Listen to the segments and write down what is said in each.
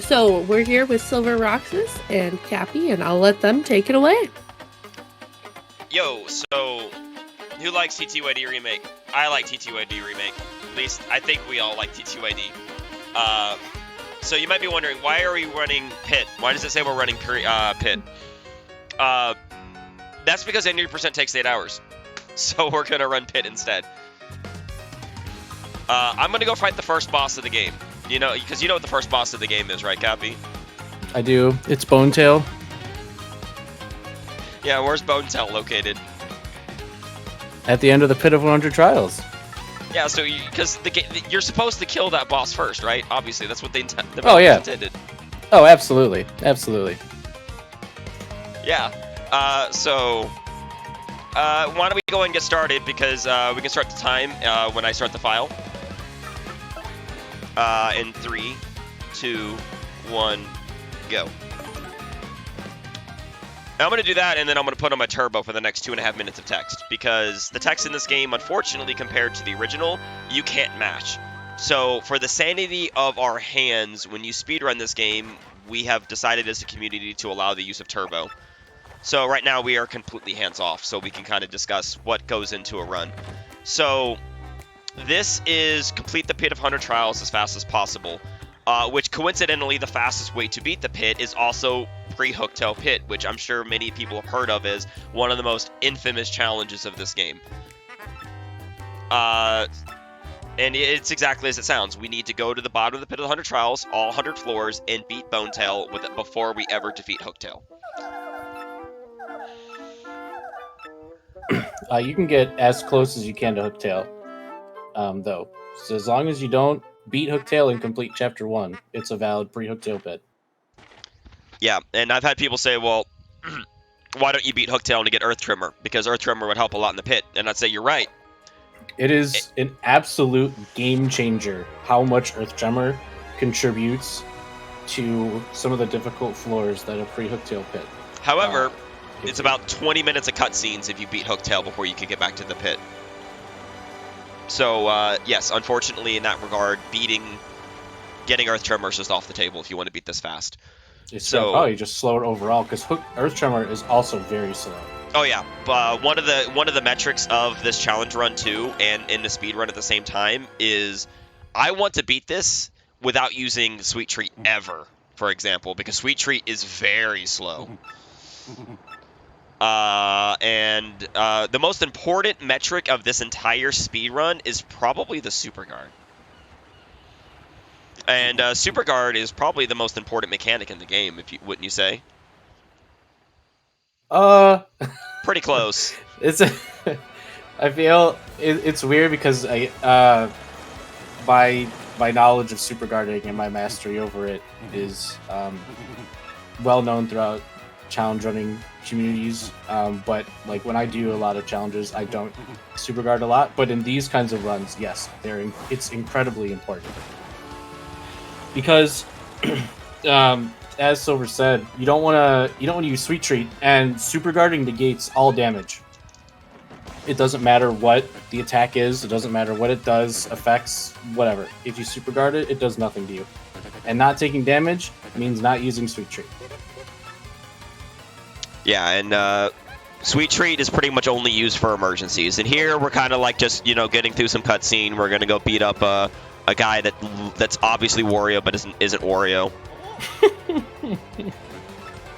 So we're here with SilverRoxas and Cappy, and I'll let them take it away. Yo, so who likes TTYD Remake? I like TTYD Remake. At least I think we all like TTYD. So you might be wondering, why are we running Pit? Why does it say we're running Pit? That's because 80% takes 8 hours. So we're gonna run Pit instead. I'm gonna go fight the first boss of the game. You know, because you know what the first boss of the game is, right, Cappy? I do. It's Bonetail. Yeah, where's Bonetail located? At the end of the Pit of 100 Trials. Yeah, so because you're supposed to kill that boss first, right? Obviously, that's what the intended. Oh, absolutely, absolutely. Yeah. So why don't we go and get started, because we can start the time when I start the file. In 3, 2, 1, go. Now I'm going to do that, and then I'm going to put on my turbo for the next 2.5 minutes of text, because the text in this game, unfortunately, compared to the original, you can't match. So for the sanity of our hands, when you speedrun this game, we have decided as a community to allow the use of turbo. So right now we are completely hands-off, so we can kind of discuss what goes into a run. So this is complete the Pit of 100 Trials as fast as possible, which coincidentally the fastest way to beat the Pit is also pre-Hooktail Pit, which I'm sure many people have heard of as one of the most infamous challenges of this game. And it's exactly as it sounds. We need to go to the bottom of the Pit of the 100 Trials, all 100 floors, and beat Bonetail with it before we ever defeat Hooktail. You can get as close as you can to Hooktail, though. So as long as you don't beat Hooktail and complete Chapter 1, it's a valid pre-Hooktail Pit. Yeah, and I've had people say, well, why don't you beat Hooktail to get Earth Tremor? Because Earth Tremor would help a lot in the Pit. And I'd say, you're right. It is an absolute game changer how much Earth Tremor contributes to some of the difficult floors that a pre-Hooktail Pit. However, it's about 20 minutes of cutscenes if you beat Hooktail before you can get back to the Pit. So, yes, unfortunately, in that regard, getting Earth Tremor is just off the table if you want to beat this fast. It's probably just slower overall, because Earth Tremor is also very slow. Oh yeah, one of the metrics of this challenge run too, and in the speed run at the same time, is I want to beat this without using Sweet Treat ever, for example, because Sweet Treat is very slow. And the most important metric of this entire speed run is probably the Super Guard. And Super Guard is probably the most important mechanic in the game, wouldn't you say? Pretty close. I feel it's weird because my knowledge of Super Guarding and my mastery over it is well known throughout challenge running communities. But like when I do a lot of challenges, I don't Super Guard a lot. But in these kinds of runs, yes, it's incredibly important. Because, as Silver said, you don't want to use Sweet Treat, and Super Guarding negates all damage. It doesn't matter what the attack is. It doesn't matter what it does, effects, whatever. If you Super Guard it, it does nothing to you. And not taking damage means not using Sweet Treat. Yeah, and Sweet Treat is pretty much only used for emergencies. And here we're kind of like just, getting through some cutscene. We're going to go beat up a guy that's obviously Wario, but isn't Wario.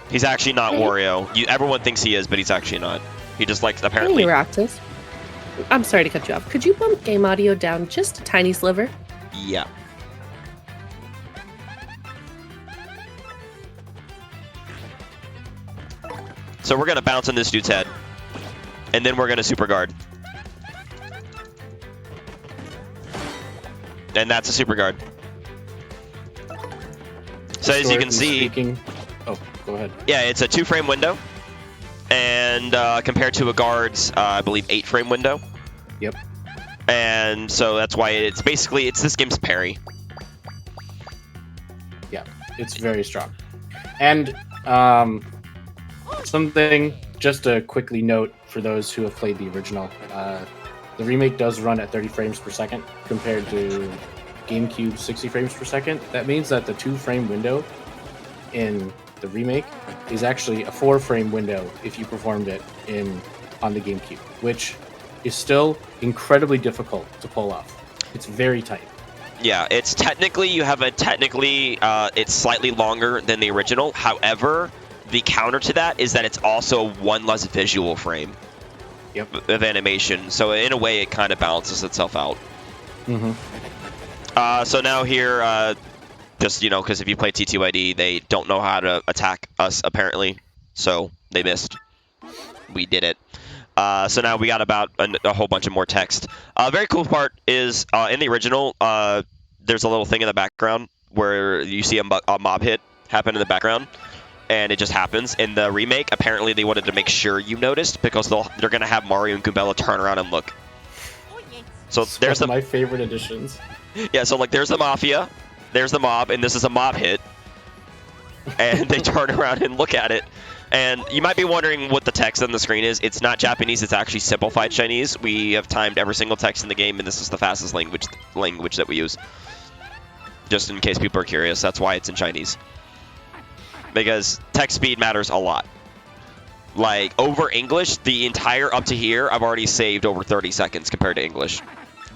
He's actually not Wario. Everyone thinks he is, but he's actually not. He just likes, apparently. Hey, Roxas. I'm sorry to cut you off. Could you bump game audio down just a tiny sliver? Yeah. So we're going to bounce on this dude's head. And then we're going to Super Guard. And that's a Super Guard. So as you can see... Oh, go ahead. Yeah, it's a 2-frame window. And compared to a guard's, I believe, 8-frame window. Yep. And so that's why it's this game's parry. Yeah, it's very strong. And something just to quickly note for those who have played the original, the remake does run at 30 frames per second compared to GameCube 60 frames per second, that means that the 2-frame window in the remake is actually a 4-frame window if you performed it on the GameCube, which is still incredibly difficult to pull off. It's very tight. Yeah, it's technically, it's slightly longer than the original. However, the counter to that is that it's also one less visual frame of animation. So in a way, it kind of balances itself out. So now here, just, because if you play T2ID, they don't know how to attack us, apparently. So they missed. We did it. So now we got about a whole bunch of more text. Very cool part is, in the original, there's a little thing in the background where you see a mob hit happen in the background, and it just happens. In the remake, apparently they wanted to make sure you noticed, because they're going to have Mario and Goombella turn around and look. So there's my favorite additions. Yeah, so there's the Mafia, there's the mob, and this is a mob hit. And they turn around and look at it. And you might be wondering what the text on the screen is. It's not Japanese, it's actually simplified Chinese. We have timed every single text in the game, and this is the fastest language that we use. Just in case people are curious, that's why it's in Chinese. Because text speed matters a lot. Over English, the entire up to here, I've already saved over 30 seconds compared to English.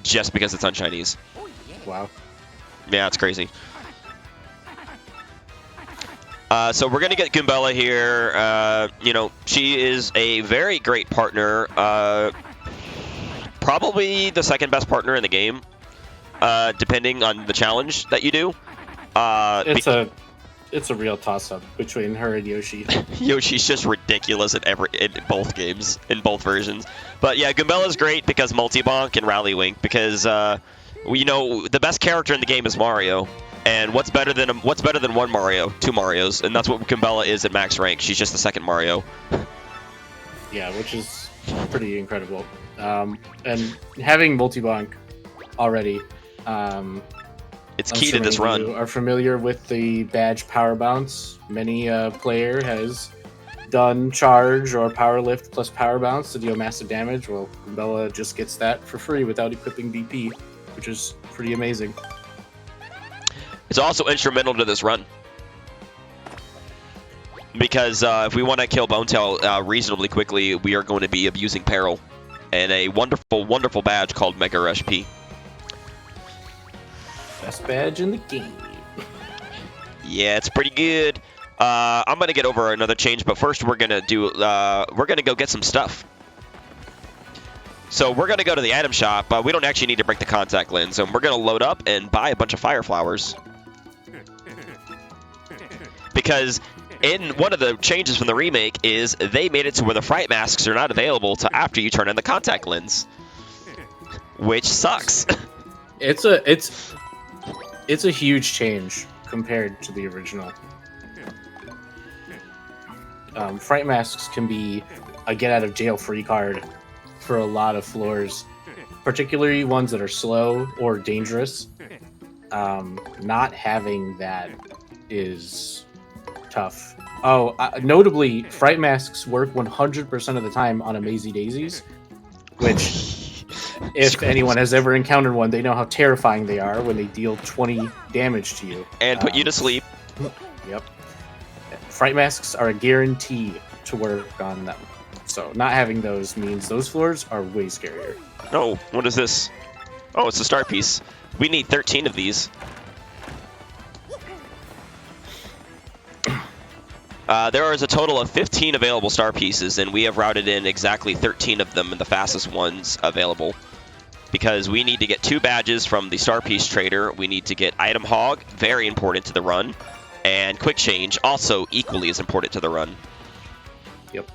Just because it's on Chinese. Wow. Yeah, it's crazy. So we're going to get Goombella here. She is a very great partner. Probably the second best partner in the game, depending on the challenge that you do. It's a real toss-up between her and Yoshi. Yoshi's just ridiculous in both games, in both versions. But yeah, Goombella's great because multi-bonk and rally wink, because the best character in the game is Mario. And what's better than one Mario? Two Marios, and that's what Goombella is at max rank. She's just the second Mario. Yeah, which is pretty incredible. And having multi-bonk already, it's key to this run. You are familiar with the badge power bounce. Many player has done charge or power lift plus power bounce to deal massive damage. Well, Goombella just gets that for free without equipping BP, which is pretty amazing. It's also instrumental to this run. Because if we want to kill Bonetail reasonably quickly, we are going to be abusing Peril. And a wonderful, wonderful badge called Mega Rush P. Best badge in the game. Yeah, it's pretty good. I'm going to get over another change, but first we're going to go get some stuff. So we're going to go to the item shop, but we don't actually need to break the contact lens. So we're going to load up and buy a bunch of fire flowers. Because in one of the changes from the remake is they made it to where the fright masks are not available till after you turn in the contact lens. Which sucks. It's a huge change compared to the original. Fright masks can be a get out of jail free card for a lot of floors, particularly ones that are slow or dangerous. Not having that is tough. Notably, fright masks work 100% of the time on Amazy Daisies, which, if anyone has ever encountered one, they know how terrifying they are when they deal 20 damage to you. And put you to sleep. Yep. Fright masks are a guarantee to work on them. So not having those means those floors are way scarier. Oh, what is this? Oh, it's a star piece. We need 13 of these. There is a total of 15 available star pieces, and we have routed in exactly 13 of them, and the fastest ones available. Because we need to get 2 badges from the star piece trader. We need to get item hog, very important to the run, and quick change, also equally as important to the run. Yep.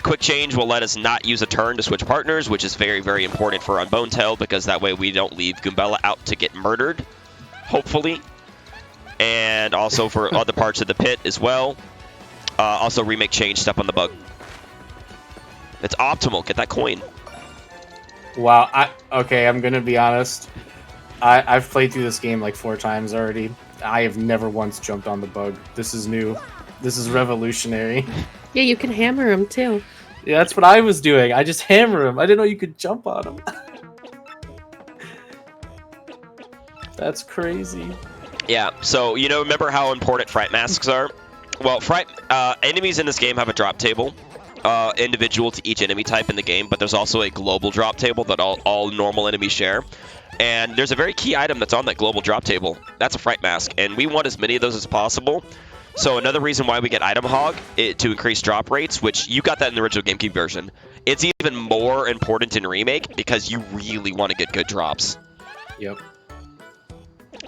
Quick change will let us not use a turn to switch partners, which is very, very important for on Bonetail, because that way we don't leave Goombella out to get murdered, hopefully. And also for other parts of the pit as well. Also, remake change, step on the bug. It's optimal. Get that coin. Wow. I'm going to be honest. I've played through this game like 4 times already. I have never once jumped on the bug. This is new. This is revolutionary. Yeah, you can hammer him too. Yeah, that's what I was doing. I just hammer him. I didn't know you could jump on him. That's crazy. Yeah, so remember how important fright masks are? Well, enemies in this game have a drop table, individual to each enemy type in the game, but there's also a global drop table that all normal enemies share. And there's a very key item that's on that global drop table. That's a fright mask, and we want as many of those as possible. So another reason why we get item hog to increase drop rates, which you got that in the original GameCube version. It's even more important in Remake because you really want to get good drops. Yep.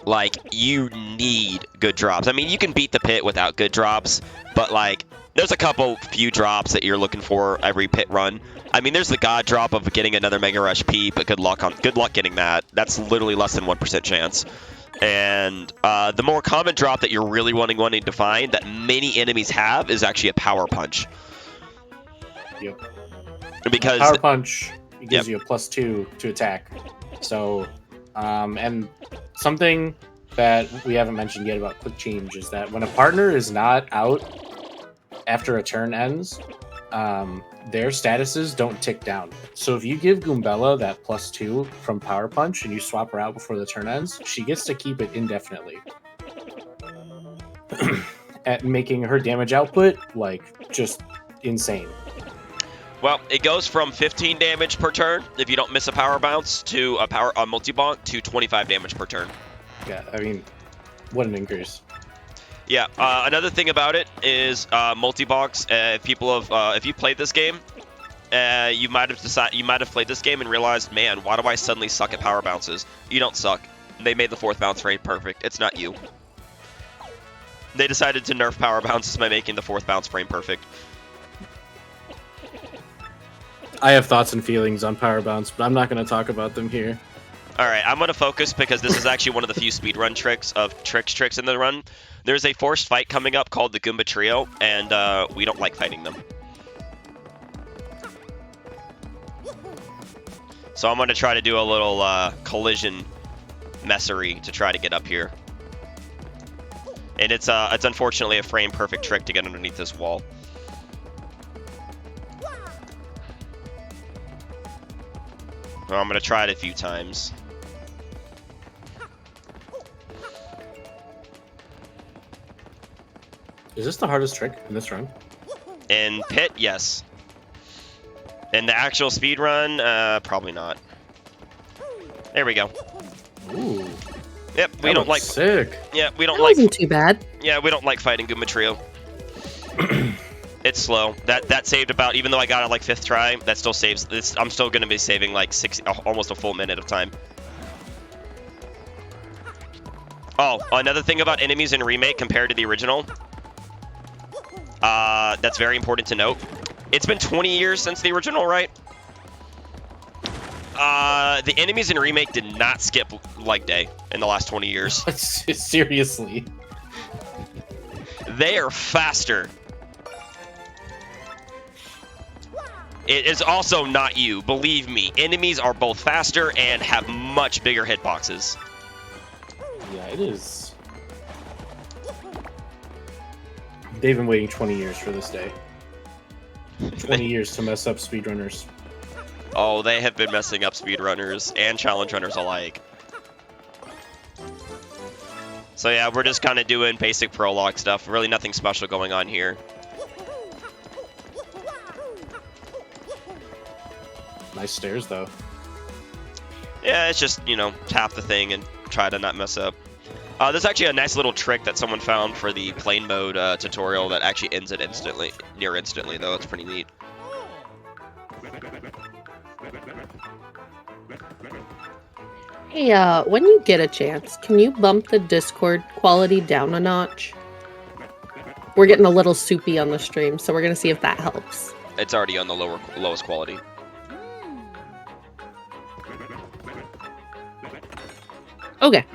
Like, you need good drops. I mean, you can beat the pit without good drops, but like, there's a few drops that you're looking for every pit run. I mean, there's the god drop of getting another Mega Rush P, but good luck getting that. That's literally less than 1% chance. And the more common drop that you're really wanting to find that many enemies have is actually a power punch. Yep. Because power punch gives yep. you a +2 to attack. So, and something that we haven't mentioned yet about quick change is that when a partner is not out after a turn ends, their statuses don't tick down. So if you give Goombella that +2 from Power Punch and you swap her out before the turn ends, she gets to keep it indefinitely. At making her damage output, like, just insane. Well, it goes from 15 damage per turn if you don't miss a power bounce to a multi-bonk to 25 damage per turn. Yeah, I mean, what an increase. Yeah, another thing about it is multi-bonks. If you played this game, you might have played this game and realized, man, why do I suddenly suck at power bounces? You don't suck. They made the 4th bounce frame perfect. It's not you. They decided to nerf power bounces by making the 4th bounce frame perfect. I have thoughts and feelings on Power Bounce, but I'm not going to talk about them here. All right, I'm going to focus because this is actually one of the few speedrun tricks in the run. There's a forced fight coming up called the Goomba Trio, and we don't like fighting them. So I'm going to try to do a little collision messery to try to get up here. And it's unfortunately a frame perfect trick to get underneath this wall. Well, I'm going to try it a few times. Is this the hardest trick in this run? In pit, yes. In the actual speed run, probably not. There we go. Ooh. Yep, we don't like. Sick. Yeah, we don't That like. wasn't too bad. Yeah, we don't like fighting Goomba Trio. It's slow. That saved about, even though I got it like 5th try, that still saves. I'm still going to be saving like almost a full minute of time. Oh, another thing about enemies in Remake compared to the original. That's very important to note. It's been 20 years since the original, right? The enemies in Remake did not skip leg day in the last 20 years. Seriously. They are faster. It is also not you, believe me. Enemies are both faster and have much bigger hitboxes. Yeah, it is. They've been waiting 20 years for this day. 20 years to mess up speedrunners. Oh, they have been messing up speedrunners and challenge runners alike. So yeah, we're just kind of doing basic prologue stuff. Really nothing special going on here. Nice stairs, though. Yeah, it's just, tap the thing and try to not mess up. There's actually a nice little trick that someone found for the plane mode tutorial that actually ends it near instantly, though. It's pretty neat. Hey, when you get a chance, can you bump the Discord quality down a notch? We're getting a little soupy on the stream, so we're going to see if that helps. It's already on the lowest quality. Okay.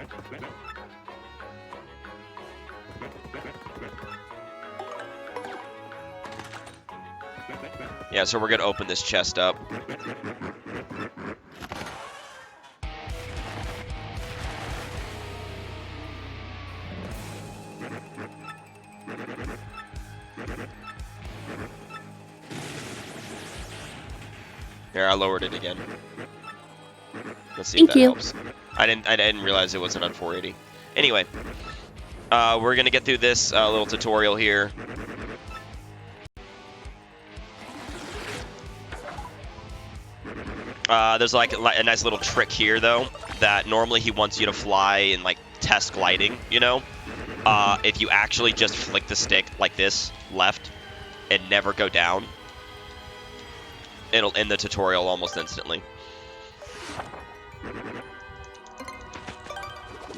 Yeah, so we're going to open this chest up. Here, I lowered it again. Let's see if that helps. I didn't realize it wasn't on 480. Anyway, we're gonna get through this little tutorial here. There's like a nice little trick here though, that normally he wants you to fly and like test gliding, you know? If you actually just flick the stick like this, left, and never go down, it'll end the tutorial almost instantly.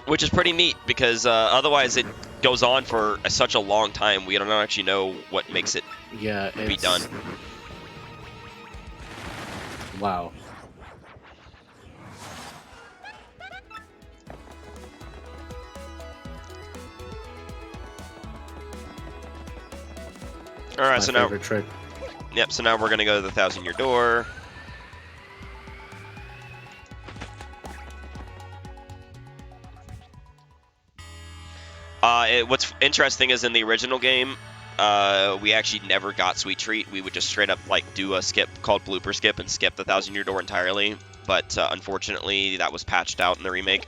Which is pretty neat, because otherwise it goes on for such a long time, we don't actually know what makes it be done. Wow. Alright, so now... trick. Yep, so now we're gonna go to the 1,000-year door. What's interesting is in the original game, we actually never got Sweet Treat. We would just straight up like do a skip called Blooper Skip and skip the 1,000-year door entirely. But unfortunately, that was patched out in the remake.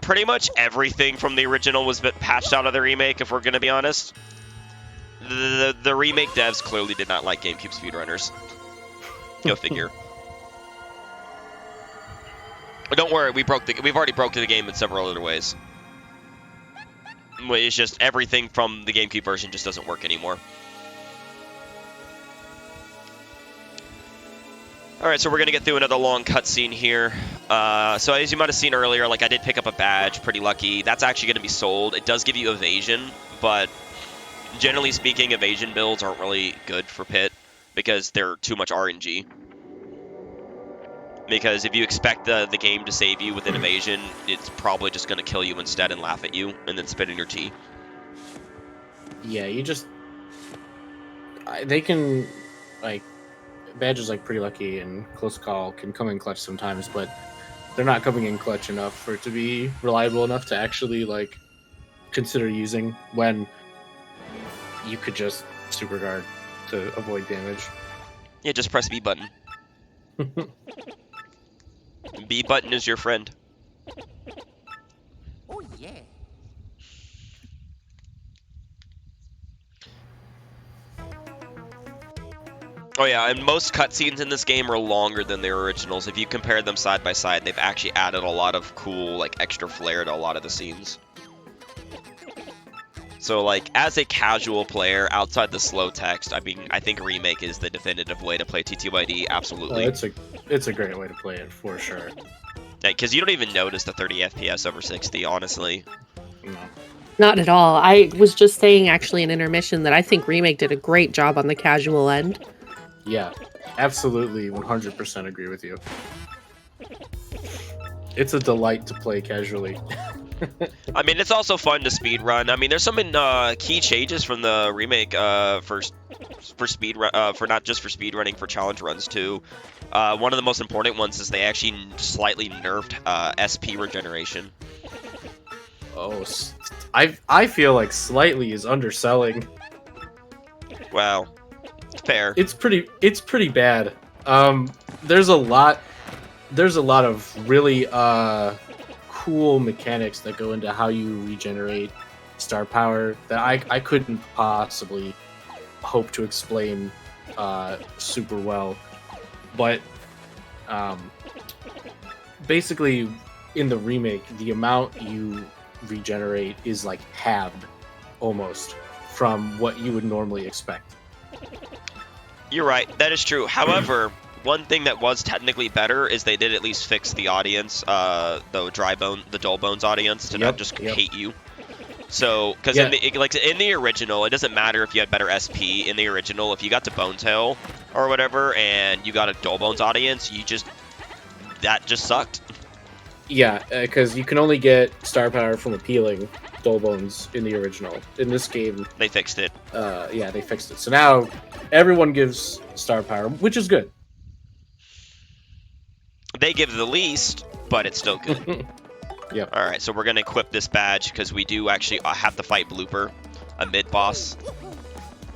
Pretty much everything from the original was patched out of the remake, if we're gonna be honest. The remake devs clearly did not like GameCube speedrunners. Go figure. But don't worry, we've already broke the game in several other ways. It's just everything from the GameCube version just doesn't work anymore. Alright, so we're gonna get through another long cutscene here. So as you might have seen earlier, like I did pick up a badge, pretty lucky. That's actually gonna be sold. It does give you evasion, but generally speaking, evasion builds aren't really good for Pit because they're too much RNG. Because if you expect the game to save you with an evasion, it's probably just going to kill you instead and laugh at you and then spit in your tea. Yeah, you just... they can, like... Badges like Pretty Lucky and Close Call can come in clutch sometimes, but they're not coming in clutch enough for it to be reliable enough to actually, like, consider using when you could just super guard to avoid damage. Yeah, just press B button. B button is your friend. Oh yeah. Oh yeah, and most cutscenes in this game are longer than their originals. If you compare them side by side, they've actually added a lot of cool, like, extra flair to a lot of the scenes. So, like, as a casual player, outside the slow text, I mean, I think Remake is the definitive way to play TTYD, absolutely. It's a great way to play it, for sure. Because you don't even notice the 30 FPS over 60, honestly. No. Not at all. I was just saying, actually, in intermission, that I think Remake did a great job on the casual end. Yeah, absolutely 100% agree with you. It's a delight to play casually. I mean, it's also fun to speedrun. I mean, there's some key changes from the remake for speedrun, for not just for speedrunning, for challenge runs too. One of the most important ones is they actually slightly nerfed SP regeneration. Oh, I feel like slightly is underselling. Wow, fair. It's pretty bad. There's a lot of really cool mechanics that go into how you regenerate star power that I couldn't possibly hope to explain super well. But basically, in the remake, the amount you regenerate is like halved almost from what you would normally expect. You're right, that is true. However, one thing that was technically better is they did at least fix the audience, the dull bones audience, to not just hate you. So, because in the original, it doesn't matter if you had better SP. In the original, if you got to Bonetail or whatever, and you got a dull bones audience, that just sucked. Yeah, because you can only get star power from appealing dull bones in the original. In this game, they fixed it. Yeah, they fixed it. So now everyone gives star power, which is good. They give the least, but it's still good. Yep. All right, so we're gonna equip this badge because we do actually have to fight Blooper, a mid boss.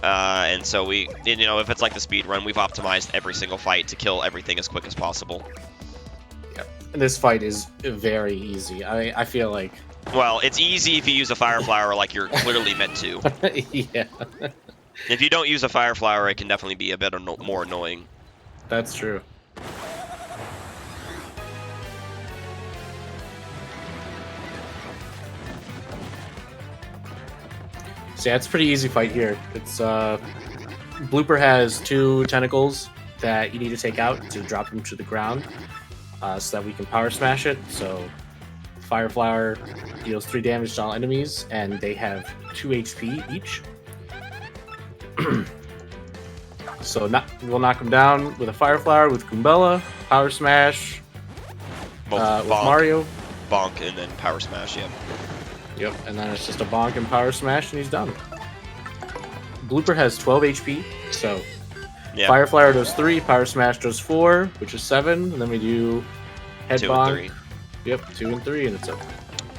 And so if it's like the speed run, we've optimized every single fight to kill everything as quick as possible. Yep. And this fight is very easy. I feel like. Well, it's easy if you use a fire flower like you're clearly meant to. Yeah. If you don't use a fire flower, it can definitely be a bit more annoying. That's true. So yeah, it's a pretty easy fight here. It's Blooper has 2 tentacles that you need to take out to drop him to the ground, so that we can power smash it. So Fire Flower deals 3 damage to all enemies, and they have 2 HP each. So we'll knock him down with a Fire Flower, with Goombella, Power Smash, with Mario. Bonk, and then Power Smash, yeah. Yep, and then it's just a bonk and Power Smash, and he's done. Blooper has 12 HP, so yeah. Fire Flower does 3, Power Smash does 4, which is 7, and then we do Head 2 Bonk. and 3. Yep, 2 and 3, and it's up.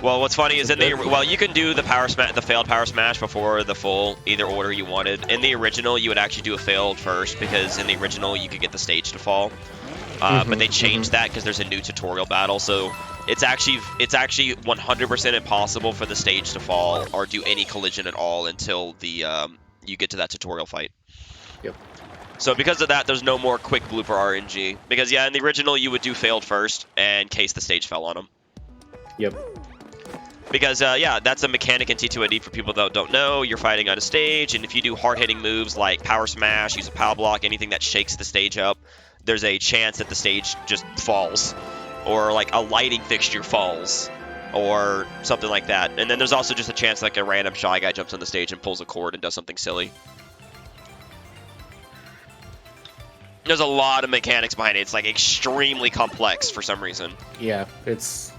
Well, what's funny is you can do the failed Power Smash before the full either order you wanted. In the original, you would actually do a failed first, because in the original you could get the stage to fall. But they changed that because there's a new tutorial battle, so it's actually 100% impossible for the stage to fall or do any collision at all until you get to that tutorial fight. Yep. So because of that, there's no more quick blooper RNG. Because yeah, in the original you would do failed first in case the stage fell on them. Yep. Because yeah, that's a mechanic in T2ND for people that don't know. You're fighting on a stage, and if you do hard-hitting moves like Power Smash, use a Power Block, anything that shakes the stage up, there's a chance that the stage just falls, or like a lighting fixture falls, or something like that. And then there's also just a chance like a random Shy Guy jumps on the stage and pulls a cord and does something silly. There's a lot of mechanics behind it. It's like extremely complex for some reason. Yeah, it's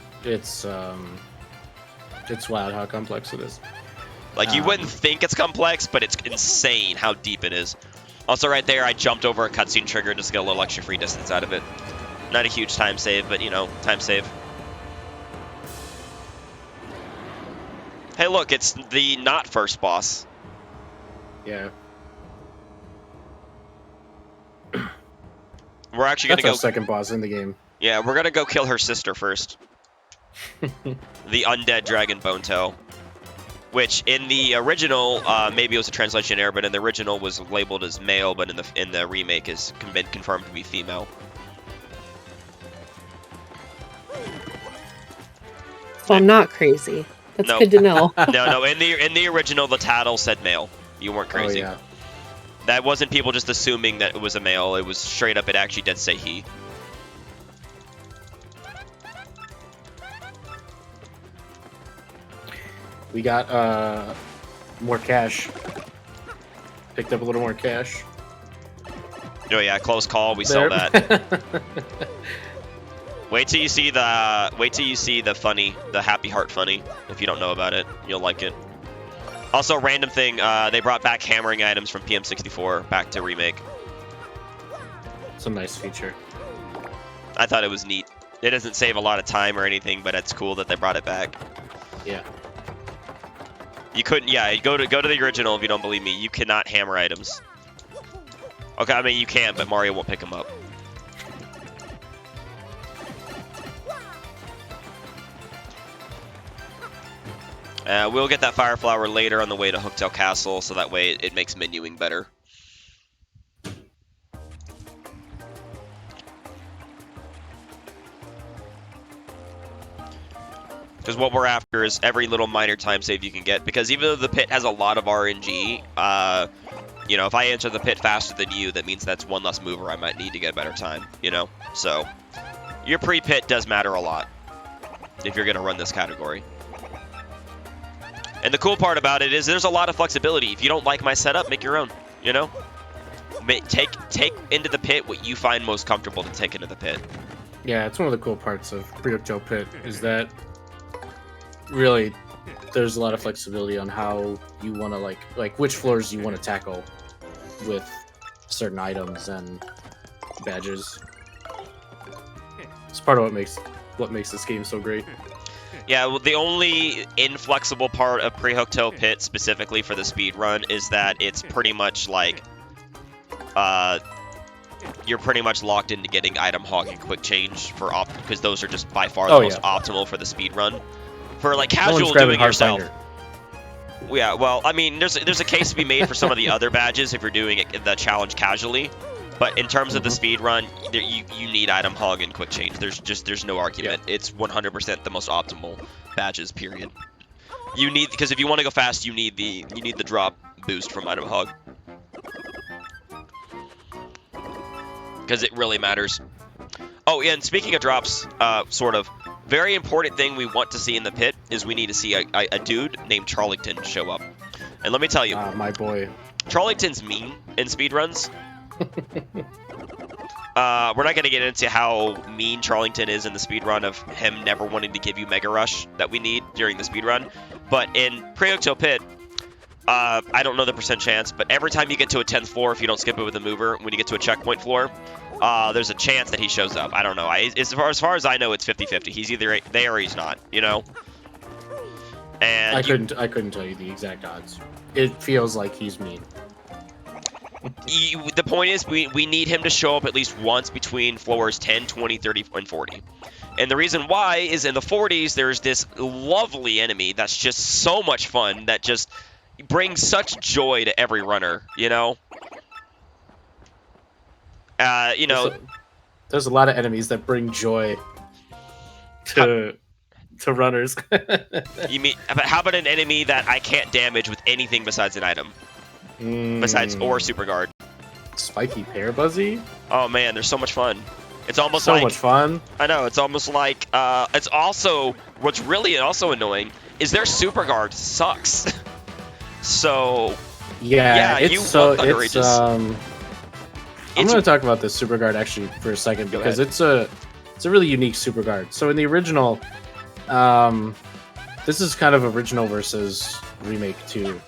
wild how complex it is. Like you wouldn't think it's complex, but it's insane how deep it is. Also, right there, I jumped over a cutscene trigger just to get a little extra free distance out of it. Not a huge time save, but, you know, time save. Hey, look, it's the not first boss. Yeah. We're actually going to go... That's our second boss in the game. Yeah, we're going to go kill her sister first. The undead dragon Bonetail. Which in the original, maybe it was a translation error, but in the original was labeled as male, but in the remake has been confirmed to be female. So I'm not crazy. That's good to know. No. In the original, the title said male. You weren't crazy. Oh, yeah. That wasn't people just assuming that it was a male. It was straight up. It actually did say he. We got more cash. Picked up a little more cash. Oh yeah, close call. We saw that. Wait till you see the funny, the happy heart funny. If you don't know about it, you'll like it. Also, random thing, they brought back hammering items from PM64 back to Remake. It's a nice feature. I thought it was neat. It doesn't save a lot of time or anything, but it's cool that they brought it back. Yeah. You couldn't, yeah, go to the original if you don't believe me. You cannot hammer items. Okay, I mean, you can, but Mario won't pick them up. We'll get that Fire Flower later on the way to Hooktail Castle, so that way it makes menuing better. Because what we're after is every little minor time save you can get. Because even though the pit has a lot of RNG, you know, if I enter the pit faster than you, that means that's one less mover I might need to get a better time, you know? So, your pre-pit does matter a lot if you're going to run this category. And the cool part about it is there's a lot of flexibility. If you don't like my setup, make your own, you know? Take into the pit what you find most comfortable to take into the pit. Yeah, it's one of the cool parts of Pre-Hooktail Pit is that really there's a lot of flexibility on how you want to like which floors you want to tackle with certain items and badges. It's part of what makes this game so great. Yeah, well, the only inflexible part of Pre-Hooktail Pit specifically for the speed run is that it's pretty much like, you're pretty much locked into getting item hog and quick change for because those are just by far the most optimal for the speed run. For like casual doing yourself. Yeah, well, I mean, there's a case to be made for some of the other badges if you're doing the challenge casually. But in terms of the speed run, you need item hog and quick change. There's no argument. Yeah. It's 100% the most optimal badges. Period. You need, because if you want to go fast, you need the drop boost from item hog, because it really matters. Oh yeah, and speaking of drops, sort of very important thing we want to see in the pit is we need to see a dude named Charlington show up. And let me tell you, my boy, Charlington's mean in speedruns. We're not going to get into how mean Charlington is in the speedrun of him never wanting to give you Mega Rush that we need during the speedrun. But in Pre-Hooktail Pit, I don't know the percent chance, but every time you get to a 10th floor, if you don't skip it with a mover, when you get to a checkpoint floor, there's a chance that he shows up. I don't know. As far as I know, it's 50-50. He's either there or he's not, you know? And I couldn't tell you the exact odds. It feels like he's mean. The point is, we need him to show up at least once between floors 10, 20, 30, and 40. And the reason why is in the 40s, there's this lovely enemy that's just so much fun, that just brings such joy to every runner, you know? There's a lot of enemies that bring joy to runners. You mean, but how about an enemy that I can't damage with anything besides an item? Besides or super guard. Spiky Pear Buzzy? Oh man, they're so much fun. It's almost so much fun. I know, it's almost like it's also what's really also annoying is their super guard sucks. So yeah, you want Thunder Rages. I'm going to talk about this super guard actually for a second, because it's a really unique super guard. So in the original, this is kind of original versus remake too.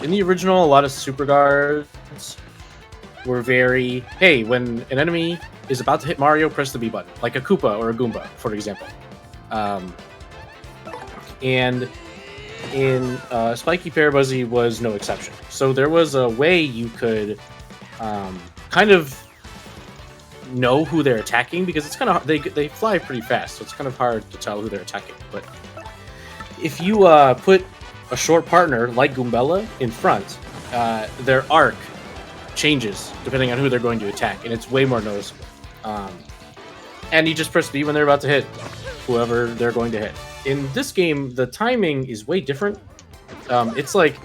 In the original, a lot of super guards were very, hey, when an enemy is about to hit Mario, press the B button, like a Koopa or a Goomba, for example. And in Spiky Pear Buzzy was no exception. So there was a way you could kind of know who they're attacking, because it's kind of they fly pretty fast, so it's kind of hard to tell who they're attacking. But if you put a short partner like Goombella in front, their arc changes depending on who they're going to attack, and it's way more noticeable. And you just press B when they're about to hit whoever they're going to hit. In this game, the timing is way different. It's like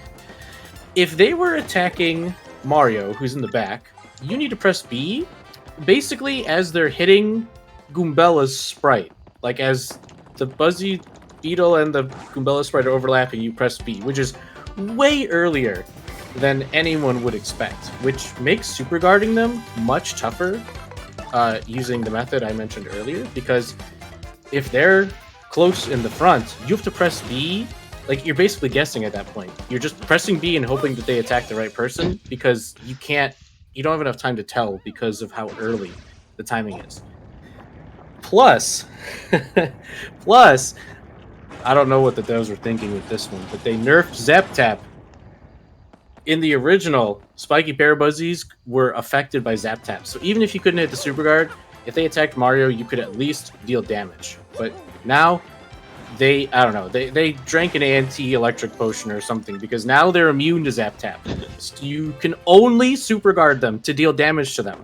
if they were attacking Mario, who's in the back, you need to press B basically as they're hitting Goombella's sprite. Like as the Buzzy Beetle and the Goombella sprite are overlapping, you press B, which is way earlier than anyone would expect, which makes super guarding them much tougher using the method I mentioned earlier, because if they're close in the front, you have to press B. Like, you're basically guessing at that point. You're just pressing B and hoping that they attack the right person, because you don't have enough time to tell because of how early the timing is. Plus, I don't know what the devs were thinking with this one, but they nerfed Zap Tap. In the original, Spiky Pear Buzzies were affected by Zap Tap. So even if you couldn't hit the super guard, if they attacked Mario, you could at least deal damage. But now, I don't know, they drank an anti-electric potion or something, because now they're immune to Zap Tap. So you can only super guard them to deal damage to them.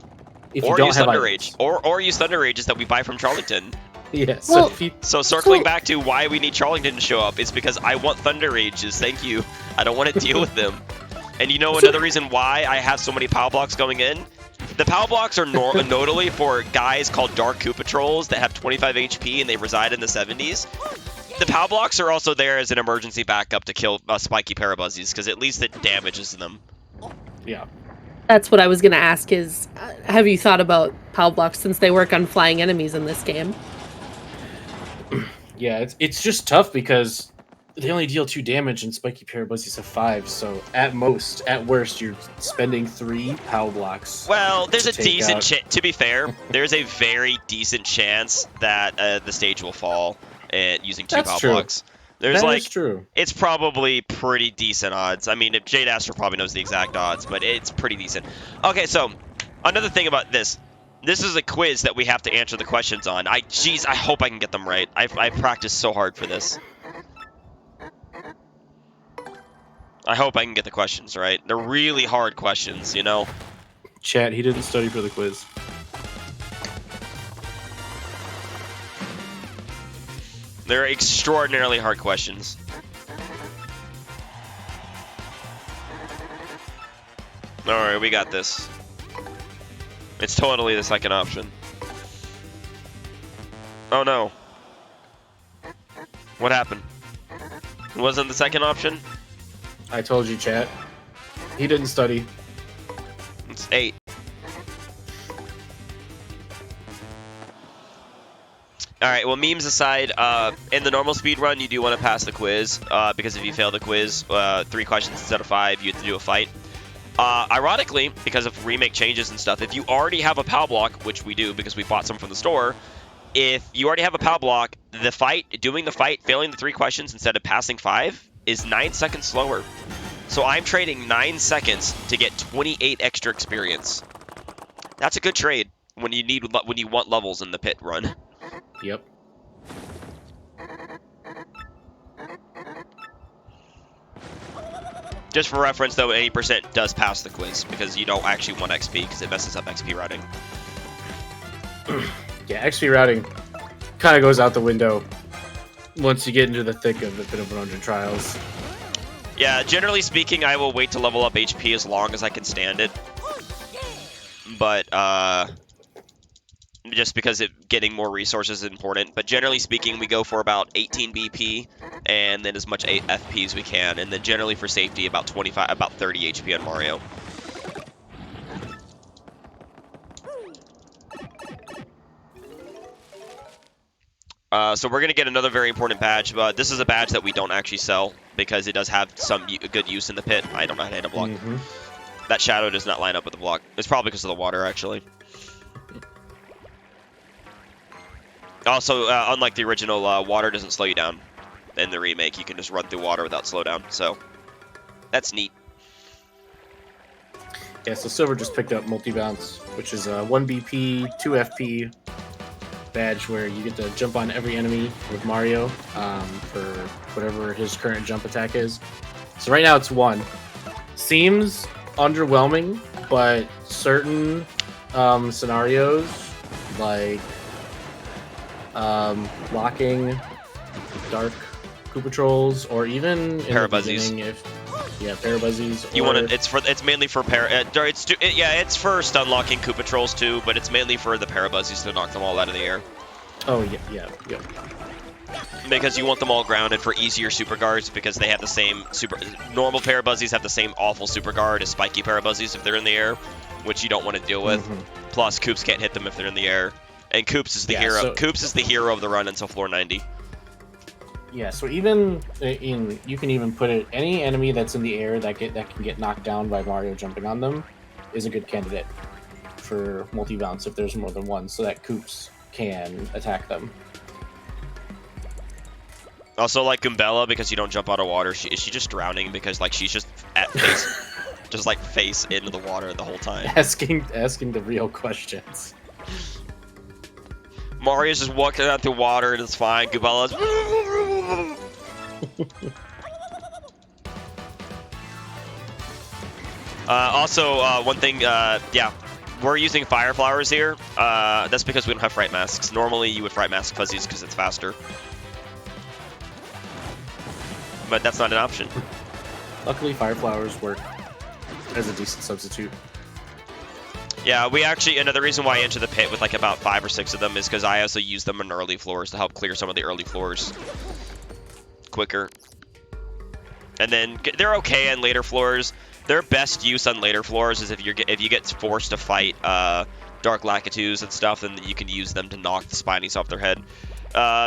If you don't use have Thunder items. Rage. Or use Thunder Rages that we buy from Charlington. Yeah, so circling back to why we need Charlington to show up, is because I want Thunder Rages, thank you. I don't want to deal with them. And you know another reason why I have so many POW blocks going in? The POW blocks are notably for guys called Dark Koopa Trolls that have 25 HP and they reside in the 70s. The POW blocks are also there as an emergency backup to kill Spiky Pear Buzzies, because at least it damages them. Yeah. That's what I was going to ask is, have you thought about POW blocks since they work on flying enemies in this game? Yeah, it's just tough because they only deal 2 damage and Spiky Pear Buzzies have 5, so at worst, you're spending 3 POW blocks. Well, there's a decent chance, to be fair, there's a very decent chance that the stage will fall. and using 2 That's power true. blocks. There's That like is true. it's probably pretty decent odds. I mean, Jade Astro probably knows the exact odds, but it's pretty decent. Okay, so another thing about this. This is a quiz that we have to answer the questions on. Jeez, I hope I can get them right. I practiced so hard for this. I hope I can get the questions right. They're really hard questions, you know? Chat, he didn't study for the quiz. They're extraordinarily hard questions. Alright, we got this. It's totally the second option. Oh no. What happened? It wasn't the second option? I told you, chat. He didn't study. It's 8. Alright, well, memes aside, in the normal speed run, you do want to pass the quiz, because if you fail the quiz, 3 questions instead of 5, you have to do a fight. Ironically, because of remake changes and stuff, if you already have a POW block, which we do because we bought some from the store, if you already have a POW block, doing the fight, failing the 3 questions instead of passing 5 is 9 seconds slower. So I'm trading 9 seconds to get 28 extra experience. That's a good trade when you want levels in the pit run. Yep. Just for reference, though, 80% does pass the quiz because you don't actually want XP because it messes up XP routing. Yeah, XP routing kind of goes out the window once you get into the thick of the Pit of 100 trials. Yeah, generally speaking, I will wait to level up HP as long as I can stand it. But, just because getting more resources is important. But generally speaking, we go for about 18 BP and then as much FP as we can. And then generally for safety, about 30 HP on Mario. So we're going to get another very important badge. But this is a badge that we don't actually sell because it does have some good use in the pit. I don't know how to hit a block. That shadow does not line up with the block. It's probably because of the water, actually. Also, unlike the original, water doesn't slow you down. In the remake, you can just run through water without slowdown. So that's neat. Yeah, so Silver just picked up multi-bounce, which is a 1 BP, 2 FP badge where you get to jump on every enemy with Mario for whatever his current jump attack is. So right now it's 1. Seems underwhelming, but certain scenarios, like locking dark Koopa Trolls, or even in Parabuzzies. Parabuzzies. You want to? It's mainly for it's for stun locking Koopa Trolls too, but it's mainly for the Parabuzzies to knock them all out of the air. Oh yeah. Because you want them all grounded for easier super guards because they have the same normal Parabuzzies have the same awful super guard as spiky Parabuzzies if they're in the air, which you don't want to deal with. Plus, Koops can't hit them if they're in the air, and Koops is the hero. So, Koops is the hero of the run until floor 90. Yeah, so even you can even put it any enemy that's in the air that can get knocked down by Mario jumping on them is a good candidate for multi-bounce if there's more than one, so that Koops can attack them. Also, like Goombella, because you don't jump out of water, is she just drowning because like she's just at face, just like face into the water the whole time? Asking the real questions. Mario's just walking out through water and it's fine. Goombella's. Also, one thing, yeah, we're using fire flowers here. That's because we don't have fright masks. Normally, you would fright mask fuzzies because it's faster. But that's not an option. Luckily, fire flowers work as a decent substitute. Yeah, we actually, another reason why I enter the pit with like about 5 or 6 of them is because I also use them in early floors to help clear some of the early floors quicker. And then they're okay on later floors. Their best use on later floors is if you get forced to fight Dark Lakitus and stuff, then you can use them to knock the Spinies off their head.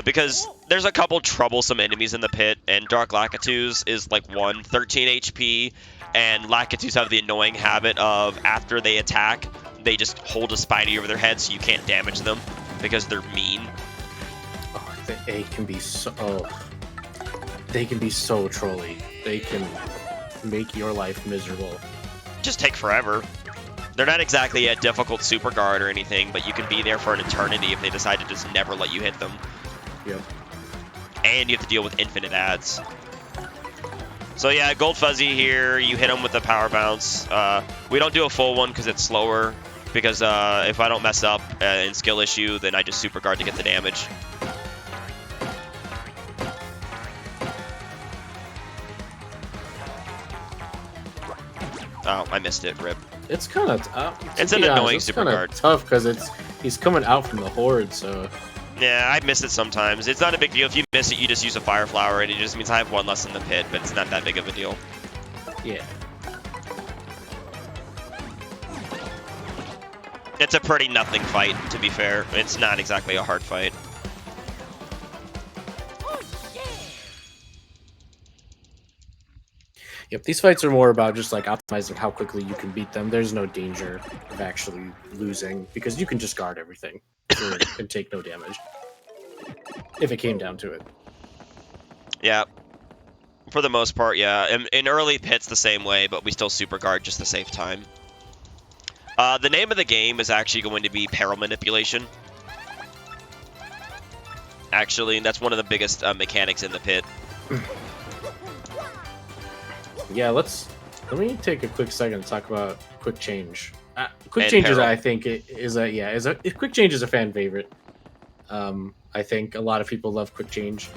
Because there's a couple troublesome enemies in the pit, and Dark Lakitus is like 13 HP, and Lakitus have the annoying habit of after they attack, they just hold a Spiny over their head so you can't damage them because they're mean. Oh, they can be so they can be so trolly. They can make your life miserable. Just take forever. They're not exactly a difficult super guard or anything, but you can be there for an eternity if they decide to just never let you hit them. Yep. And you have to deal with infinite ads. So yeah, Gold Fuzzy here, you hit him with a power bounce. We don't do a full one because it's slower, because if I don't mess up in skill issue, then I just super guard to get the damage. Oh, I missed it, rip. It's kind of It's an annoying super guard. Tough because he's coming out from the horde, so. Yeah, I miss it sometimes. It's not a big deal. If you miss it, you just use a Fire Flower, and it just means I have one less in the pit, but it's not that big of a deal. Yeah. It's a pretty nothing fight, to be fair. It's not exactly a hard fight. Yep, these fights are more about just like optimizing how quickly you can beat them. There's no danger of actually losing because you can just guard everything and take no damage. If it came down to it. Yeah. For the most part, yeah. In early pits the same way, but we still super guard just to save time. The name of the game is actually going to be Peril Manipulation. Actually, that's one of the biggest mechanics in the pit. Yeah, let me take a quick second to talk about Quick Change. Quick Change is, I think, Quick Change is a fan favorite. I think a lot of people love Quick Change,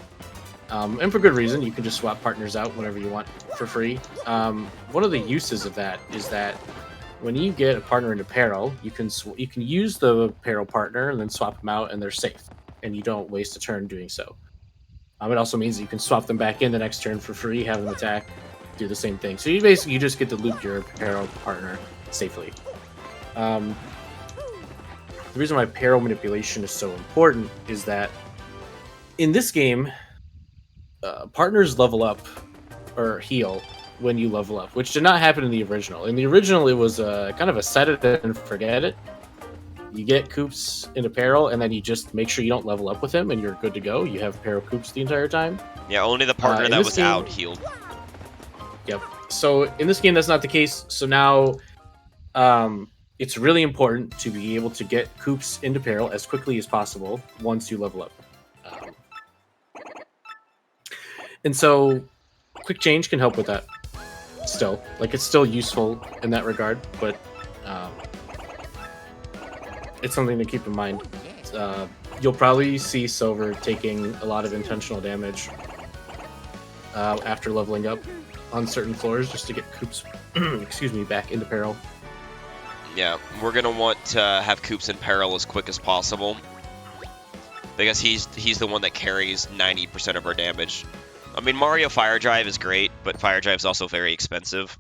and for good reason. You can just swap partners out whenever you want for free. One of the uses of that is that when you get a partner into peril, you can use the peril partner and then swap them out, and they're safe, and you don't waste a turn doing so. It also means that you can swap them back in the next turn for free, have them attack, do the same thing. So you just get to loop your peril partner safely. The reason why peril manipulation is so important is that in this game, partners level up or heal when you level up, which did not happen in the original. In the original, it was kind of a set it and forget it. You get Koops into peril, and then you just make sure you don't level up with him, and you're good to go. You have peril Koops the entire time. Yeah, only the partner that was out healed. Yep. So in this game, that's not the case. So now, it's really important to be able to get Koops into peril as quickly as possible once you level up. And so, Quick Change can help with that. Still, like, it's still useful in that regard, but it's something to keep in mind. You'll probably see Silver taking a lot of intentional damage after leveling up on certain floors just to get Koops, back into peril. Yeah, we're gonna want to have Koops in peril as quick as possible because he's the one that carries 90% of our damage. I mean, Mario Fire Drive is great, but Fire Drive is also very expensive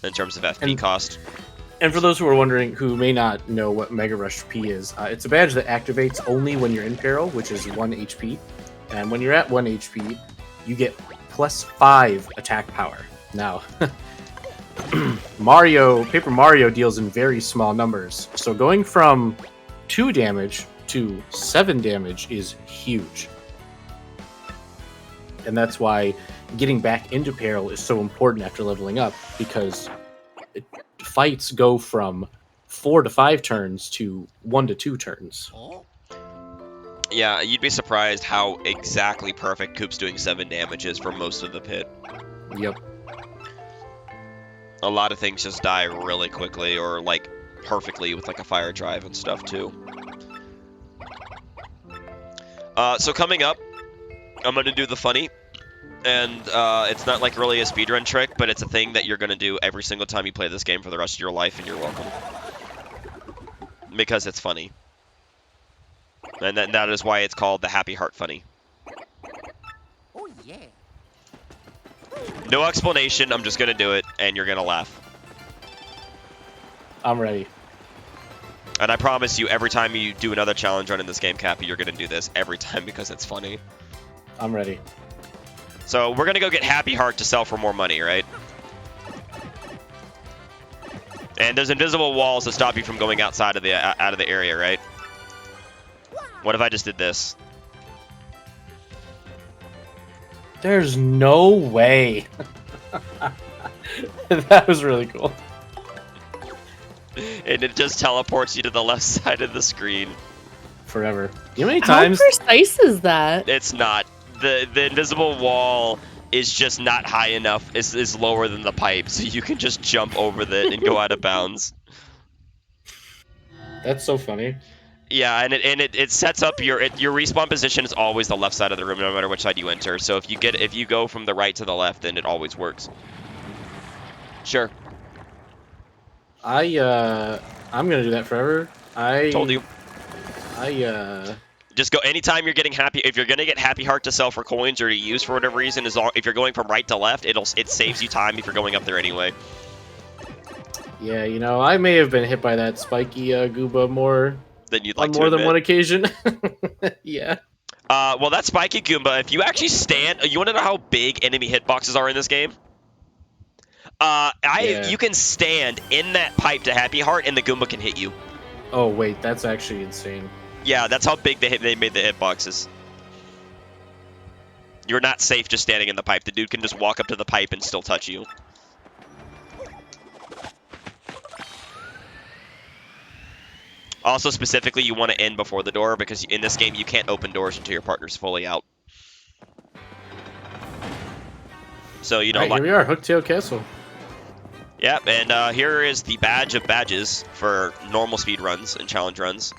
in terms of FP cost. And for those who are wondering, who may not know what Mega Rush P is, it's a badge that activates only when you're in peril, which is 1 HP. And when you're at 1 HP, you get +5 attack power. Now, Paper Mario deals in very small numbers, so going from 2 damage to 7 damage is huge. And that's why getting back into peril is so important after leveling up, because fights go from 4 to 5 turns to 1 to 2 turns. Yeah, you'd be surprised how exactly perfect Koops doing 7 damage is for most of the pit. Yep. A lot of things just die really quickly, or like perfectly with like a Fire Drive and stuff too. So coming up, I'm gonna do the funny, and it's not like really a speedrun trick, but it's a thing that you're gonna do every single time you play this game for the rest of your life, and you're welcome. Because it's funny. And that is why it's called the Happy Heart Funny. Oh yeah. No explanation, I'm just gonna do it, and you're gonna laugh. I'm ready. And I promise you, every time you do another challenge run in this game, Cappy, you're gonna do this every time because it's funny. I'm ready. So we're gonna go get Happy Heart to sell for more money, right? And there's invisible walls that stop you from going outside of the area, right? What if I just did this? There's no way. That was really cool. And it just teleports you to the left side of the screen. Forever. You know how many How times? precise is that? It's not. The invisible wall is just not high enough. Is lower than the pipe, so you can just jump over it and go out of bounds. That's so funny. Yeah, and it sets up your respawn position is always the left side of the room, no matter which side you enter. So if you go from the right to the left, then it always works. Sure. I'm gonna do that forever. Told you. I Just go anytime you're getting happy. If you're gonna get happy heart to sell for coins or to use for whatever reason, if you're going from right to left, it saves you time if you're going up there anyway. Yeah, you know, I may have been hit by that spiky Gooba more Then you'd like on to more than admit. one occasion. Yeah. Well, that spiky Goomba, if you actually stand, you want to know how big enemy hitboxes are in this game? Yeah. You can stand in that pipe to Happy Heart, and the Goomba can hit you. Oh wait, that's actually insane. Yeah, that's how big they made the hitboxes. You're not safe just standing in the pipe. The dude can just walk up to the pipe and still touch you. Also, specifically, you want to end before the door, because in this game, you can't open doors until your partner's fully out. So, you know, Alright, here we are, Hooktail Castle. yeah, and here is the badge of badges for normal speed runs and challenge runs.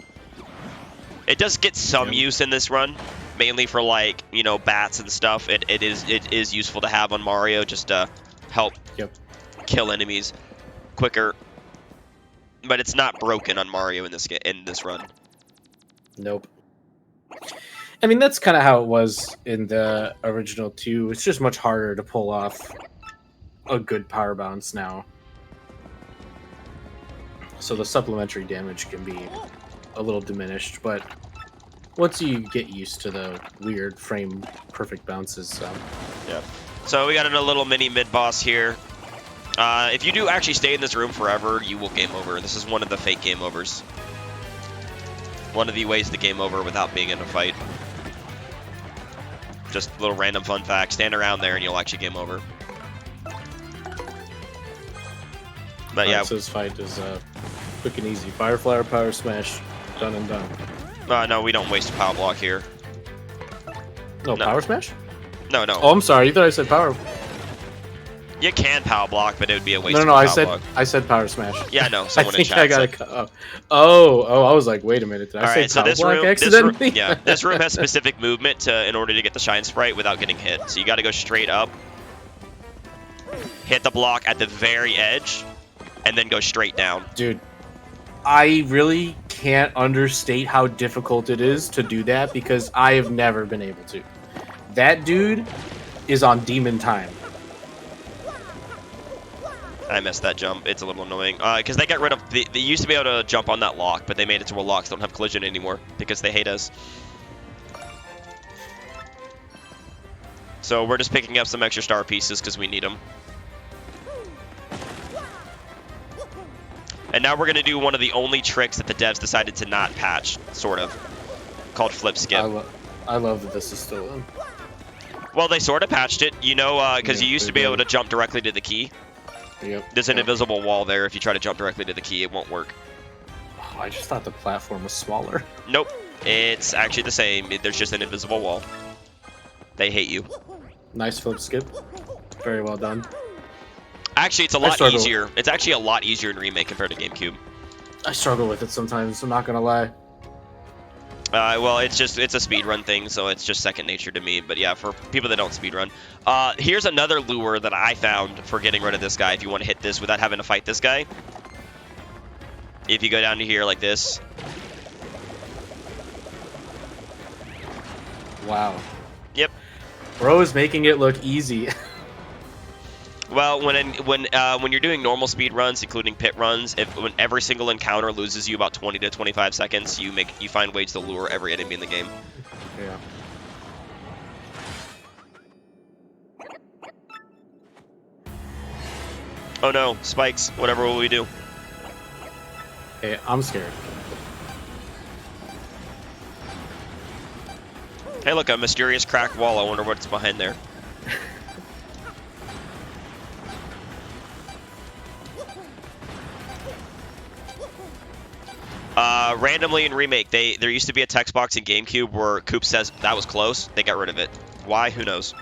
It does get some use in this run, mainly for, like, you know, bats and stuff. It is useful to have on Mario just to help kill enemies quicker. But it's not broken on Mario in this run. Nope. I mean, that's kind of how it was in the original too. It's just much harder to pull off a good power bounce now. So the supplementary damage can be a little diminished, but once you get used to the weird frame perfect bounces, Yeah. So we got a little mini mid-boss here. If you do actually stay in this room forever, you will game over. This is one of the fake game overs. One of the ways to game over without being in a fight. Just a little random fun fact. Stand around there and you'll actually game over. But yeah. So this fight is quick and easy. Fireflower, power smash, done and done. No, we don't waste a power block here. No, No. power smash? No. Oh, I'm sorry. You thought I said power. You can power block, but it would be a waste No, of no, a I power said block. I said power smash. Yeah, no, I someone in think chat I got said. it. Oh, I was like, wait a minute. Did I say so power this block room, accidentally? this room has specific movement in order to get the shine sprite without getting hit. So you got to go straight up, hit the block at the very edge, and then go straight down. Dude, I really can't understate how difficult it is to do that because I have never been able to. That dude is on demon time. I missed that jump. It's a little annoying. Because they got rid of... They used to be able to jump on that lock, but they made it to where locks don't have collision anymore because they hate us. So we're just picking up some extra star pieces because we need them. And now we're going to do one of the only tricks that the devs decided to not patch, sort of, called flip skip. I love that this is still in. Well, they sort of patched it, you know, because Yeah, you used to they be able did. to jump directly to the key. Yep. There's an Yep. invisible wall there. If you try to jump directly to the key, it won't work. Oh, I just thought the platform was smaller. Nope. It's actually the same. There's just an invisible wall. They hate you. Nice flip skip. Very well done. Actually, it's a I lot struggle. easier. It's actually a lot easier in Remake compared to GameCube. I struggle with it sometimes, I'm not gonna lie. Well, it's a speedrun thing, so it's just second nature to me. But yeah, for people that don't speedrun. Here's another lure that I found for getting rid of this guy if you want to hit this without having to fight this guy. If you go down to here like this. Wow. Yep. Bro is making it look easy. Well, when you're doing normal speed runs, including pit runs, when every single encounter loses you about 20 to 25 seconds, you find ways to lure every enemy in the game. Yeah. Oh no, spikes. Whatever will we do? Hey, I'm scared. Hey, look, a mysterious cracked wall. I wonder what's behind there. Randomly in Remake, there used to be a text box in GameCube where Coop says that was close. They got rid of it. Why? Who knows?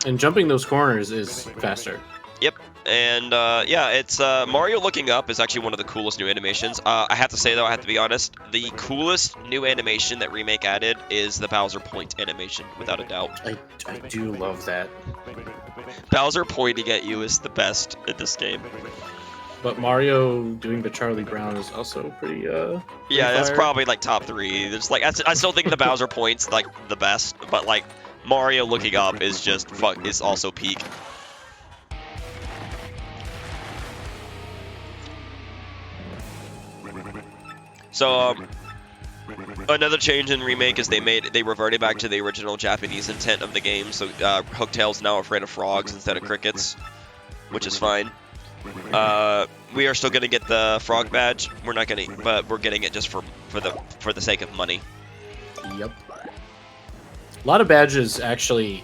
And jumping those corners is faster. Yep. And yeah, it's Mario looking up is actually one of the coolest new animations. I have to say though, I have to be honest, the coolest new animation that Remake added is the Bowser point animation, without a doubt. I do love that. Bowser pointing at you is the best in this game. But Mario doing the Charlie Brown is also pretty Yeah, that's fire. probably like top 3. There's like I still think the Bowser point's like the best, but like Mario looking up is just is also peak. So another change in Remake is they reverted back to the original Japanese intent of the game. So Hooktail's now afraid of frogs instead of crickets, which is fine. We are still gonna get the frog badge. We're not gonna, but we're getting it just for the sake of money. Yep. A lot of badges actually.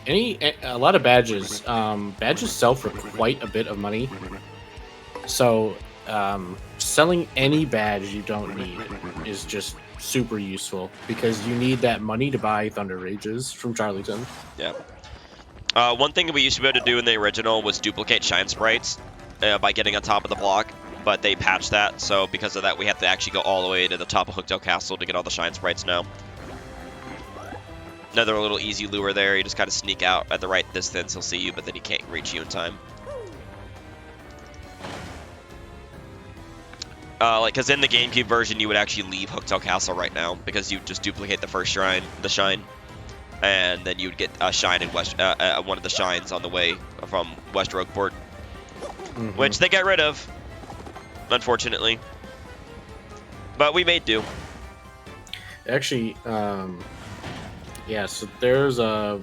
A lot of badges. Badges sell for quite a bit of money. So selling any badge you don't need is just super useful because you need that money to buy Thunder Rages from Charlieton. Yeah. One thing we used to be able to do in the original was duplicate shine sprites by getting on top of the block, but they patched that, so because of that we have to actually go all the way to the top of Hooktail Castle to get all the shine sprites now. Another little easy lure there, you just kind of sneak out at the right distance, he'll see you, but then he can't reach you in time. Because in the GameCube version you would actually leave Hooktail Castle right now, because you just duplicate the first shrine, the shine, and then you would get a shine in one of the shines on the way from West Rogueport. Which they got rid of, unfortunately. But we made do. Actually, yeah. So there was a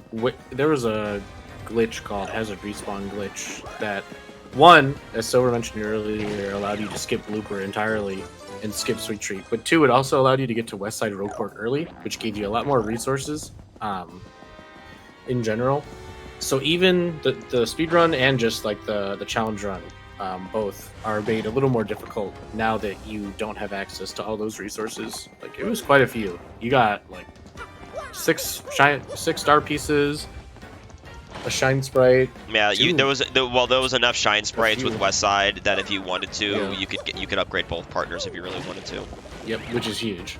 glitch called Hazard Respawn glitch that one, as Silver mentioned earlier, allowed you to skip Looper entirely and skip Sweet Treat. But two, it also allowed you to get to West Side Rogueport early, which gave you a lot more resources in general. So even the speedrun and just like the challenge run, both are made a little more difficult now that you don't have access to all those resources. Like it was quite a few. You got like six star pieces, a shine sprite. Yeah, there was enough shine sprites with Westside that if you wanted to, Yeah. you could upgrade both partners if you really wanted to. Yep, which is huge.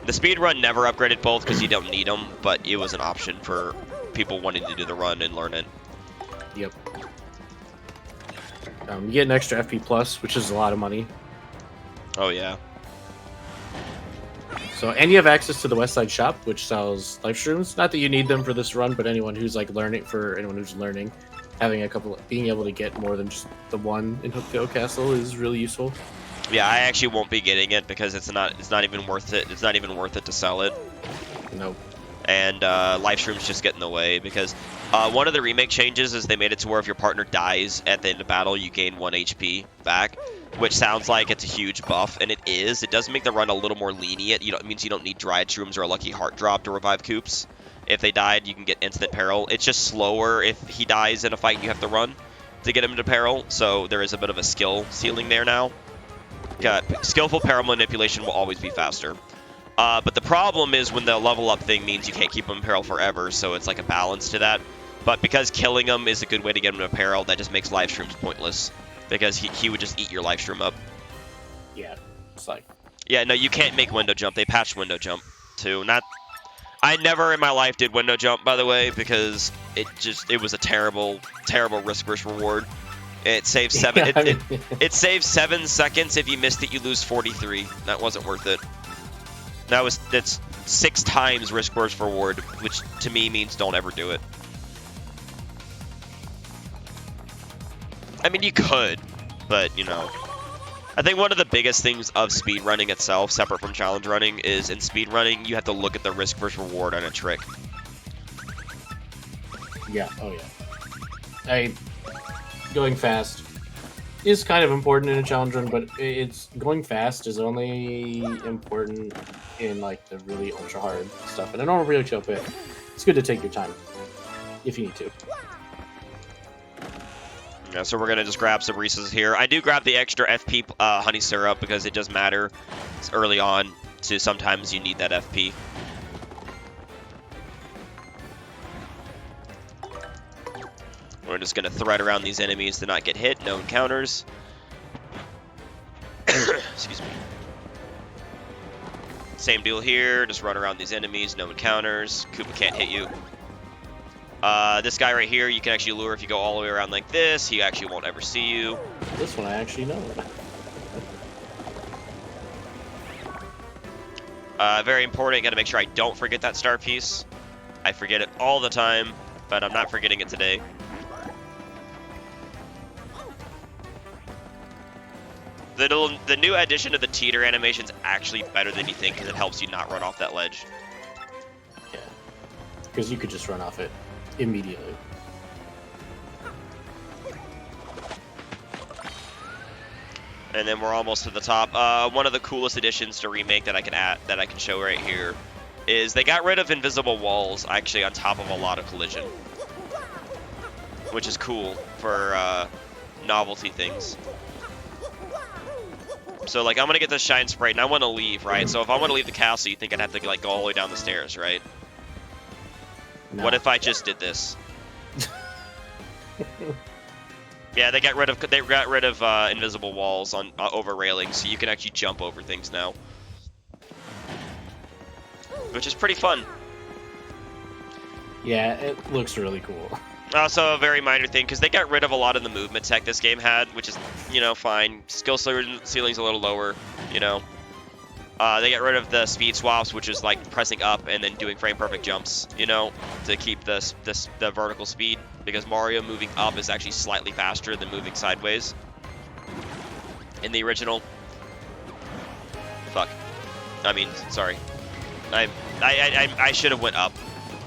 The speedrun never upgraded both because you don't need them, but it was an option for people wanting to do the run and learn it. Yep. You get an extra FP plus, which is a lot of money. Oh yeah. So, and you have access to the West Side Shop, which sells live streams. Not that you need them for this run, but anyone who's like learning, having being able to get more than just the one in Hooktail Castle is really useful. Yeah, I actually won't be getting it because it's not even worth it. It's not even worth it to sell it. Nope. And live streams just get in the way because one of the remake changes is they made it to where if your partner dies at the end of battle, you gain 1 HP back, which sounds like it's a huge buff, and it is. It does make the run a little more lenient. It means you don't need dried shrooms or a lucky heart drop to revive Coops. If they died, you can get instant peril. It's just slower if he dies in a fight and you have to run to get him to peril, so there is a bit of a skill ceiling there now. Skillful peril manipulation will always be faster. But the problem is when the level up thing means you can't keep him in peril forever, so it's like a balance to that. But because killing him is a good way to get him to peril, that just makes live streams pointless. Because he would just eat your live stream up. Yeah, it's like... Yeah, no, you can't make window jump. They patched window jump, too. I never in my life did window jump, by the way, because it was a terrible, terrible risk versus reward. It saves 7 it saves 7 seconds. If you missed it, you lose 43. That wasn't worth it. That's 6 times risk versus reward, which to me means don't ever do it. I mean, you could, but you know. I think one of the biggest things of speedrunning itself, separate from challenge running, is in speedrunning you have to look at the risk versus reward on a trick. Yeah, oh yeah. Going fast, is kind of important in a challenge run, but it's going fast is only important in like the really ultra hard stuff. And I don't really show it. It's good to take your time if you need to. Yeah, so we're gonna just grab some Reese's here. I do grab the extra FP honey syrup because it does matter. It's early on, so sometimes you need that FP. We're just gonna thread around these enemies to not get hit. No encounters. Excuse me. Same deal here. Just run around these enemies. No encounters. Koopa can't hit you. This guy right here, you can actually lure if you go all the way around like this. He actually won't ever see you. This one I actually know. Very important. Got to make sure I don't forget that star piece. I forget it all the time, but I'm not forgetting it today. The new addition to the teeter animation is actually better than you think because it helps you not run off that ledge. Yeah, because you could just run off it immediately. And then we're almost to the top. One of the coolest additions to Remake that I can show right here is they got rid of invisible walls actually on top of a lot of collision, which is cool for novelty things. So like I'm gonna get this shine sprite and I want to leave, right? So if I want to leave the castle, you think I'd have to like go all the way down the stairs, right? No. What if I just did this? Yeah, they got rid of invisible walls on over railings, so you can actually jump over things now, which is pretty fun. Yeah, it looks really cool. Also, a very minor thing, because they got rid of a lot of the movement tech this game had, which is, you know, fine. Skill ceiling's a little lower, you know. They got rid of the speed swaps, which is like pressing up and then doing frame perfect jumps, you know, to keep the vertical speed, because Mario moving up is actually slightly faster than moving sideways in the original. Fuck. I mean, sorry. I should have went up.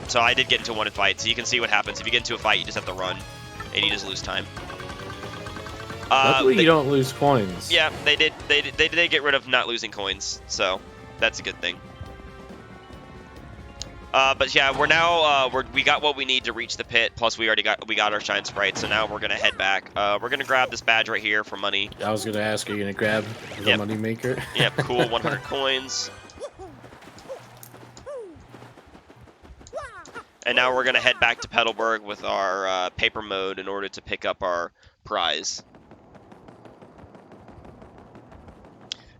So I did get into one fight, so you can see what happens. If you get into a fight, you just have to run, and you just lose time. Luckily, you don't lose coins. Yeah, they did get rid of not losing coins, so that's a good thing. But yeah, we're now we got what we need to reach the pit. Plus, we got our shine sprite, so now we're gonna head back. We're gonna grab this badge right here for money. I was gonna ask, are you gonna grab the money maker? Yep, cool, 100 coins. And now we're gonna head back to Petalburg with our paper mode in order to pick up our prize.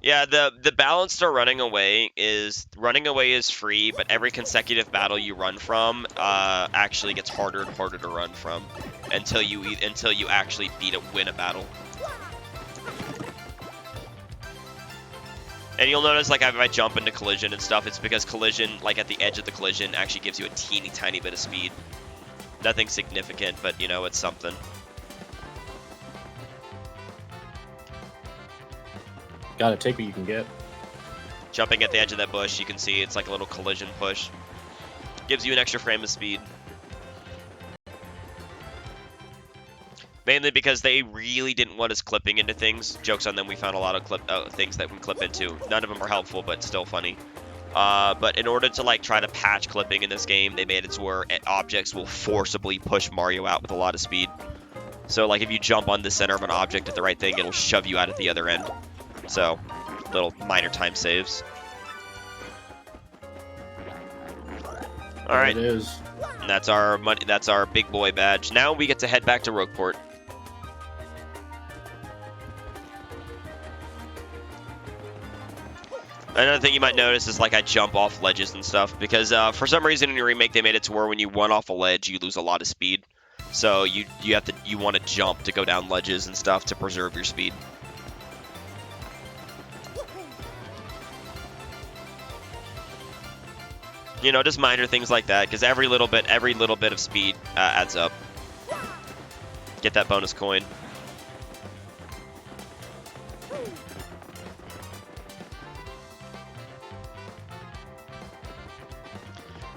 Yeah, the balance to running away is free, but every consecutive battle you run from actually gets harder and harder to run from until you actually win a battle. And you'll notice, like, if I jump into collision and stuff, it's because collision, like, at the edge of the collision, actually gives you a teeny tiny bit of speed. Nothing significant, but, you know, it's something. Gotta take what you can get. Jumping at the edge of that bush, you can see it's like a little collision push. Gives you an extra frame of speed. Mainly because they really didn't want us clipping into things. Joke's on them, we found a lot of things that we can clip into. None of them are helpful, but still funny. But in order to like try to patch clipping in this game, they made it to where objects will forcibly push Mario out with a lot of speed. So like if you jump on the center of an object at the right thing, it'll shove you out at the other end. So, little minor time saves. All right, It is. and that's our money. That's our big boy badge. Now we get to head back to Rogueport. Another thing you might notice is like I jump off ledges and stuff because for some reason in your remake they made it to where when you run off a ledge you lose a lot of speed. So you want to jump to go down ledges and stuff to preserve your speed. You know, just minor things like that, because every little bit of speed adds up. Get that bonus coin.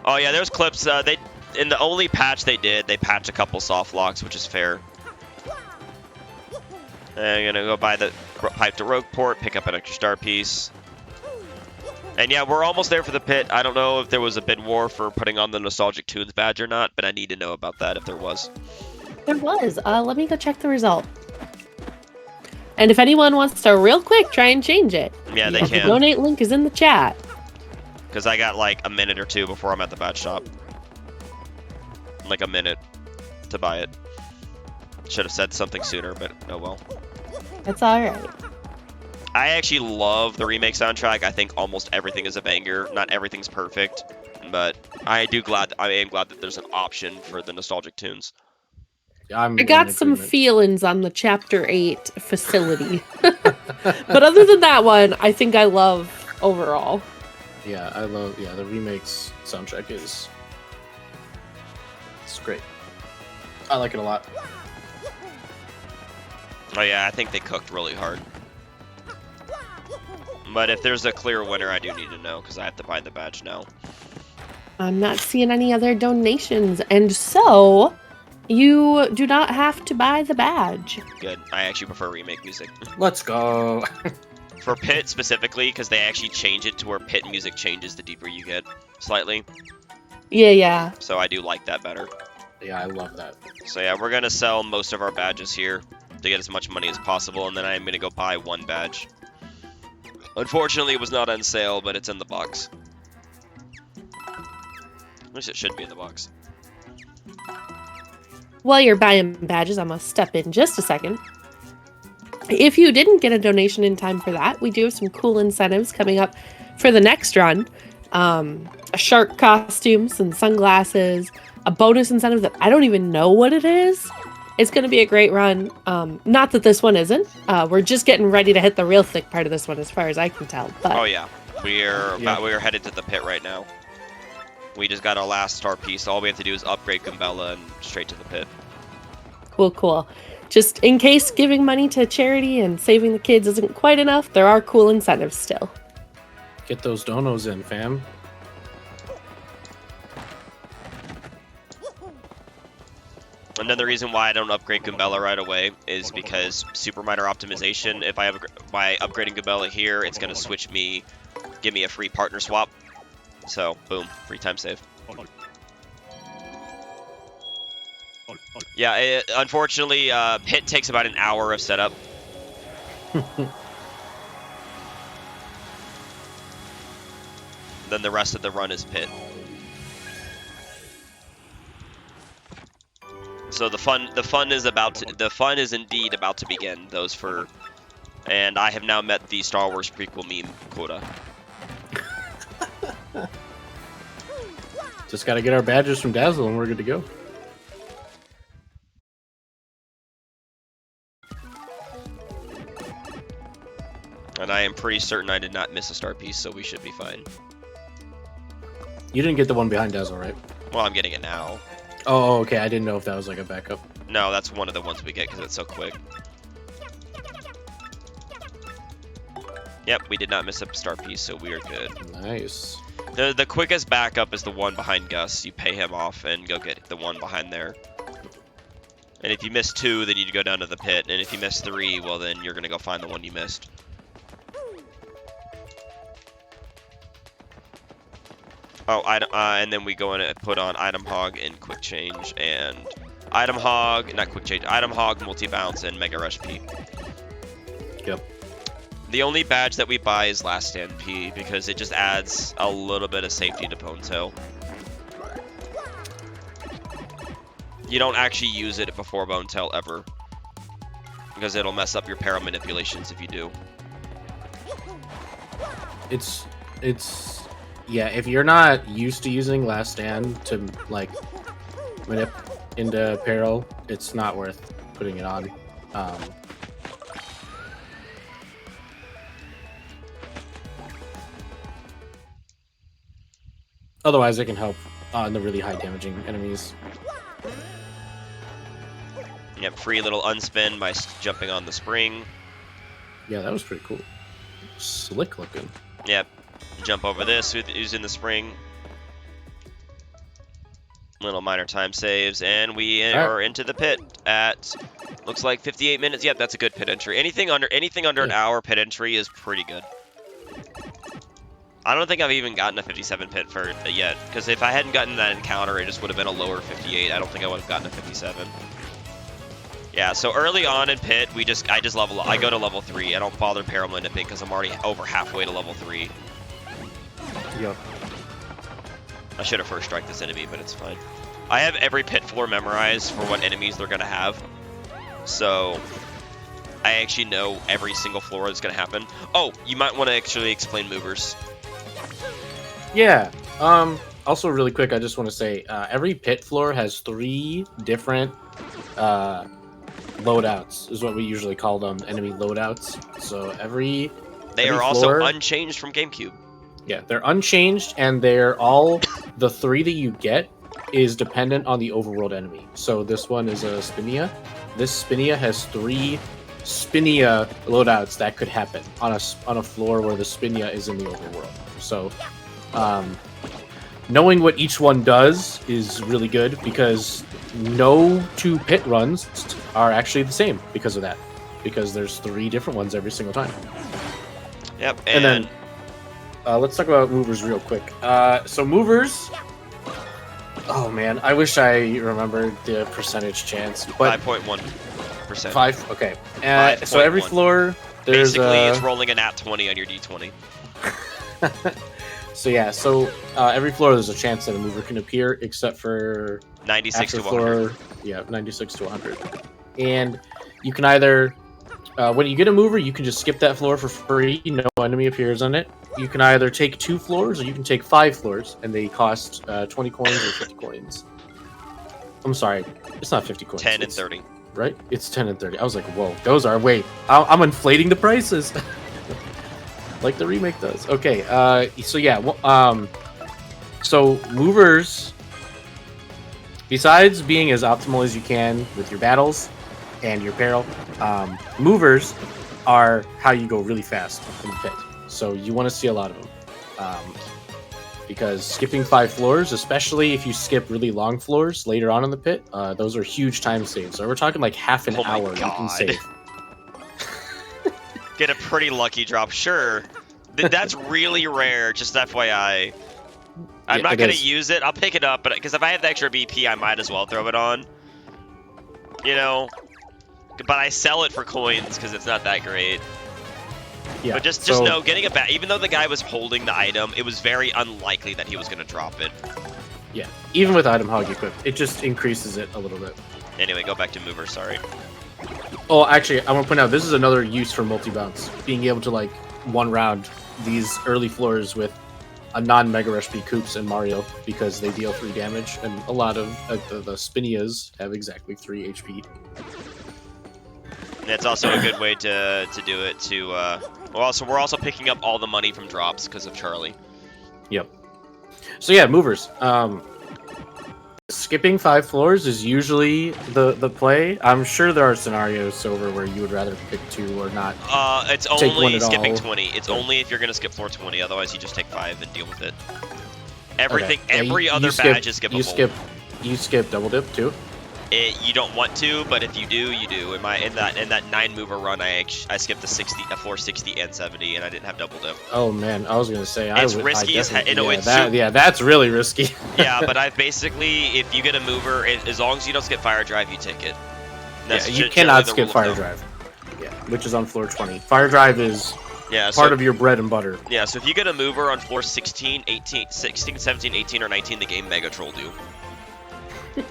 Oh yeah, there's clips. They in the only patch they patched a couple soft locks, which is fair. And I'm gonna go buy the pipe to rogue port, pick up an extra star piece. And yeah, we're almost there for the pit. I don't know if there was a bid war for putting on the Nostalgic Tunes badge or not, but I need to know about that if there was. There was. Let me go check the result. And if anyone wants to real quick try and change it, Yeah, they the can. donate link is in the chat. Because I got like a minute or two before I'm at the badge shop. Like a minute to buy it. Should have said something sooner, but oh well. That's all right. I actually love the remake soundtrack. I think almost everything is a banger. Not everything's perfect, but I am glad that there's an option for the nostalgic tunes. I'm I got in some agreement. feelings on the Chapter 8 facility. But other than that one, I think I love overall. Yeah, I love. Yeah, the remakes soundtrack is. It's great. I like it a lot. Oh yeah, I think they cooked really hard. But if there's a clear winner, I do need to know because I have to buy the badge now. I'm not seeing any other donations, and so you do not have to buy the badge. Good. I actually prefer remake music. Let's go. For Pit specifically, because they actually change it to where Pit music changes the deeper you get, slightly. Yeah. So I do like that better. Yeah, I love that. So yeah, we're gonna sell most of our badges here to get as much money as possible, and then I'm gonna go buy one badge. Unfortunately, it was not on sale, but it's in the box. At least it should be in the box. While you're buying badges, I'm going to step in just a second. If you didn't get a donation in time for that, we do have some cool incentives coming up for the next run. A shark costume, some sunglasses, a bonus incentive that I don't even know what it is. It's going to be a great run. Not that this one isn't. We're just getting ready to hit the real thick part of this one as far as I can tell. But Oh yeah, we're headed to the pit right now. We just got our last star piece. All we have to do is upgrade Gumbella and straight to the pit. Cool. Just in case giving money to charity and saving the kids isn't quite enough, there are cool incentives still. Get those donos in, fam. Another reason why I don't upgrade Gumbella right away is because super minor optimization. If I have by upgrading Gumbella here, it's gonna give me a free partner swap. So boom, free time save. Yeah, unfortunately, Pit takes about an hour of setup. Then the rest of the run is Pit. So the fun is indeed about to begin. And I have now met the Star Wars prequel meme quota. Just gotta get our badges from Dazzle and we're good to go. And I am pretty certain I did not miss a star piece, so we should be fine. You didn't get the one behind Dazzle, right? Well, I'm getting it now. Oh, okay. I didn't know if that was like a backup. No, that's one of the ones we get because it's so quick. Yep, we did not miss a star piece, so we are good. Nice. The quickest backup is the one behind Gus. You pay him off and go get the one behind there. And if you miss 2, then you go down to the pit. And if you miss 3, well then you're gonna go find the one you missed. Oh, and then we go in and put on Item Hog and Quick Change and Item Hog, not Quick Change, Item Hog, Multi Bounce, and Mega Rush P. Yep. The only badge that we buy is Last Stand P because it just adds a little bit of safety to Bonetail. You don't actually use it before Bonetail ever because it'll mess up your para manipulations if you do. Yeah, if you're not used to using Last Stand to like manip into peril, it's not worth putting it on. Otherwise, it can help on the really high damaging enemies. Yep, free little unspin by jumping on the spring. Yeah, that was pretty cool. Slick looking. Yep, jump over this using the spring. Little minor time saves, and we right. are into the pit at looks like 58 minutes. Yep, that's a good pit entry. Anything under an hour pit entry is pretty good. I don't think I've even gotten a 57 pit for yet, because if I hadn't gotten that encounter, it just would have been a lower 58. I don't think I would have gotten a 57. Yeah, so early on in pit, I just level up. I go to level 3. I don't bother paralimping because I'm already over halfway to level 3. Yep. I should have first strike this enemy, but it's fine. I have every pit floor memorized for what enemies they're going to have. So I actually know every single floor that's going to happen. Oh, you might want to actually explain movers. Yeah. Also, really quick, I just want to say every pit floor has 3 different loadouts, is what we usually call them, enemy loadouts. So They are also unchanged from GameCube. Yeah, they're unchanged, and they're all the 3 that you get is dependent on the overworld enemy. So this one is a Spinia. This Spinia has 3 Spinia loadouts that could happen on a floor where the Spinia is in the overworld. So knowing what each one does is really good, because no 2 pit runs are actually the same because of that. Because there's 3 different ones every single time. Yep, and then let's talk about movers real quick. So movers. Oh man, I wish I remembered the percentage chance. But 5.1%. 5. Okay. So every floor, there's basically it's rolling a nat 20 on your d20. So yeah, every floor there's a chance that a mover can appear, except for 96 to 100. Yeah, 96 to 100. And you can either, when you get a mover, you can just skip that floor for free. No enemy appears on it. You can either take 2 floors, or you can take 5 floors, and they cost 20 coins or 50 coins. I'm sorry, it's not 50 coins. 10 and 30. Right? It's 10 and 30. I was like, whoa, those are, wait, I'm inflating the prices. Like the remake does. Okay, so yeah, so movers, besides being as optimal as you can with your battles and your peril, movers are how you go really fast in the pit. So you want to see a lot of them. Because skipping 5 floors, especially if you skip really long floors later on in the pit, those are huge time saves. So we're talking like half an hour you can save. Get a pretty lucky drop, sure. That's really rare, just FYI. I'm not going to use it. I'll pick it up, but because if I have the extra BP, I might as well throw it on. You know? But I sell it for coins because it's not that great. Yeah, but just know, getting it back, even though the guy was holding the item, it was very unlikely that he was going to drop it. Yeah, even with item hog equipped, it just increases it a little bit. Anyway, go back to mover, sorry. Oh, actually, I want to point out, this is another use for multi-bounce. Being able to, like, 1-round these early floors with a non-Mega Rush B Koops and Mario, because they deal 3 damage, and a lot of the Spinias have exactly 3 HP. And it's also a good way to do it, to... we're also picking up all the money from drops because of Charlie. Yep. So yeah, movers. Skipping 5 floors is usually the play. I'm sure there are scenarios, Silver, where you would rather pick 2 or not. It's only skipping 20. It's only if you're going to skip floor 20. Otherwise, you just take 5 and deal with it. Everything, okay. Every other badge is skippable. You skip double dip too. You don't want to, but if you do, you do. In that 9 mover run, I skipped the floor 60 and 70, and I didn't have double dip. Oh man, I was gonna say it's risky as that's really risky. Yeah, but I've basically, if you get a mover, as long as you don't skip fire drive, you take it. Yeah, you cannot skip fire drive. Yeah, which is on floor 20. Fire drive is part of your bread and butter. Yeah, so if you get a mover on floor 16, 17, 18, or 19, the game mega trolled you.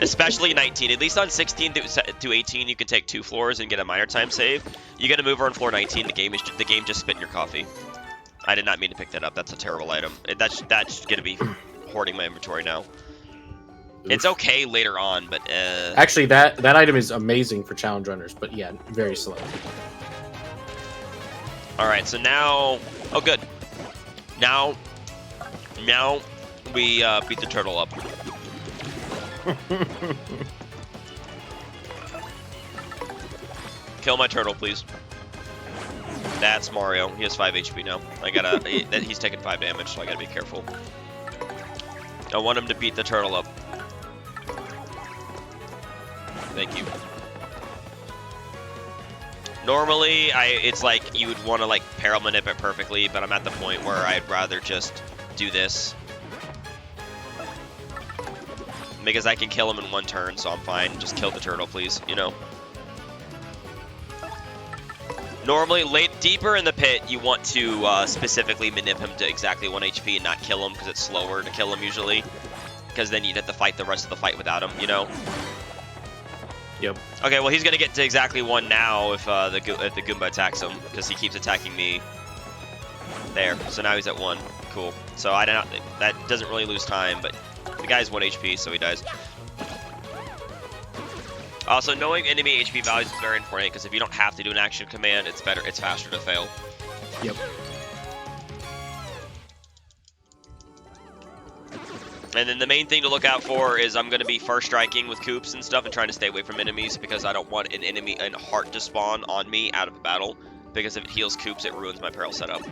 Especially 19. At least on 16 to 18, you can take 2 floors and get a minor time save. You get a mover on floor 19, the game just spit in your coffee. I did not mean to pick that up. That's a terrible item. That's gonna be hoarding my inventory now. Oof. It's okay later on, but actually, that item is amazing for challenge runners, but yeah, very slow. All right, so now, oh good. Now we beat the turtle up. Kill my turtle, please. That's Mario. He has 5 HP now. He's taking 5 damage, so I gotta be careful. I want him to beat the turtle up. Thank you. Normally, it's like you would want to like peril manip it perfectly, but I'm at the point where I'd rather just do this. Because I can kill him in one turn, so I'm fine. Just kill the turtle, please, you know? Normally, deeper in the pit, you want to specifically manip him to exactly 1 HP and not kill him, because it's slower to kill him usually. Because then you'd have to fight the rest of the fight without him, you know? Yep. Okay, well, he's going to get to exactly 1 now if the Goomba attacks him, because he keeps attacking me. There, so now he's at 1. Cool. So that doesn't really lose time, but the guy's 1 HP, so he dies. Also, knowing enemy HP values is very important, because if you don't have to do an action command, it's faster to fail. Yep. And then the main thing to look out for is I'm going to be first striking with coops and stuff and trying to stay away from enemies, because I don't want an heart to spawn on me out of the battle, because if it heals coops, it ruins my peril setup.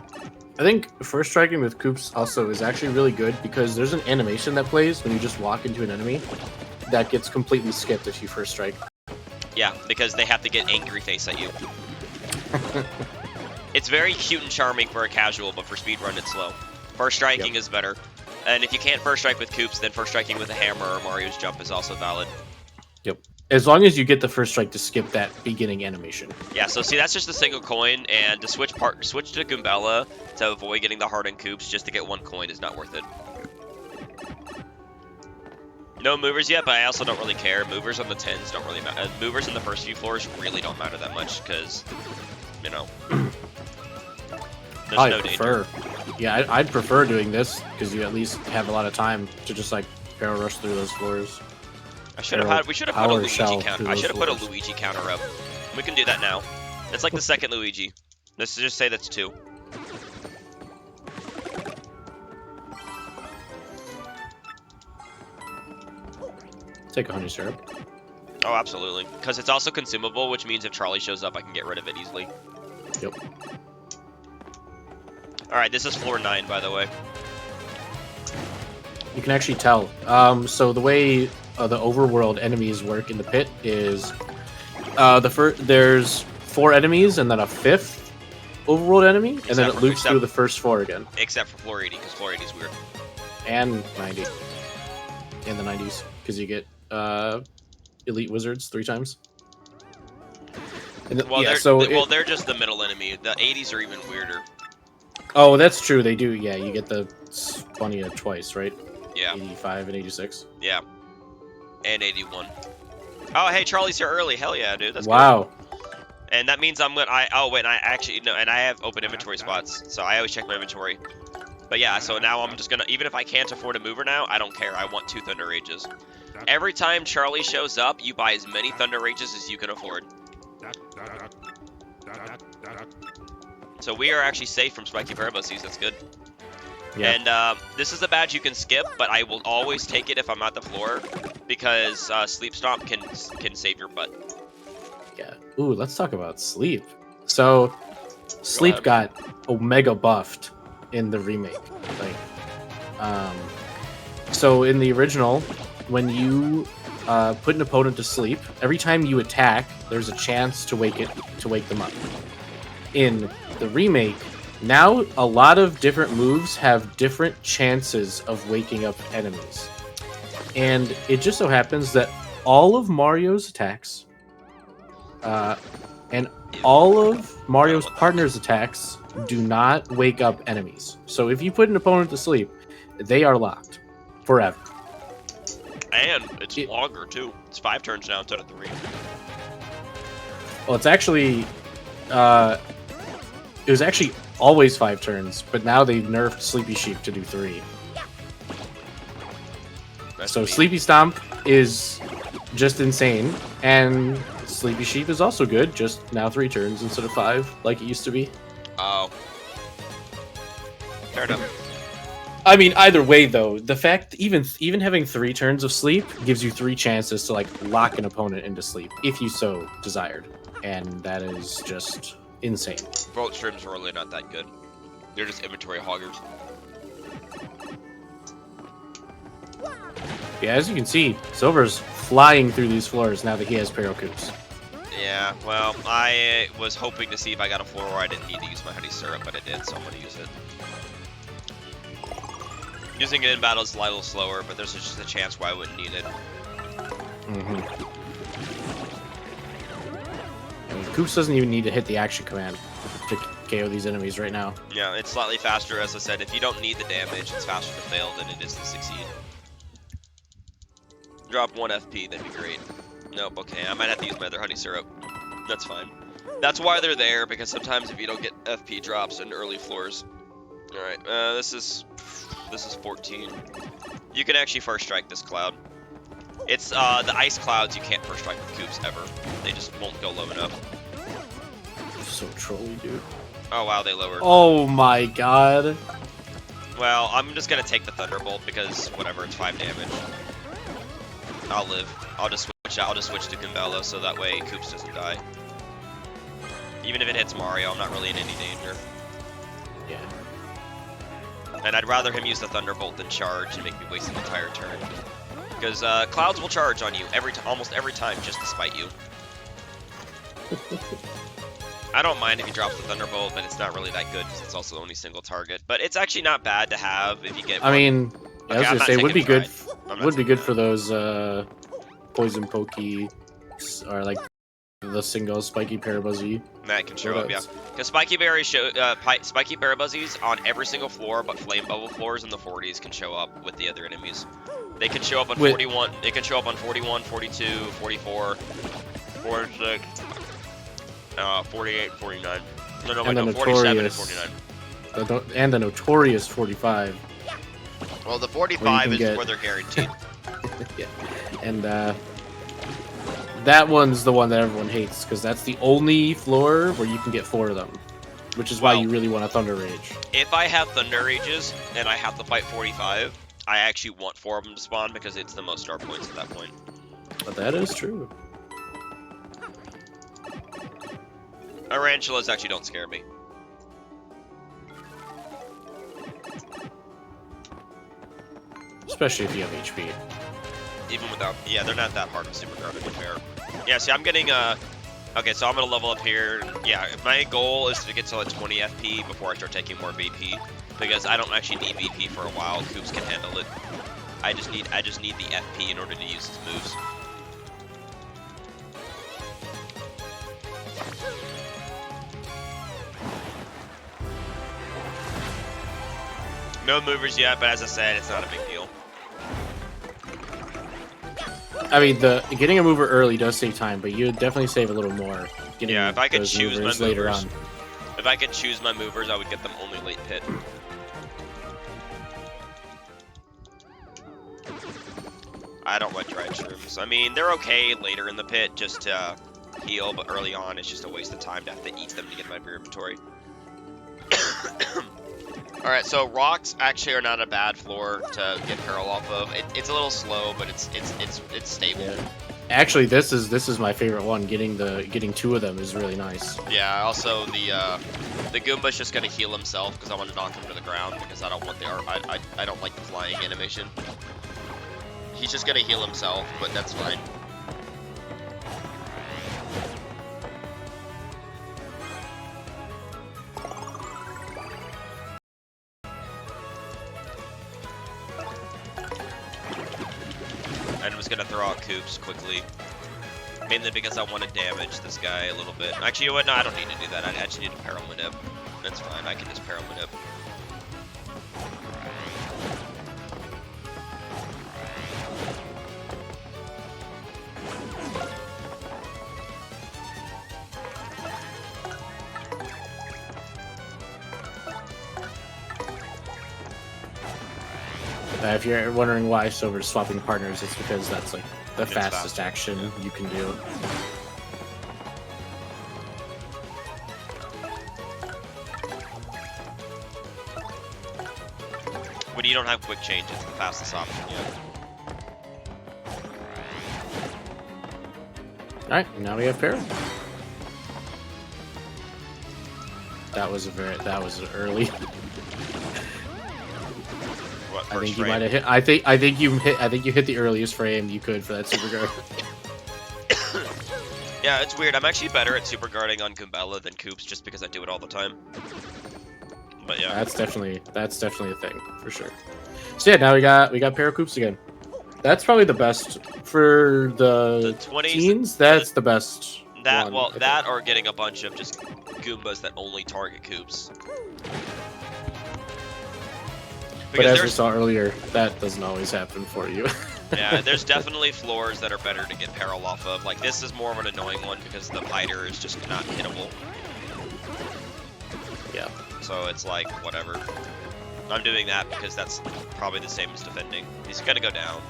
I think first striking with coops also is actually really good, because there's an animation that plays when you just walk into an enemy that gets completely skipped if you first strike. Yeah, because they have to get angry face at you. It's very cute and charming for a casual, but for speedrun it's slow. First striking is better. And if you can't first strike with coops, then first striking with a hammer or Mario's jump is also valid. Yep. As long as you get the first strike to skip that beginning animation. Yeah, so see, that's just a single coin, and to switch to Goombella to avoid getting the heart and coops just to get 1 coin is not worth it. No movers yet, but I also don't really care. Movers on the 10s don't really matter. Movers in the first few floors really don't matter that much, because, you know, there's no danger. Yeah, I'd prefer doing this, because you at least have a lot of time to just, like, barrel rush through those floors. We should have put a Luigi counter. I should have put a Luigi counter up. We can do that now. It's like the second Luigi. Let's just say that's 2. Take a honey syrup. Oh, absolutely. Because it's also consumable, which means if Charlie shows up, I can get rid of it easily. Yep. Alright, this is floor 9, by the way. You can actually tell. So the way the overworld enemies work in the pit is there's 4 enemies and then a 5th overworld enemy, and then it loops through the first 4 again. Except for floor 80, because floor 80 is weird. And 90. In the 90s, because you get elite wizards 3 times. And well, they're just the middle enemy. The 80s are even weirder. Oh, that's true. They do. Yeah, you get the Spunnia twice, right? Yeah. 85 and 86. Yeah. And 81. Oh, hey, Charlie's here early. Hell yeah, dude. That's wow. Good. And that means and I have open inventory spots, so I always check my inventory. But yeah, so now I'm just gonna, even if I can't afford a mover now, I don't care. I want 2 Thunder Rages. Every time Charlie shows up, you buy as many Thunder Rages as you can afford. So we are actually safe from spiky Paraboses. That's good. Yeah. And this is a badge you can skip, but I will always take it if I'm at the floor, because Sleep Stomp can save your butt. Yeah. Ooh, let's talk about Sleep. So, Sleep got Omega buffed in the remake. So in the original, when you put an opponent to sleep, every time you attack, there's a chance to wake them up. In the remake, now a lot of different moves have different chances of waking up enemies. And it just so happens that all of Mario's attacks and all of Mario's partner's attacks do not wake up enemies. So if you put an opponent to sleep, they are locked forever. And it's longer too. It's 5 turns now instead of 3. Well, it's actually it was actually always 5 turns, but now they nerfed Sleepy Sheep to do 3. So Sleepy Stomp is just insane, and Sleepy Sheep is also good, just now 3 turns instead of 5, like it used to be. Oh. Fair enough. I mean, either way, though, the fact even having 3 turns of sleep gives you 3 chances to like lock an opponent into sleep if you so desired, and that is just insane. Boat streams are really not that good. They're just inventory hoggers. Yeah, as you can see, Silver's flying through these floors now that he has Paracoops. Yeah, well, I was hoping to see if I got a floor where I didn't need to use my honey syrup, but I did, so I'm gonna use it. Using it in battle is a little slower, but there's just a chance why I wouldn't need it. I mean, Coops doesn't even need to hit the action command to KO these enemies right now. Yeah, it's slightly faster, as I said. If you don't need the damage, it's faster to fail than it is to succeed. Drop 1 FP, that'd be great. Nope, okay, I might have to use my other honey syrup. That's fine. That's why they're there, because sometimes if you don't get FP drops in early floors. Alright, this is 14. You can actually first strike this cloud. It's, the ice clouds you can't first strike with Coops ever. They just won't go low enough. So trolly, dude. Oh wow, they lowered. Oh my god. Well, I'm just gonna take the Thunderbolt because whatever, it's 5 damage. I'll live. I'll just switch out. I'll just switch to Gumbello so that way Coops doesn't die. Even if it hits Mario, I'm not really in any danger. Yeah. And I'd rather him use the Thunderbolt than charge and make me waste an entire turn. Because clouds will charge on you almost every time just to spite you. I don't mind if he drops the Thunderbolt, but it's not really that good because it's also only single target. But it's actually not bad to have if you get. I mean, Okay, I was gonna say would be good. I'm not Would be taking good for those poison pokey or like the single spiky Parabuzzy. That can show up, yeah. Because Spiky Berries Spiky Parabuzzies on every single floor, but Flame Bubble floors in the 40s can show up with the other enemies. They can show up on 41. They can show up on 41, 42, 44, 46, 48, 49. No, wait, no, 47 and 49. And the notorious 45. Well, the 45 is get... where they're guaranteed. Yeah, and that one's the one that everyone hates because that's the only floor where you can get 4 of them, which is why you really want a Thunder Rage. If I have Thunder Rages and I have to fight 45, I actually want 4 of them to spawn because it's the most star points at that point. But that is true. Tarantulas actually don't scare me. Especially if you have HP. Even without, yeah, they're not that hard of super guard to be fair. Yeah, see, I'm getting, okay, so I'm gonna level up here. Yeah, my goal is to get to like 20 FP before I start taking more VP, because I don't actually need VP for a while. Coops can handle it. I just need the FP in order to use his moves. No movers yet, but as I said, it's not a big deal. I mean, getting a mover early does save time, but you would definitely save a little more. Yeah, if I could choose my movers later on. If I could choose my movers, I would get them only late pit. I don't like dried shrooms. I mean, they're okay later in the pit just to heal, but early on it's just a waste of time to have to eat them to get my beer inventory. Alright, so rocks actually are not a bad floor to get Peril off of. It's a little slow, but it's stable. Yeah. Actually, this is my favorite one. Getting 2 of them is really nice. Yeah. Also, the Goomba's just gonna heal himself because I want to knock him to the ground because I don't want I don't like the flying animation. He's just gonna heal himself, but that's fine. I'm just gonna throw out Coops quickly. Mainly because I want to damage this guy a little bit. Actually, you know what? No, I don't need to do that. I actually need to Peril Manip. That's fine. I can just Peril Manip. If you're wondering why Silver's swapping partners, it's because that's like the fastest faster. action you can do. When you don't have quick change, it's the fastest option, yeah. Alright, now we have Peril. That was early. What? I think you frame. might have hit. I think you hit the earliest frame you could for that super guard. Yeah, it's weird. I'm actually better at super guarding on Goombella than Koops just because I do it all the time. But yeah. That's definitely a thing for sure. So yeah, now we got Paracoops again. That's probably the best for the 20s. teens. That's the best. That one, well, I that think. or getting a bunch of just Goombas that only target Koops. But as we saw earlier, that doesn't always happen for you. Yeah, there's definitely floors that are better to get Peril off of. Like, this is more of an annoying one because the Piter is just not hittable. Yeah. So it's like, whatever. I'm doing that because that's probably the same as defending. He's gonna go down.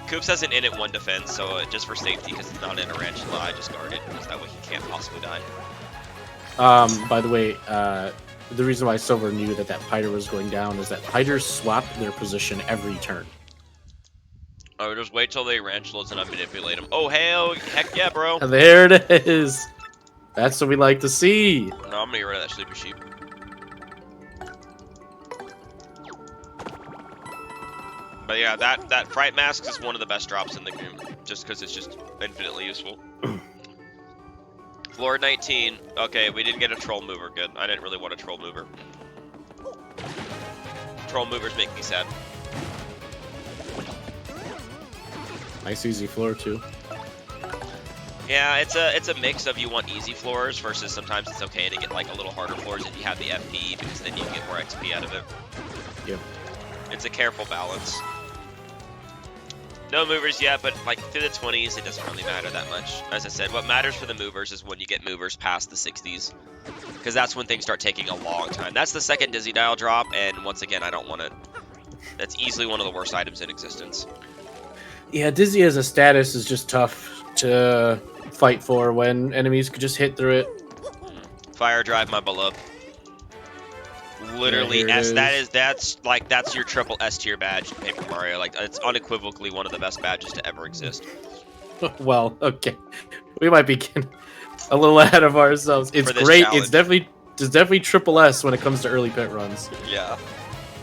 Koops has an in at 1 defense, so just for safety, because it's not in a Tarantula, I just guard it, because that way he can't possibly die. By the way, the reason why Silver knew that Piter was going down is that Piters swap their position every turn. Oh, just wait till they Tarantulas and I manipulate them. Oh, heck yeah, bro. There it is. That's what we like to see. No, I'm gonna get rid of that Sleeper Sheep. But yeah, that Fright Mask is one of the best drops in the game, just because it's just infinitely useful. Floor 19. Okay, we didn't get a Troll Mover. Good. I didn't really want a Troll Mover. Troll Movers make me sad. Nice easy floor too. Yeah, it's a mix of you want easy floors versus sometimes it's okay to get like a little harder floors if you have the FP because then you can get more XP out of it. Yep. It's a careful balance. No movers yet, but like through the 20s, it doesn't really matter that much. As I said, what matters for the movers is when you get movers past the 60s, because that's when things start taking a long time. That's the second Dizzy Dial drop, and once again, I don't want to. That's easily one of the worst items in existence. Yeah, Dizzy as a status is just tough to fight for when enemies could just hit through it. Fire Drive, my beloved. Literally, Yeah, that's your triple S tier badge in Paper Mario. Like, it's unequivocally one of the best badges to ever exist. Well, okay, we might be getting a little ahead of ourselves. It's great. Challenge. It's definitely triple S when it comes to early pit runs. Yeah.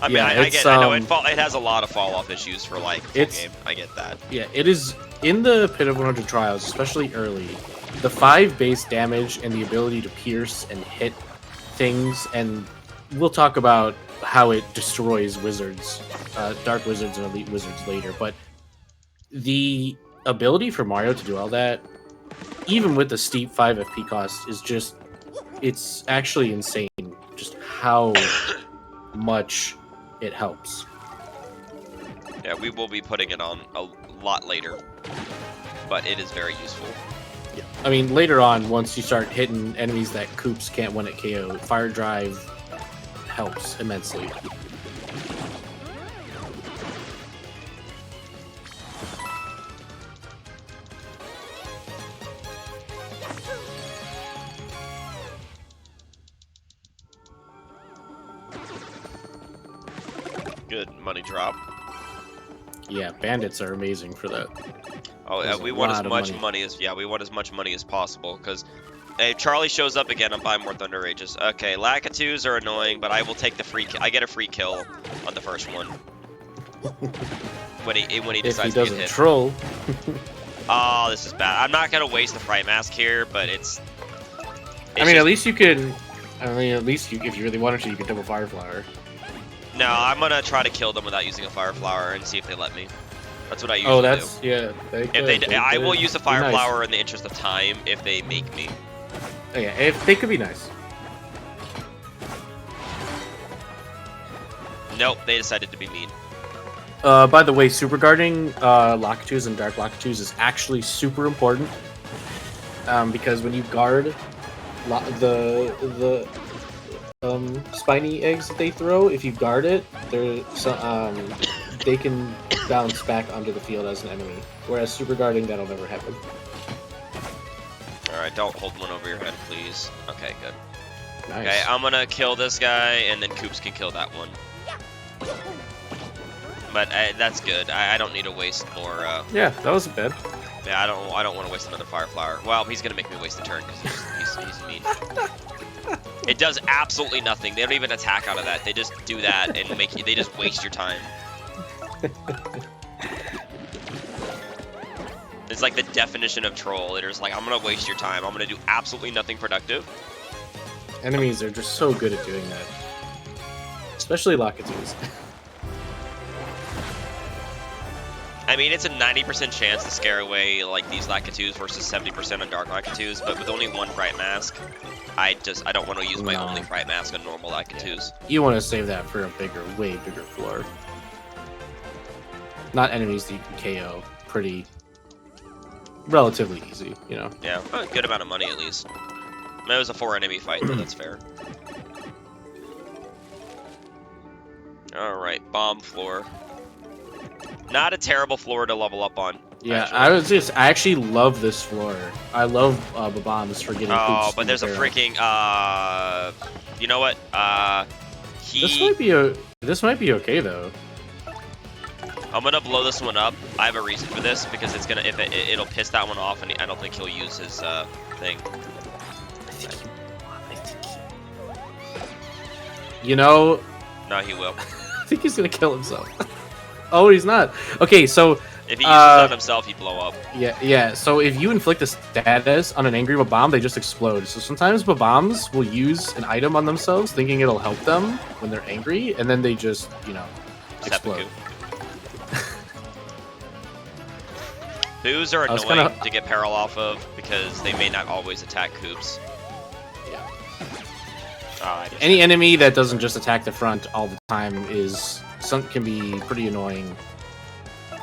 I mean, Yeah, I know it has a lot of fall off issues for like full game. I get that. Yeah, it is in the Pit of 100 Trials, especially early. The 5 base damage and the ability to pierce and hit things, and we'll talk about how it destroys wizards, dark wizards and elite wizards later. But the ability for Mario to do all that, even with the steep 5 FP cost, is it's actually insane. Just how much it helps. Yeah, we will be putting it on a lot later, but it is very useful. Yeah. I mean, later on, once you start hitting enemies that Koops can't win at KO, Fire Drive helps immensely. Good money drop. Yeah, bandits are amazing for that. Oh yeah, There's we a want as lot of much money. money as we want as much money as possible because if Charlie shows up again, I'm buying more Thunder Rages. Okay, Lakitus are annoying, but I will take the free. I get a free kill on the first one when he If decides he to get doesn't hit. troll. Oh, this is bad. I'm not gonna waste the Fright Mask here, but it's I mean, at least you could. I mean, at least if you really wanted to, you could double Fire Flower. No, I'm gonna try to kill them without using a Fire Flower and see if they let me. That's what I usually do. Yeah. I will use a Fire nice. Flower in the interest of time if they make me. Oh, yeah, if they could be nice. Nope, they decided to be mean. By the way, super guarding Lakitus and Dark Lakitus is actually super important. Because when you guard the spiny eggs that they throw, if you guard it, they can bounce back onto the field as an enemy. Whereas super guarding, that'll never happen. Alright, don't hold one over your head, please. Okay, good. Nice. Okay, I'm gonna kill this guy, and then Koops can kill that one. But that's good. I don't need to waste more. Yeah, that wasn't bad. Yeah, I don't want to waste another Fire Flower. Well, he's gonna make me waste the turn because he's mean. It does absolutely nothing. They don't even attack out of that. They just do that and make you. They just waste your time. It's like the definition of troll. They're just like, I'm gonna waste your time. I'm gonna do absolutely nothing productive. Enemies are just so good at doing that. Especially Lakitus. I mean, it's a 90% chance to scare away like these Lakitus versus 70% on Dark Lakitus, but with only one Fright Mask, I don't want to use my only Fright Mask on normal Lakitus. You want to save that for a bigger, way bigger floor. Not enemies that you can KO. Pretty... relatively easy, you know. Yeah, a good amount of money at least. I mean, it was a 4-enemy fight, though, that's fair. Alright, bomb floor. Not a terrible floor to level up on. Yeah, actually. I actually love this floor. I love the bombs for getting Oh, hoops but there's a barrel. freaking, you know what? This might be okay, though. I'm gonna blow this one up. I have a reason for this, because it's gonna, it'll piss that one off, and I don't think he'll use his, thing. You know, No, he will. I think he's gonna kill himself. Oh, he's not. Okay, so If he uses it on himself, he'd blow up. yeah. So if you inflict a status on an angry bomb, they just explode. So sometimes bombs will use an item on themselves, thinking it'll help them when they're angry, and then they just, you know, explode. Boos are was annoying kinda- to get peril off of because they may not always attack coops. Yeah. I Any enemy that doesn't just attack the front all the time can be pretty annoying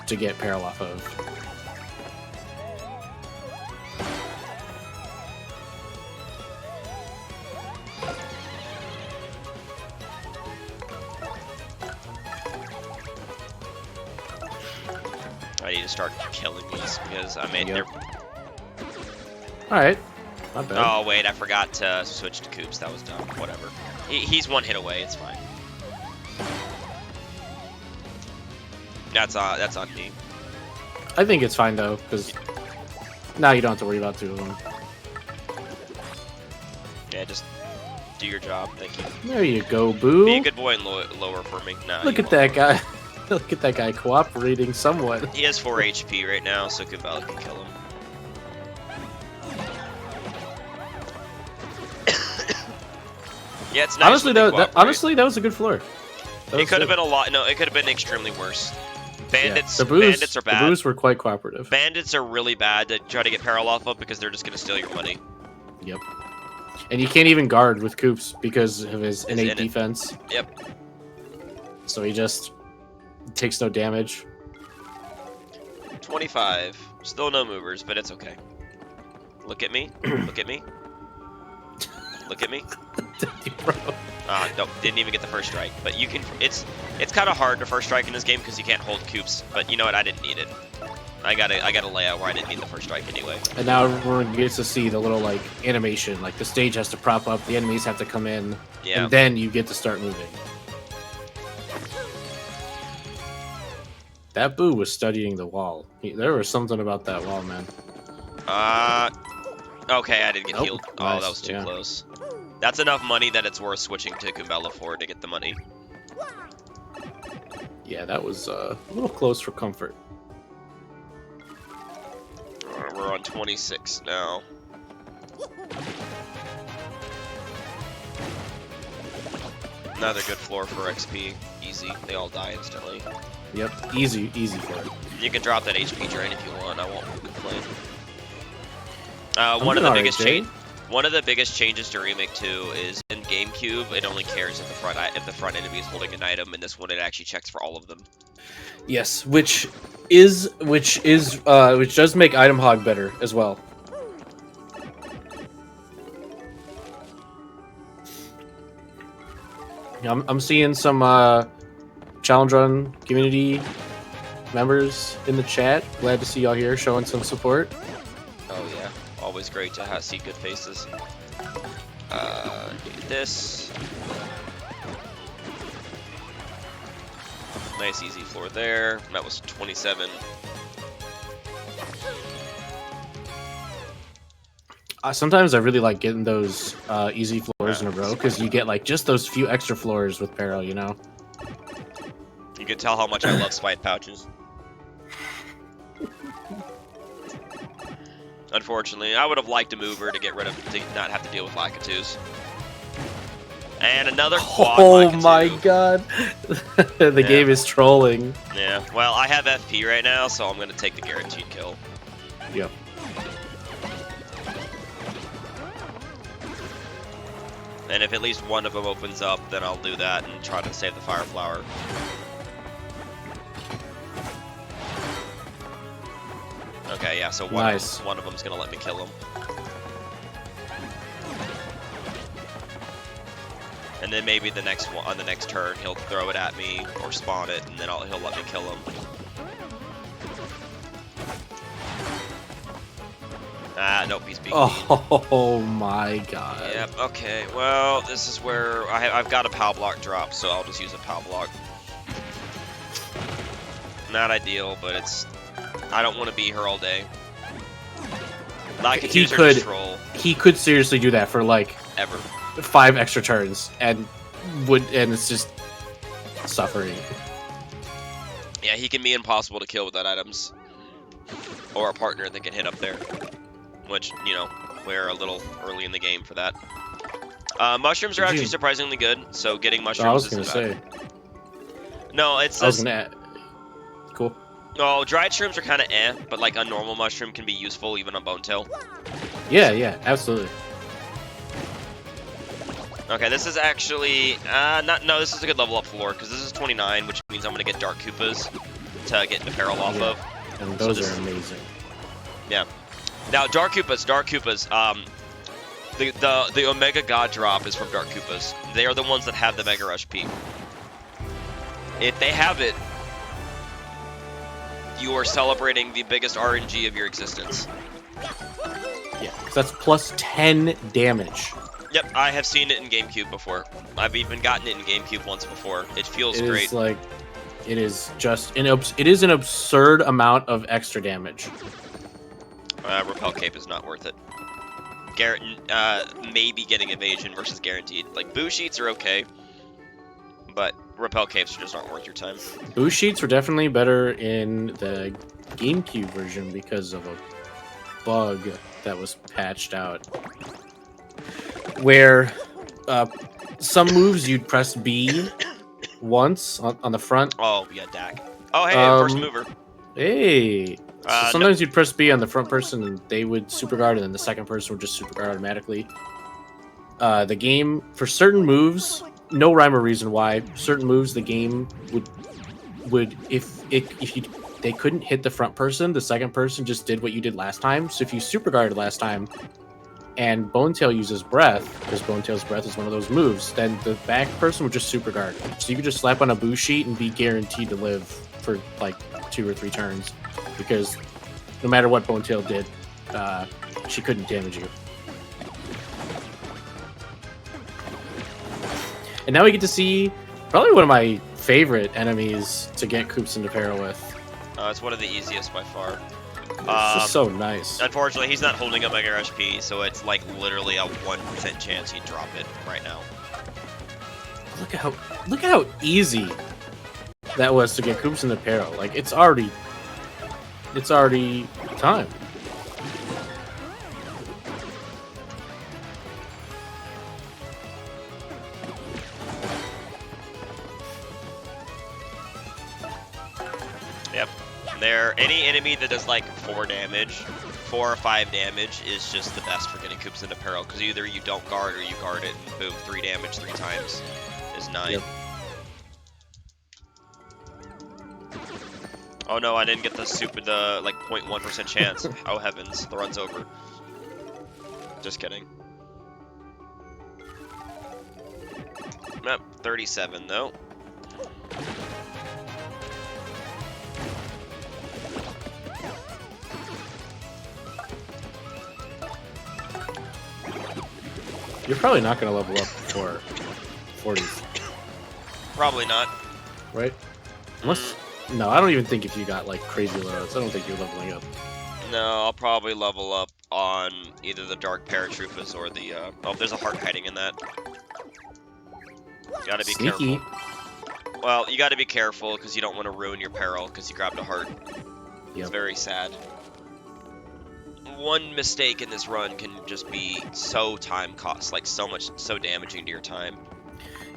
to get peril off of. I need to start killing these because I mean Yep. they're. All right, not bad. Oh wait, I forgot to switch to coops. That was dumb. Whatever. He's one hit away. It's fine. That's on me. I think it's fine though, because now you don't have to worry about two of them. Yeah, just do your job. Thank you. There you go, Boo. Be a good boy and lower for me. No, Look you at won't. that guy. Look at that guy cooperating somewhat. He has 4 HP right now, so Kumbala can kill him. Yeah, it's nice. Honestly, when they cooperate. that was a good floor. It could have been a lot. No, it could have been extremely worse. Bandits, The boos, bandits are The bad. boos were quite cooperative. Bandits are really bad to try to get peril off of because they're just gonna steal your money. Yep. And you can't even guard with Coops because of his innate innate. defense. Yep. So he just takes no damage. 25. Still no movers, but it's okay. Look at me. Look at me. Look at me. Bro. Nope, didn't even get the first strike. But you can. It's kind of hard to first strike in this game because you can't hold coops. But you know what? I didn't need it. I got a layout where I didn't need the first strike anyway. And now everyone gets to see the little like animation. Like the stage has to prop up, the enemies have to come in, Yeah. and then you get to start moving. That Boo was studying the wall. There was something about that wall, man. Okay, I didn't get Nope, healed. Oh, nice, that was too yeah. close. That's enough money that it's worth switching to Kumbala for to get the money. Yeah, that was a little close for comfort. We're on 26 now. Another good floor for XP. Easy. They all die instantly. Yep, easy for it. You can drop that HP drain if you want. I won't complain. I'm One of doing the alright, biggest Jay. One of the biggest changes to Remake 2 is in GameCube, it only cares if the front enemy is holding an item. In this one, it actually checks for all of them. Yes, which does make Item Hog better as well. Yeah, I'm seeing some Challenge Run community members in the chat. Glad to see y'all here showing some support. Oh yeah, always great to see good faces. Do this. Nice easy floor there. That was 27. Sometimes I really like getting those easy floors in a row because you get like just those few extra floors with Peril, you know. You can tell how much I love spite pouches. Unfortunately, I would have liked a mover to get rid of, to not have to deal with Lakitus. And another quad Oh Lakitu. my god, the game is trolling. Yeah, well, I have FP right now, so I'm gonna take the guaranteed kill. Yep. And if at least one of them opens up, then I'll do that and try to save the Fire Flower. Okay, yeah, so one of them's gonna let me kill him. And then maybe the next one, on the next turn, he'll throw it at me or spawn it, and then he'll let me kill him. Ah, nope, he's being mean. Oh my god. Yep, okay, well, this is where I've got a POW block drop, so I'll just use a POW block. Not ideal, but it's... I don't want to be here all day. He could seriously do that for like... Ever. 5 extra turns, and it's just suffering. Yeah, he can be impossible to kill with that items. Or a partner that can hit up there. Which, you know, we're a little early in the game for that. Mushrooms are actually surprisingly good, so getting mushrooms isn't bad. I was gonna say. No, it's... Cool. No, dried shrooms are kind of eh, but like a normal mushroom can be useful even on Bonetail. Yeah, absolutely. Okay, this is actually... no, this is a good level up floor, because this is 29, which means I'm going to get Dark Koopas to get the Peril off of. And those are amazing. Yeah. Now, Dark Koopas, the Omega God drop is from Dark Koopas. They are the ones that have the Mega Rush P. If they have it, you are celebrating the biggest RNG of your existence. Yeah, because that's plus 10 damage. Yep, I have seen it in GameCube before. I've even gotten it in GameCube once before. It feels great. It's like, it is just it is an absurd amount of extra damage. Repel Cape is not worth it. Maybe getting evasion versus guaranteed. Like, Boo Sheets are okay, but Repel Capes just aren't worth your time. Boo Sheets were definitely better in the GameCube version because of a bug that was patched out. Where some moves you'd press B once on the front. Oh, yeah, DAC. Oh, hey, first mover. Hey. So sometimes you'd press B on the front person and they would super guard, and then the second person would just super guard automatically. The game, for certain moves, no rhyme or reason why, certain moves the game would if they couldn't hit the front person, the second person just did what you did last time. So if you super guarded last time, and Bonetail uses Breath, because Bonetail's Breath is one of those moves, then the back person would just super guard. So you could just slap on a Boo Sheet and be guaranteed to live for like 2 or 3 turns, because no matter what Bonetail did, she couldn't damage you. And now we get to see probably one of my favorite enemies to get Koops into Peril with. It's one of the easiest by far. It's just so nice. Unfortunately, he's not holding a Mega Rush P, so it's like literally a 1% chance he'd drop it right now. Look at how easy that was to get Koops into Peril. Like, it's already time. Yep. Any enemy that does like 4 or 5 damage is just the best for getting Koops into Peril, because either you don't guard or you guard it, and boom, 3 damage 3 times is 9. Yep. Oh no, I didn't get the like 0.1% chance. Oh heavens, the run's over. Just kidding. Nope, 37 though. You're probably not going to level up before 40s. Probably not. Right? Unless... No, I don't even think if you got, like, crazy loads. I don't think you're leveling up. No, I'll probably level up on either the Dark Paratroopers or the, oh, there's a heart hiding in that. Gotta be Sneaky. careful. Well, you gotta be careful, because you don't want to ruin your peril, because you grabbed a heart. It's Yep. very sad. One mistake in this run can just be so time cost, like so damaging to your time.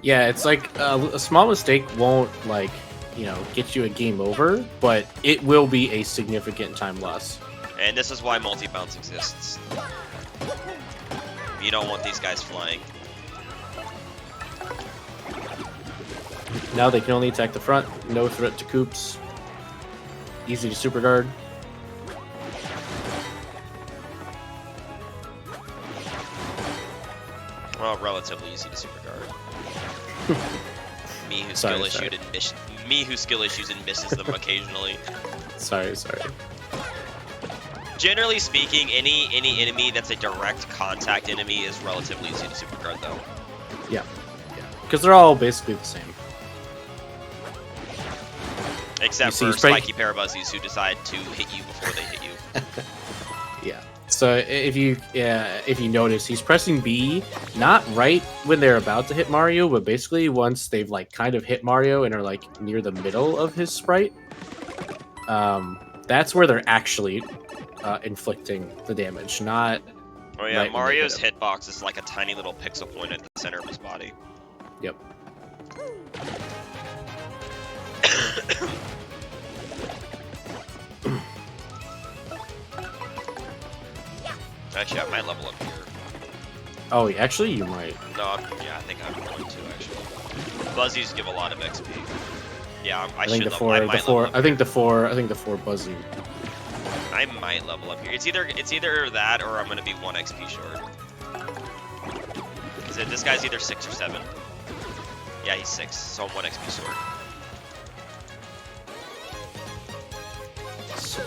Yeah, it's like a small mistake won't, like, you know, get you a game over, but it will be a significant time loss. And this is why multi-bounce exists. You don't want these guys flying. Now they can only attack the front, no threat to Coops. Easy to super guard. Well, relatively easy to super guard. Me who Sorry, skill issues and misses them occasionally. Sorry. Generally speaking, any enemy that's a direct contact enemy is relatively easy to super guard, though. Yeah. Because they're all basically the same. Except You for see, spiky parabuzzies who decide to hit you before they hit you. Yeah. So if you notice, he's pressing B not right when they're about to hit Mario, but basically once they've like kind of hit Mario and are like near the middle of his sprite. That's where they're actually inflicting the damage, not. Oh yeah, right when they Mario's hit hitbox is like a tiny little pixel point at the center of his body. Yep. Actually, I might level up here. Oh, actually, you might. No, I think I'm going to actually. Buzzies give a lot of XP. Yeah, I think should the level. four, I might the four. level I up think the four buzzy. I might level up here. It's either that or I'm gonna be 1 XP short. Because this guy's either 6 or 7. Yeah, he's 6, so I'm 1 XP short.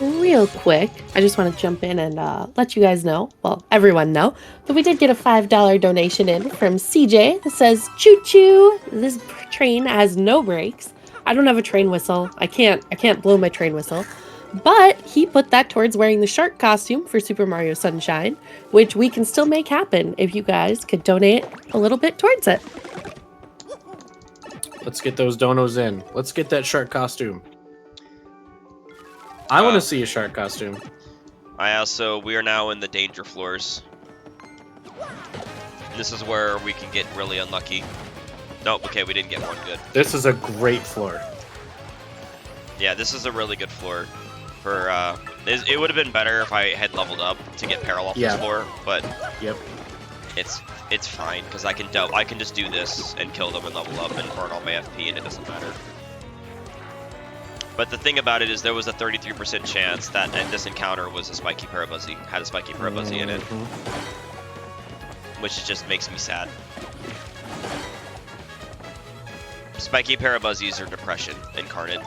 Real quick, I just want to jump in and let you guys know, well, everyone know, that we did get a $5 donation in from CJ that says, "Choo choo, this train has no brakes. I don't have a train whistle. I can't blow my train whistle." But he put that towards wearing the shark costume for Super Mario Sunshine, which we can still make happen if you guys could donate a little bit towards it. Let's get those donos in. Let's get that shark costume. I want to see a shark costume. We are now in the danger floors. This is where we can get really unlucky. Nope, okay, we didn't get one good. This is a great floor. Yeah, this is a really good floor. For it would have been better if I had leveled up to get parallel off this floor, but Yep. it's fine because I can just do this and kill them and level up and burn all my FP and it doesn't matter. But the thing about it is there was a 33% chance that this encounter was a spiky parabuzzy, had a spiky parabuzzy in it, which just makes me sad. Spiky parabuzzies are depression incarnate.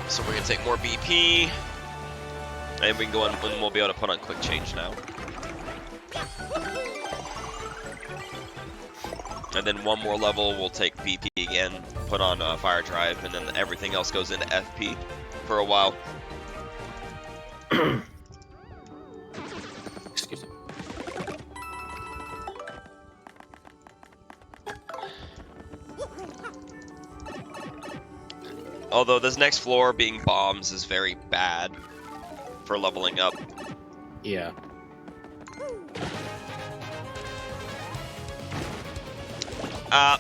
So we're gonna take more BP, and we can go on, and we'll be able to put on quick change now. And then one more level, we'll take BP again, put on fire drive, and then everything else goes into FP for a while. Excuse me. Although this next floor being bombs is very bad for leveling up. Yeah.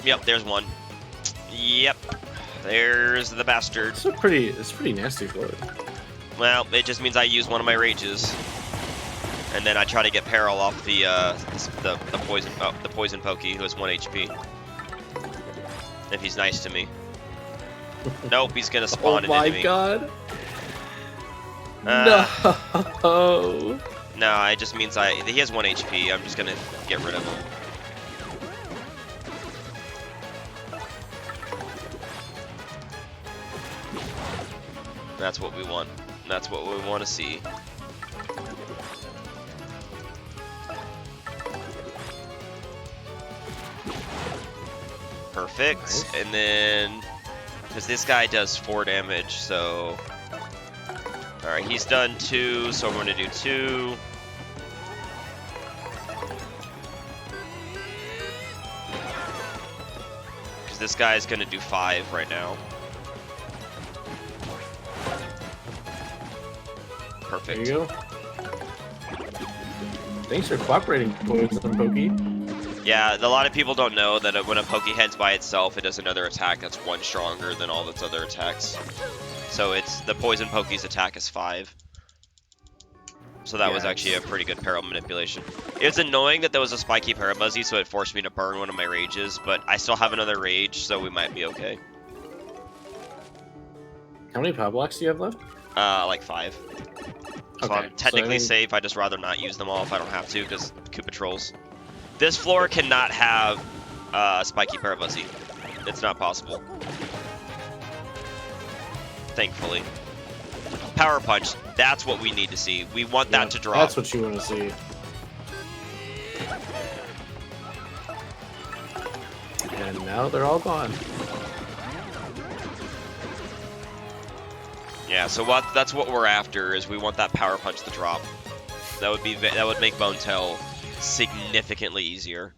Yep, there's one. Yep, there's the bastard. It's pretty nasty floor. Well, it just means I use one of my rages, and then I try to get peril off the poison pokey who has 1 HP. If he's nice to me. Nope, he's gonna spawn it into me. Oh my god! No. No, it just means he has 1 HP. I'm just gonna get rid of him. That's what we want. That's what we want to see. Perfect. Nice. And then, because this guy does 4 damage, so... Alright, he's done 2, so I'm going to do 2. Because this guy's going to do 5 right now. Perfect. There you go. Thanks for cooperating, Poison Pokey. Yeah, a lot of people don't know that when a Pokey heads by itself, it does another attack that's 1 stronger than all its other attacks. So it's the Poison Pokey's attack is 5. So that was actually a pretty good parallel manipulation. It's annoying that there was a spiky Parabuzzy, so it forced me to burn one of my rages, but I still have another rage, so we might be okay. How many Power Blocks do you have left? Like 5. So Okay, I'm technically safe, I'd just rather not use them all if I don't have to, because Koopa Trolls. This floor cannot have spiky Parabuzzy. It's not possible. Thankfully. Power Punch, that's what we need to see. We want that to drop. That's what you want to see. And now they're all gone. Yeah, so that's what we're after, is we want that Power Punch to drop. That would make Bone Tail significantly easier.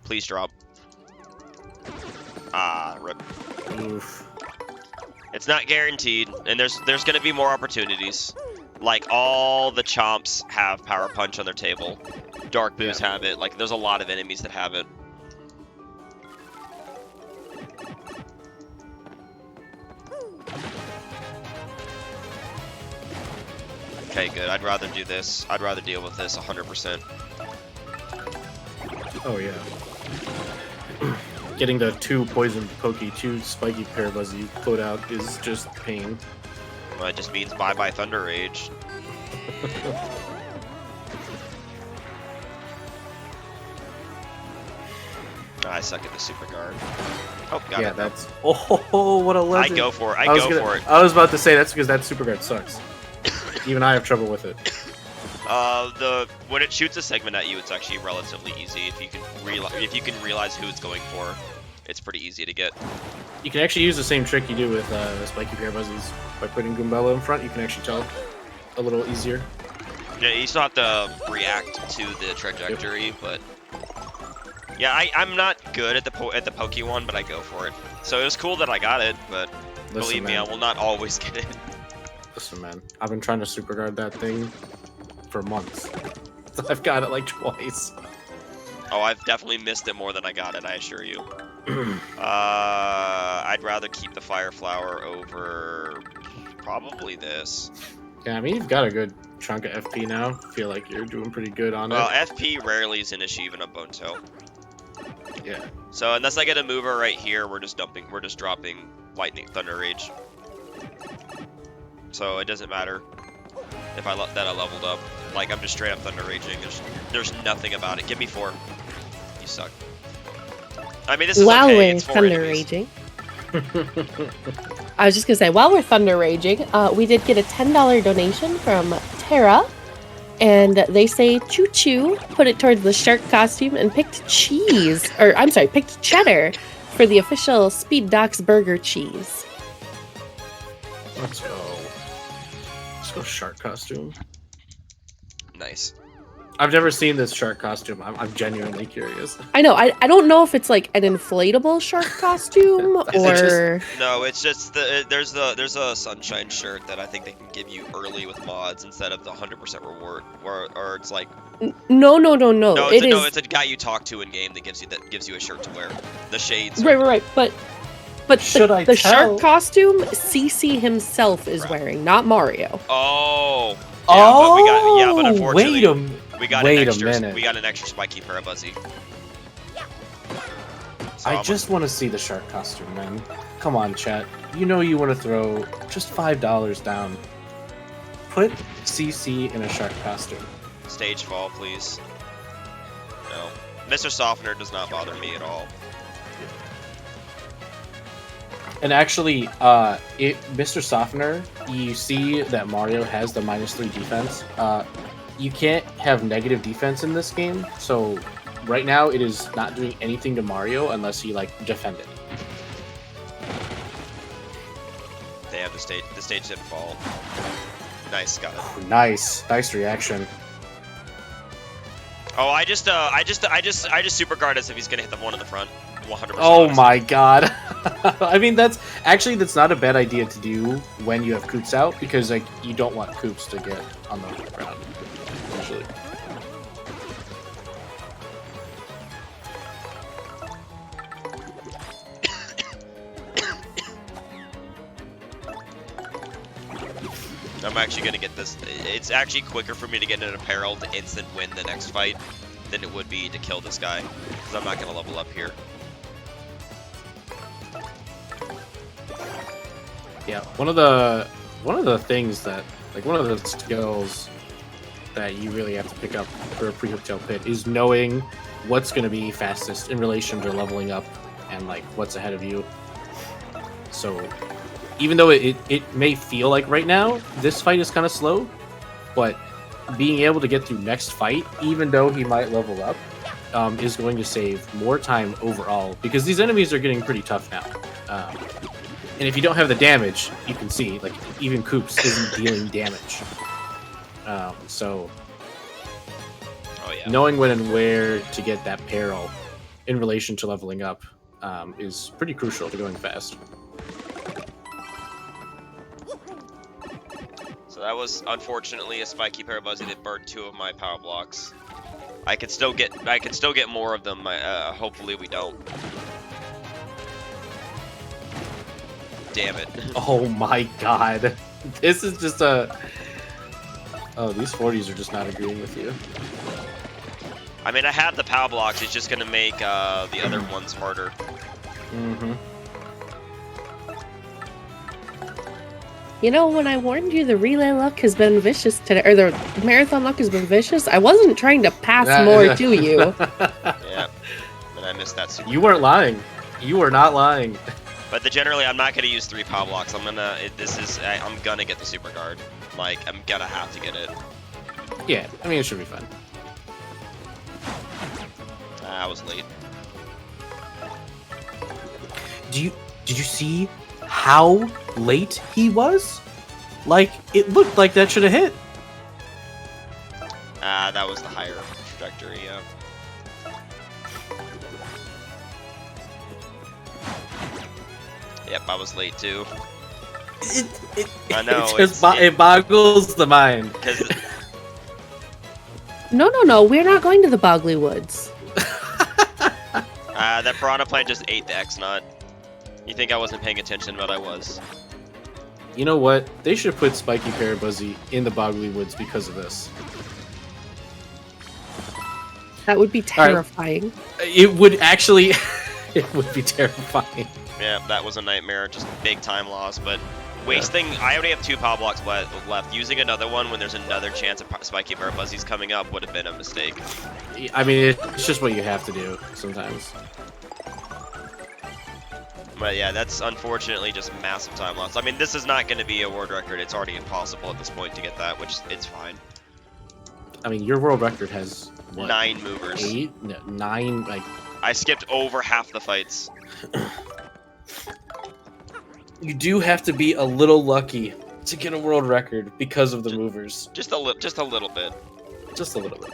Please drop. Ah, rip. Oof. It's not guaranteed, and there's gonna be more opportunities. Like, all the Chomps have Power Punch on their table. Dark Boos have it. Like, there's a lot of enemies that have it. Okay, good. I'd rather do this. I'd rather deal with this 100%. Oh, yeah. Getting the 2 Poison Pokey, 2 Spiky Parabuzzy put out is just pain. Well, it just means bye-bye Thunder Rage. I suck at the Super Guard. Oh, got it. That's... Oh, what a legend. I go for it. I go for it. I was about to say that's because that Super Guard sucks. Even I have trouble with it. When it shoots a segment at you, it's actually relatively easy if you can realize who it's going for. It's pretty easy to get. You can actually use the same trick you do with Spiky Parabuzzies. By putting Goombella in front, you can actually tell a little easier. Yeah, you still have to react to the trajectory, but yeah, I'm not good at the Poke one, but I go for it. So it was cool that I got it, but believe me, I will not always get it. Listen, man, I've been trying to Super Guard that thing for months. I've got it like twice. Oh, I've definitely missed it more than I got it, I assure you. I'd rather keep the Fire Flower over probably this. Yeah, I mean, you've got a good chunk of FP now. I feel like you're doing pretty good on Well, it. FP rarely is an issue even on Bone Tail. Yeah. So unless I get a mover right here, we're just dropping Lightning Thunder Rage. So it doesn't matter if I leveled up. Like, I'm just straight up Thunder Raging. There's nothing about it. Give me 4. You suck. I mean, this is While okay. we're It's 4 Thunder enemies. Raging. I was just gonna say, while we're Thunder Raging, we did get a $10 donation from Tara, and they say choo choo, put it towards the shark costume, and picked cheese, or I'm sorry, picked cheddar for the official Speed Docs burger cheese. Let's go. Let's go shark costume. Nice. I've never seen this shark costume. I'm genuinely curious. I know, I don't know if it's like an inflatable shark costume, or... No, it's just there's a sunshine shirt that I think they can give you early with mods instead of the 100% reward, or it's like No. no, It is... it's a guy you talk to in game that gives you a shirt to wear. The shades. Right. But Should I the tell? shark costume, CC himself is wearing, not Mario. Oh. Yeah, but unfortunately, we got wait an a minute. We got an extra spiky Parabuzzy. So I just want to see the shark costume, man. Come on, chat. You know you want to throw just $5 down. Put CC in a shark costume. Stage fall, please. No. Mr. Softener does not bother me at all. And actually, Mr. Softener, you see that Mario has the -3 defense. You can't have negative defense in this game, so right now it is not doing anything to Mario unless he like defend it. Damn, the stage didn't fall. Nice, got it. Oh, nice reaction. Oh, I just super guard as if he's gonna hit the one in the front. 100%. Oh honestly. my god. I mean, that's not a bad idea to do when you have Coops out, because like you don't want Coops to get on the ground usually. I'm actually gonna get this. It's actually quicker for me to get in a peril to instant win the next fight than it would be to kill this guy, because I'm not gonna level up here. Yeah, one of the things that, like, one of the skills that you really have to pick up for a pre-hooktail pit is knowing what's going to be fastest in relation to leveling up and like what's ahead of you. So even though it may feel like right now this fight is kind of slow, but being able to get through next fight, even though he might level up, is going to save more time overall, because these enemies are getting pretty tough now. And if you don't have the damage, you can see, like, even Coops isn't dealing damage. So, Oh yeah. knowing when and where to get that peril in relation to leveling up is pretty crucial to going fast. So that was unfortunately a spiky Parabuzzy that burnt 2 of my power blocks. I could still get more of them. Hopefully we don't. Damn it. Oh my god. This is just a... Oh, these 40s are just not agreeing with you. I mean, I have the power blocks. It's just gonna make the other ones harder. Mm-hmm. You know, when I warned you the relay luck has been vicious today, or the marathon luck has been vicious, I wasn't trying to pass more to you. Yeah. And I missed that super. You weren't lying. You were not lying. But generally, I'm not gonna use 3 power blocks. I'm gonna get the super guard. Like, I'm gonna have to get it. Yeah, I mean, it should be fun. I was late. Did you see how late he was? Like, it looked like that should have hit. That was the higher trajectory, yeah. Yep, I was late too. I know, It boggles the mind. 'Cause No, we're not going to the Boggly Woods. that piranha plant just ate the X-Knot. You think I wasn't paying attention, but I was. You know what? They should put Spiky Parabuzzy in the Boggly Woods because of this. That would be terrifying. It would actually... it would be terrifying. Yeah, that was a nightmare. Just big time loss, but wasting... I already have 2 power blocks left. Using another one when there's another chance of Spiky Parabuzzies coming up would have been a mistake. I mean, it's just what you have to do sometimes. But yeah, that's unfortunately just massive time loss. I mean, this is not going to be a world record. It's already impossible at this point to get that, which it's fine. I mean, your world record has, what, 9 movers. 8? No, 9, like... I skipped over half the fights. You do have to be a little lucky to get a world record because of the movers. Just a little bit. Just a little bit.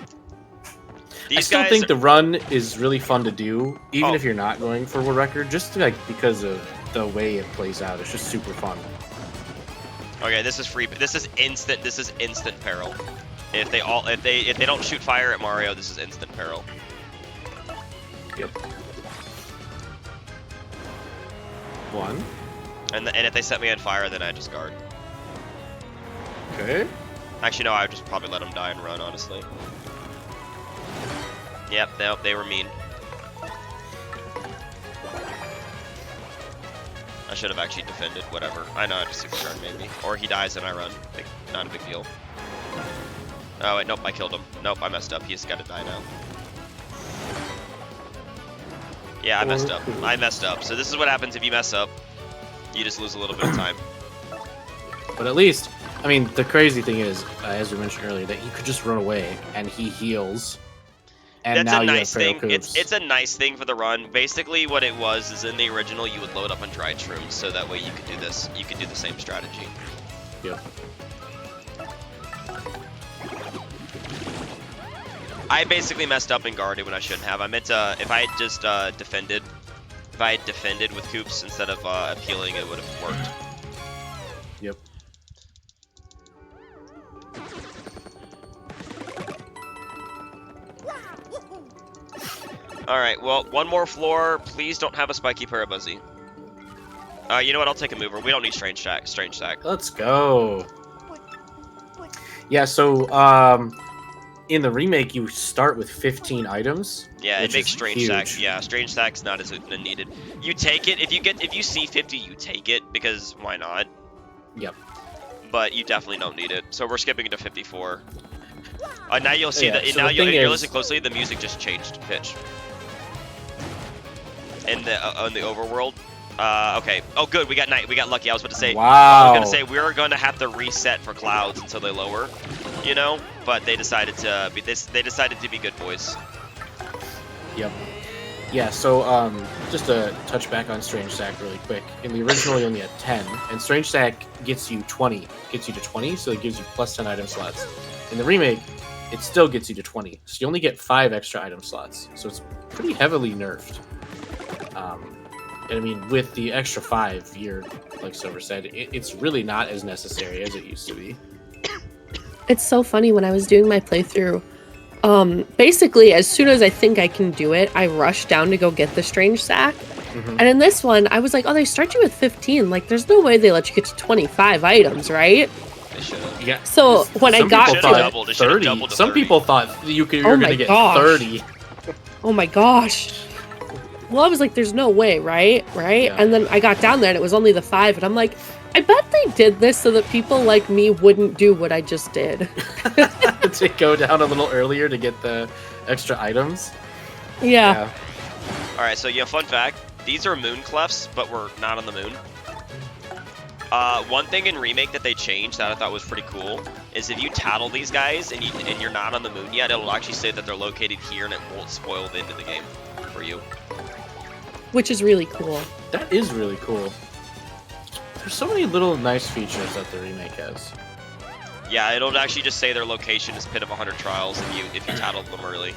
These I still guys think are- the run is really fun to do, even Oh. if you're not going for world record, just like because of the way it plays out. It's just super fun. Okay, this is free. This is instant. This is instant peril. If they don't shoot fire at Mario, this is instant peril. Yep. 1. And if they set me on fire, then I just guard. Okay. Actually, no, I would just probably let them die and run. Honestly. Yep, they were mean. I should have actually defended. Whatever. I know I just super guard maybe, or he dies and I run. Not a big deal. Oh wait, nope, I killed him. Nope, I messed up. He's got to die now. Yeah, I messed up. I messed up. So this is what happens if you mess up. You just lose a little bit of time. But at least, I mean, the crazy thing is, as we mentioned earlier, that he could just run away and he heals. And That's now a you nice have feral thing. coops. It's a nice thing for the run. Basically, what it was is in the original, you would load up on dried shrooms, so that way you could do this. You could do the same strategy. Yep. I basically messed up and guarded when I shouldn't have. I meant to, if I had just defended, if I had defended with coops instead of appealing, it would have worked. Yep. Alright, well, one more floor. Please don't have a spiky parabuzzy. You know what? I'll take a mover. We don't need strange sack. Let's go. Yeah, so in the remake you start with 15 items. Yeah, it which makes is strange sack. huge. Yeah, strange sack's not as needed. You take it if you see 50, you take it because why not? Yep. But you definitely don't need it. So we're skipping into 54. Now you'll see Yeah, that. so Now the you'll thing if you is- listen closely. The music just changed pitch. In the overworld. Okay. Oh, good. We got night. We got lucky. I was about to say. Wow. I was gonna say we were gonna have to reset for clouds until they lower, you know. But they decided to be this. They decided to be good boys. Yep. Yeah, so just to touch back on Strange Sack really quick. In the original you only had 10, and Strange Sack gets you 20. Gets you to 20, so it gives you plus 10 item slots. In the remake, it still gets you to 20. So you only get 5 extra item slots. So it's pretty heavily nerfed. And I mean, with the extra 5, you're, like Silver said, it's really not as necessary as it used to be. It's so funny when I was doing my playthrough. Basically, as soon as I think I can do it, I rush down to go get the strange sack. And in this one, I was like, oh, they start you with 15. Like, there's no way they let you get to 25 items, right? They should have. Yeah. So when I Some got people Should've thought doubled. It should've 30. doubled to Some 30. people thought you were Oh going my to get gosh. 30. Oh my gosh. Well, I was like, there's no way, right? Yeah. And then I got down there and it was only the 5. And I'm like, I bet they did this so that people like me wouldn't do what I just did. To go down a little earlier to get the extra items. Yeah. All right. So yeah, fun fact: these are moon clefts, but we're not on the moon. One thing in Remake that they changed that I thought was pretty cool is if you tattle these guys and you're not on the moon yet, it'll actually say that they're located here and it won't spoil the end of the game for you. Which is really cool. That is really cool. There's so many little nice features that the remake has. Yeah, it'll actually just say their location is Pit of 100 Trials if you tattled them early.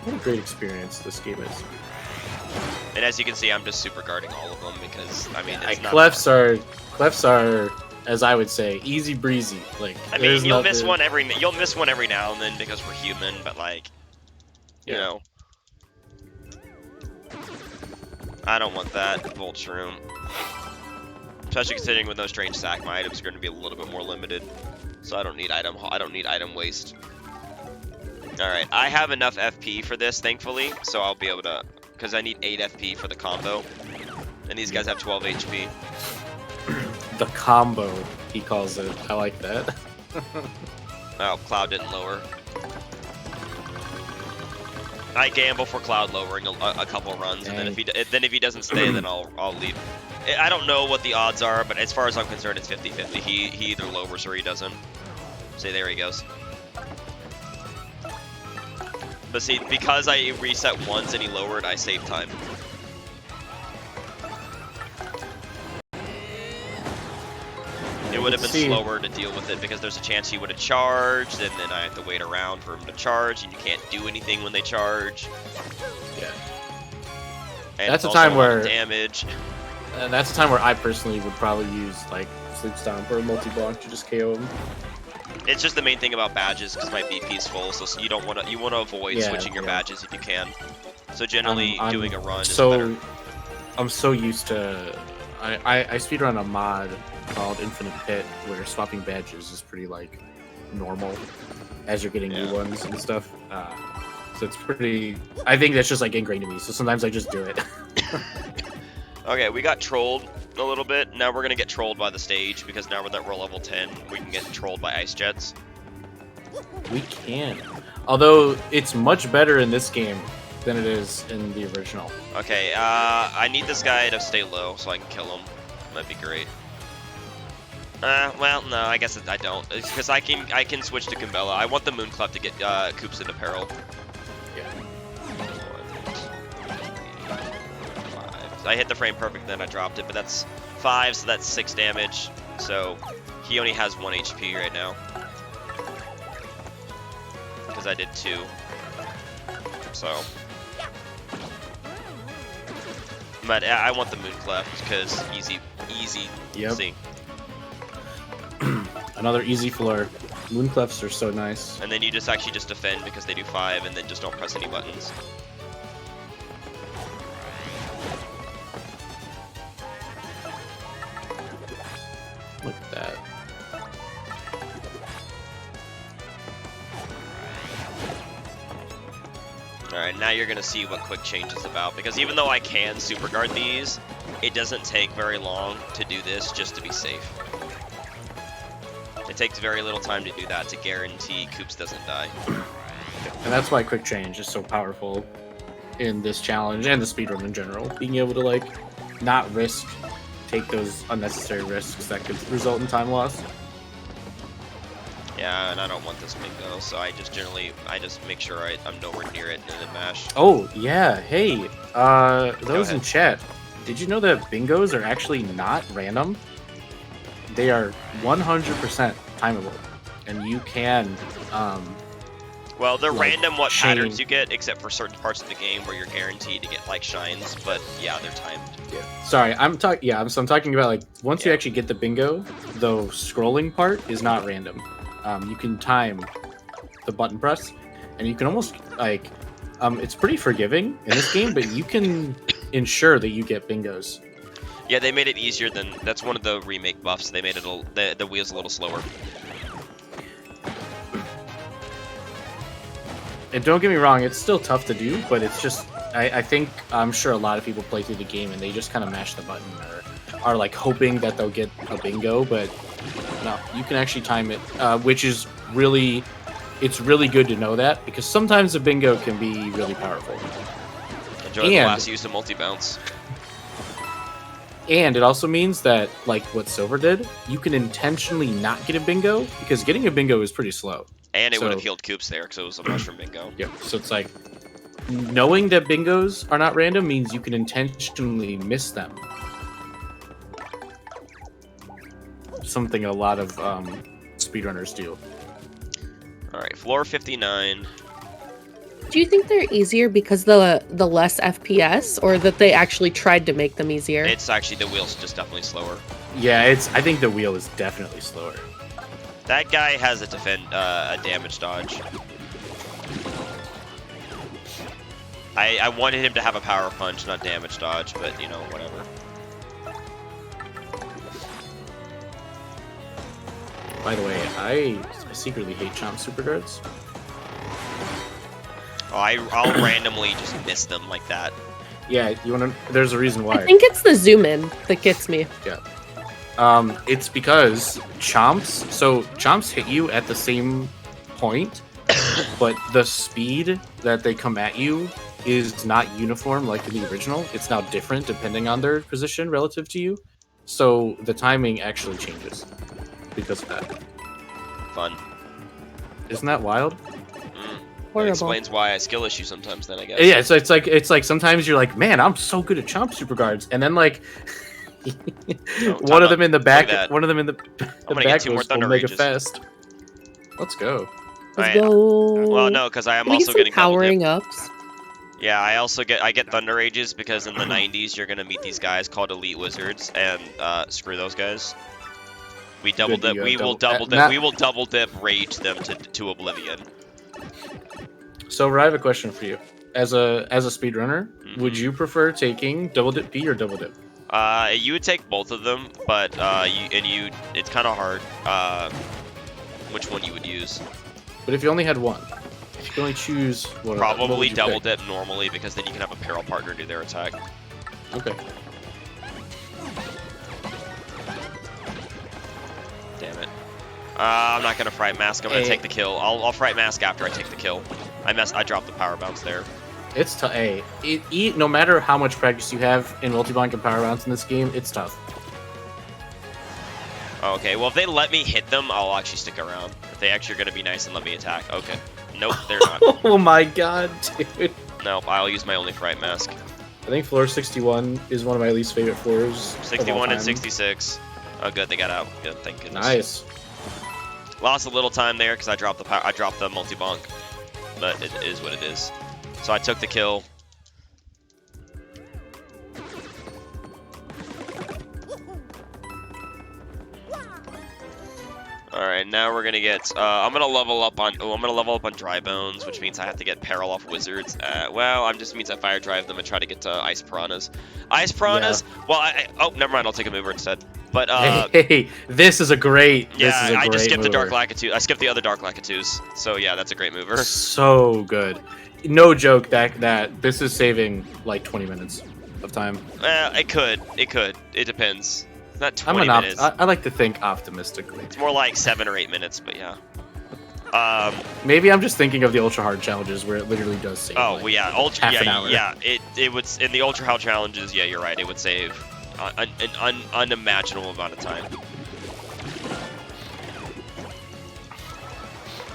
What a great experience this game is. And as you can see, I'm just super guarding all of them because I mean, it's not Clefts are, as I would say, easy breezy. Like I mean, there's you'll miss nothing- you'll miss one every now and then because we're human, but like, you Yeah. know, I don't want that Vulture Room. Especially considering with no strange sack, my items are going to be a little bit more limited, so I don't need item waste. All right, I have enough FP for this, thankfully, so I'll be able to, because I need 8 FP for the combo, and these guys have 12 HP. The combo, he calls it. I like that. Oh, Cloud didn't lower. I gamble for Cloud lowering a couple runs, and then if he doesn't stay, then I'll leave. I don't know what the odds are, but as far as I'm concerned, it's 50-50. He either lowers or he doesn't. See, there he goes. But see, because I reset once and he lowered, I save time. It would have been slower to deal with it because there's a chance he would have charged, and then I have to wait around for him to charge, and you can't do anything when they charge. Yeah. And That's it's a time also a lot of where- damage. And that's a time where I personally would probably use like Sleep Stomp or multi-block to just KO him. It's just the main thing about badges because my BP is full, so you don't want to avoid Yeah, switching your yeah. badges if you can. So generally, I'm doing a run is better. I'm so used to. I speedrun a mod called Infinite Pit where swapping badges is pretty like normal as you're getting new Yeah. ones and stuff. So it's pretty. I think that's just like ingrained in me. So sometimes I just do it. Okay, we got trolled a little bit. Now we're gonna get trolled by the stage because now that we're level 10, we can get trolled by ice jets. We can. Although it's much better in this game than it is in the original. Okay, I need this guy to stay low so I can kill him. That'd be great. Well, no, I guess I don't. It's because I can switch to Kumbella. I want the Moonclef to get Coops into peril. I hit the frame perfect, then I dropped it, but that's 5, so that's 6 damage. So he only has 1 HP right now. Because I did 2. So. But I want the Moon Cleft, because easy. Yep. See. Another easy floor. Moon Clefts are so nice. And then you just actually just defend because they do 5, and then just don't press any buttons. Look at that. Alright, now you're gonna see what quick change is about, because even though I can super guard these, it doesn't take very long to do this just to be safe. It takes very little time to do that to guarantee Koops doesn't die. And that's why quick change is so powerful in this challenge and the speedrun in general. Being able to like not take those unnecessary risks that could result in time loss. Yeah, and I don't want this bingo, so I just make sure I'm nowhere near it and then mash. Oh yeah, hey, those in chat, did you know that bingos are actually not random? They are 100% timeable, and you can well, they're like, random what chain. patterns you get, except for certain parts of the game where you're guaranteed to get like shines. But yeah, they're timed. Yeah. Sorry, I'm talking. Yeah, I'm talking about like once you actually get the bingo, the scrolling part is not random. You can time the button press, and you can almost like it's pretty forgiving in this game, but you can ensure that you get bingos. Yeah, they made it easier than that's one of the remake buffs. They made it the wheels a little slower. And don't get me wrong, it's still tough to do, but it's just I think I'm sure a lot of people play through the game and they just kind of mash the button or are like hoping that they'll get a bingo, but no, you can actually time it, which is really good to know that because sometimes a bingo can be really powerful. Enjoy the last use of multi-bounce. And it also means that, like what Silver did, you can intentionally not get a bingo because getting a bingo is pretty slow. And it would have healed Koops there because it was a mushroom bingo. Yeah, so it's like knowing that bingos are not random means you can intentionally miss them. Something a lot of speedrunners do. Alright, floor 59. Do you think they're easier because the less FPS, or that they actually tried to make them easier? It's actually the wheel's just definitely slower. Yeah, I think the wheel is definitely slower. That guy has a damage dodge. I wanted him to have a power punch, not damage dodge, but you know, whatever. By the way, I secretly hate Chomp super guards. Oh, I'll randomly just miss them like that. Yeah, you wanna? There's a reason why. I think it's the zoom in that gets me. Yeah. It's because chomps hit you at the same point, but the speed that they come at you is not uniform like in the original. It's now different depending on their position relative to you. So the timing actually changes because of that. Fun. Isn't that wild? That explains why I skill issue sometimes then, I guess. Yeah, so it's like sometimes you're like, man, I'm so good at chomp super guards, and then like one of them in the back get 2 more goes Thunder Omega Rages. Fest. Let's go. Let's go. Well, no, because I'm Can we also get some getting powering ups. Yeah, I get Thunder Rages because in the 90s you're gonna meet these guys called Elite Wizards, and screw those guys. We double dip. We will double dip rage them to oblivion. So I have a question for you. As a speedrunner, would you prefer taking double dip P or double dip? You would take both of them, but it's kind of hard which one you would use. But if you only had one, if you could only choose one, probably double dip normally because then you can have a peril partner do their attack. Okay. Damn it. I'm not gonna Fright Mask. I'm gonna take the kill. I'll Fright Mask after I take the kill. I dropped the power bounce there. It's tough. No matter how much practice you have in multi-bonk and power bounce in this game, it's tough. Okay, well if they let me hit them, I'll actually stick around. If they actually are gonna be nice and let me attack. Okay. Nope, they're not. Oh my god, dude. Nope, I'll use my only Fright Mask. I think floor 61 is one of my least favorite floors. of all 61 and time. 66. Oh, good, they got out. Good, thank goodness. Nice. Lost a little time there because I dropped the multi-bonk, but it is what it is. So I took the kill. All right, now we're gonna get. I'm gonna level up on. Oh, I'm gonna level up on dry bones, which means I have to get peril off wizards. Well, I'm just means I fire drive them and try to get to ice piranhas. Ice piranhas. Yeah. Well, oh, never mind. I'll take a mover instead. But hey, this is a great. Yeah, this is a I great just skipped mover. the dark lakitu. I skipped the other dark lakitus. So yeah, that's a great mover. So good. No joke. That this is saving like 20 minutes of time. It could. It depends. Not 20 minutes. I like to think optimistically. It's more like 7 or 8 minutes, but yeah. Maybe I'm just thinking of the ultra hard challenges where it literally does save. Oh, like, well, yeah, ultra. half Yeah, an hour. yeah. It would in the ultra hard challenges. Yeah, you're right. It would save an unimaginable amount of time.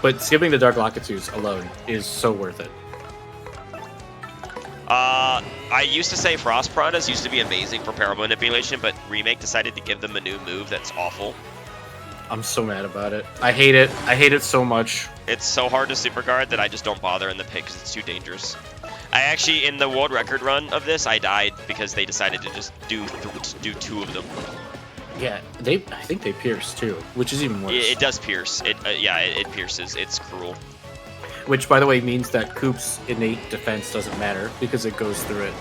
But skipping the dark lakitus alone is so worth it. I used to say frost piranhas used to be amazing for peril manipulation, but Remake decided to give them a new move that's awful. I'm so mad about it. I hate it. I hate it so much. It's so hard to super guard that I just don't bother in the pit because it's too dangerous. I actually, in the world record run of this, I died because they decided to just do 2 of them. Yeah, I think they pierce too, which is even worse. It does pierce. It pierces. It's cruel. Which, by the way, means that Coop's innate defense doesn't matter because it goes through it.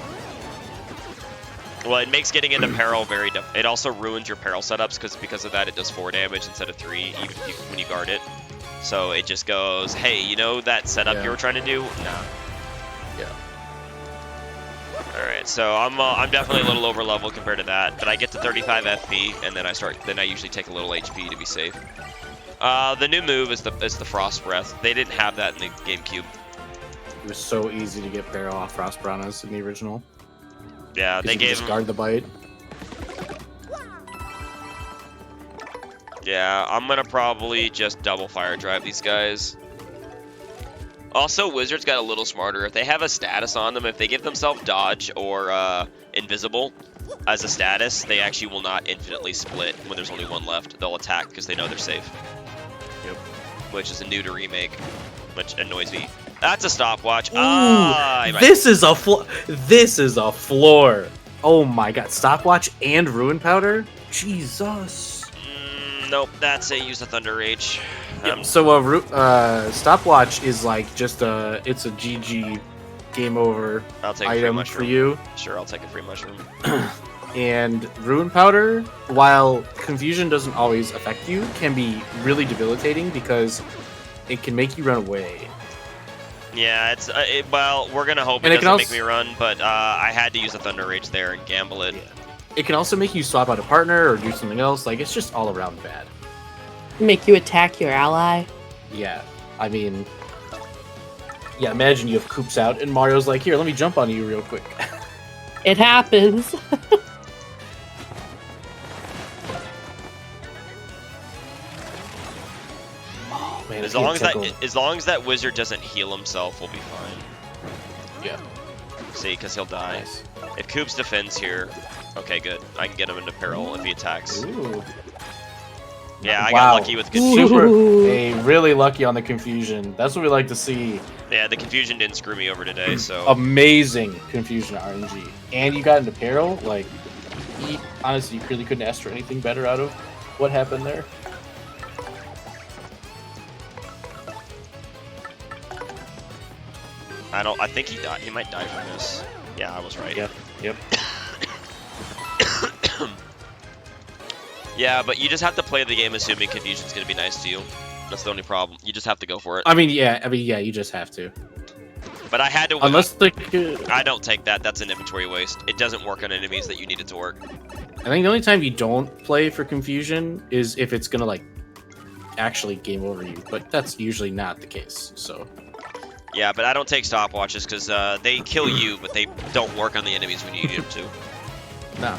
Well, it makes getting into peril very. It also ruins your peril setups because of that. It does 4 damage instead of 3, even when you guard it. So it just goes, hey, you know that setup you were trying to do? Nah. Yeah. All right, so I'm definitely a little over level compared to that, but I get to 35 FP, and then I usually take a little HP to be safe. The new move is the Frost Breath. They didn't have that in the GameCube. It was so easy to get peril off Frost Piranhas in the original. Yeah, they gave just guard the bite. Yeah, I'm gonna probably just double fire drive these guys. Also, wizards got a little smarter. If they have a status on them, if they give themselves dodge or invisible as a status, they actually will not infinitely split when there's only 1 left. They'll attack because they know they're safe. Yep. Which is a new to Remake, which annoys me. That's a stopwatch. Ooh, this is a floor. Oh my god, stopwatch and ruin powder? Jesus. Nope, that's a use of Thunder Rage. So stopwatch is like just it's a GG game over I'll take item a for you. Sure, I'll take a free mushroom. And ruin powder, while confusion doesn't always affect you, can be really debilitating because it can make you run away. Yeah, it's well, we're gonna hope And it it can doesn't make also- me run, but I had to use a Thunder Rage there and gamble it. Yeah. It can also make you swap out a partner or do something else. Like, it's just all around bad. Make you attack your ally. Yeah, I mean, yeah, imagine you have Coops out and Mario's like, here, let me jump on you real quick. It happens. Oh, man, As long as that wizard doesn't heal himself, we'll be fine. Yeah. See, because he'll die. Nice. If Coops defends here, okay, good. I can get him into peril if he attacks. Ooh. Yeah, I Wow. got lucky with Super, Ooh. hey, really lucky on the confusion. That's what we like to see. Yeah, the confusion didn't screw me over today, so. Amazing confusion RNG. And you got into peril, like, honestly, you really couldn't ask for anything better out of what happened there. I think he died. He might die from this. Yeah, I was right. Yep. Yeah, but you just have to play the game assuming confusion's gonna be nice to you. That's the only problem. You just have to go for it. I mean, yeah, you just have to. But I had to. Unless the... I don't take that. That's an inventory waste. It doesn't work on enemies that you need it to work. I think the only time you don't play for confusion is if it's gonna, like, actually game over you. But that's usually not the case, so... Yeah, but I don't take stopwatches because they kill you, but they don't work on the enemies when you need them to. Nah.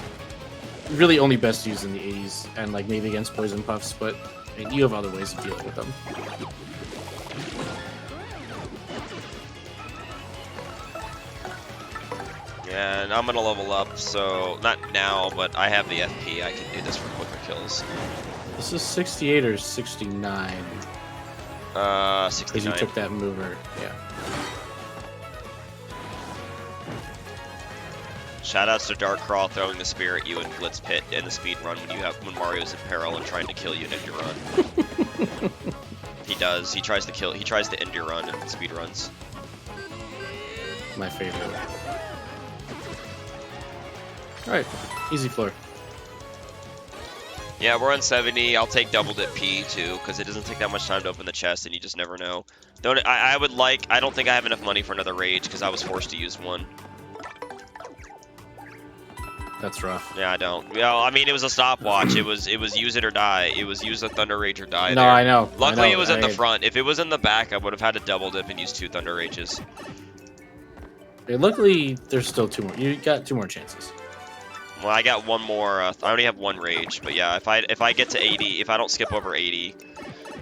Really only best used in the 80s, and like maybe against poison puffs, but I mean, you have other ways of dealing with them. Yeah, and I'm gonna level up, so not now, but I have the FP. I can do this for quicker kills. This is 68 or 69? 'Cause 69. you took that mover. Yeah. Shoutouts to Dark Crawl throwing the spear at you in Blitz Pit and the speed run when Mario's in peril and trying to kill you in end your run. He does. He tries to end your run in speed runs. My favorite. Alright, easy floor. Yeah, we're on 70. I'll take double dip P too, because it doesn't take that much time to open the chest, and you just never know. I don't think I have enough money for another rage because I was forced to use one. That's rough. Yeah, I don't. Well, I mean, it was a stopwatch. It was use it or die. It was use a Thunder Rage or die. No, there. I know. Luckily, I know. it was at the front. If it was in the back, I would have had to double dip and use 2 Thunder Rages. Luckily, there's still 2 more. You got 2 more chances. Well, I got 1 more. I only have 1 rage, but yeah, if I get to 80, if I don't skip over 80,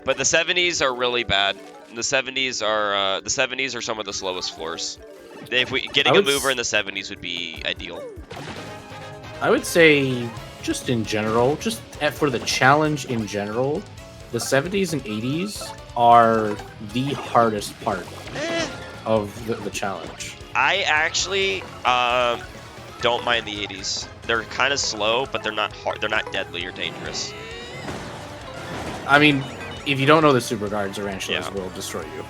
but the 70s are really bad. The 70s are some of the slowest floors. If getting a mover in the 70s would be ideal. I would say, just in general, for the challenge in general, the 70s and 80s are the hardest part of the challenge. I actually don't mind the 80s. They're kind of slow, but they're not hard. They're not deadly or dangerous. I mean, if you don't know the super guards, tarantulas will destroy you.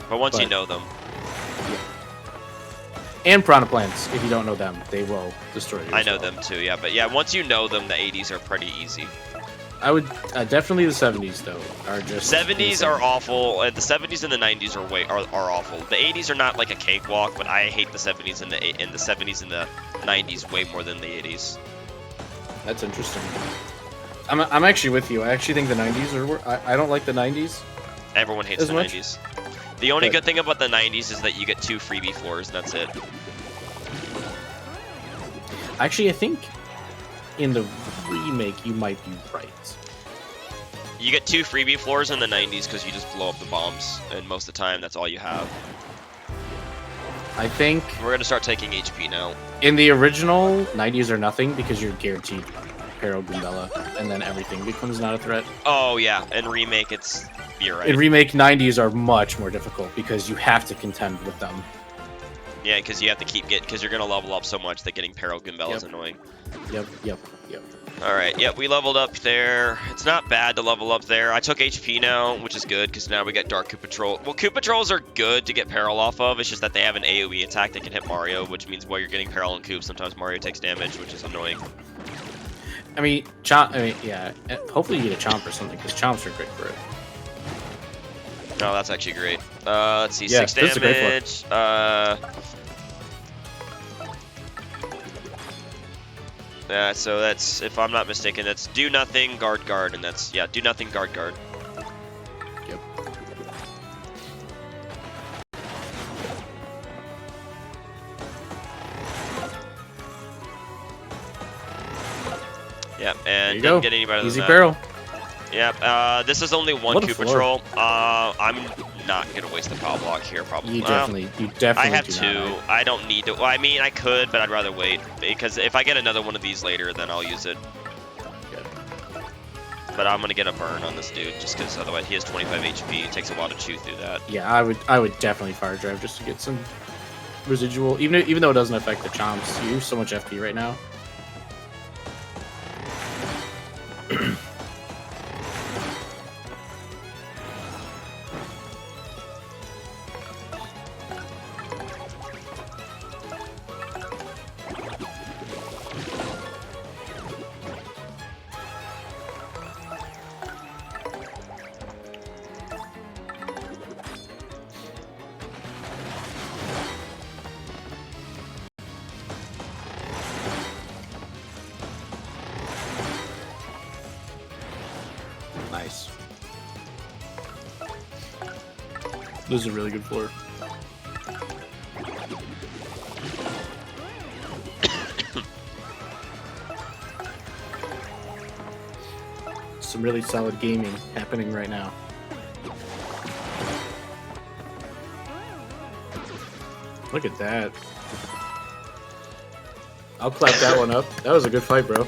But once you know them. Yeah. And piranha plants, if you don't know them, they will destroy you. I know them too, yeah. But yeah, once you know them, the 80s are pretty easy. I would definitely the 70s though are just 70s are awful. The 70s and the 90s are awful. The 80s are not like a cakewalk, but I hate the 70s and the 70s and the 90s way more than the 80s. That's interesting. I'm actually with you. I actually think the 90s are. I don't like the 90s. Everyone hates the 90s. The only good thing about the 90s is that you get 2 freebie floors, and that's it. Actually, I think in the remake you might be right. You get 2 freebie floors in the 90s because you just blow up the bombs, and most of the time that's all you have. I think we're gonna start taking HP now. In the original, 90s are nothing because you're guaranteed Peril Goombella, and then everything becomes not a threat. Oh yeah, and remake you're right. In remake, 90s are much more difficult because you have to contend with them. Yeah, because you have to because you're gonna level up so much that getting Peril Goombella is annoying. Yep. Alright, yep, we leveled up there. It's not bad to level up there. I took HP now, which is good, because now we got Dark Coup Patrol. Well, Coup Patrols are good to get Peril off of, it's just that they have an AoE attack that can hit Mario, which means while you're getting Peril and Coup, sometimes Mario takes damage, which is annoying. I mean, yeah, hopefully you get a Chomp or something, because Chomps are great for it. Oh, that's actually great. Let's see, yeah, 6 damage. Yeah, so that's, if I'm not mistaken, that's do nothing, guard, and that's, yeah, do nothing, guard. Yep. Yep, and didn't get any better than Easy that. Peril. Yep, this is only 1 Coup Patrol. I'm not gonna waste the power block here, probably. You definitely I have do 2. not. I don't need to. Well, I mean, I could, but I'd rather wait because if I get another one of these later, then I'll use it. Good. But I'm gonna get a burn on this dude just because otherwise he has 25 HP. It takes a while to chew through that. Yeah, I would definitely fire drive just to get some residual, even though it doesn't affect the Chomps. You use so much FP right now. Nice. This is a really good floor. Some really solid gaming happening right now. Look at that. I'll clap that one up. That was a good fight, bro.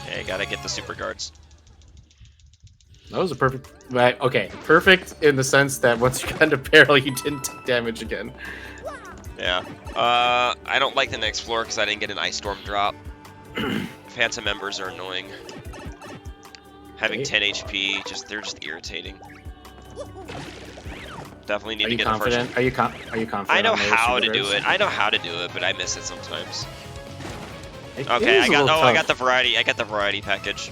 Okay, gotta get the super guards. That was a perfect... Right, okay, perfect in the sense that once you got into barrel, you didn't take damage again. Yeah. I don't like the next floor because I didn't get an Ice Storm drop. Phantom members are annoying. Having 10 HP, they're just irritating. Definitely need to get confident? the first. Are you confident? I know on those how to super do guards? it. I know how to do it, but I miss it sometimes. It Okay, is a little I got tough. the variety. I got the variety package.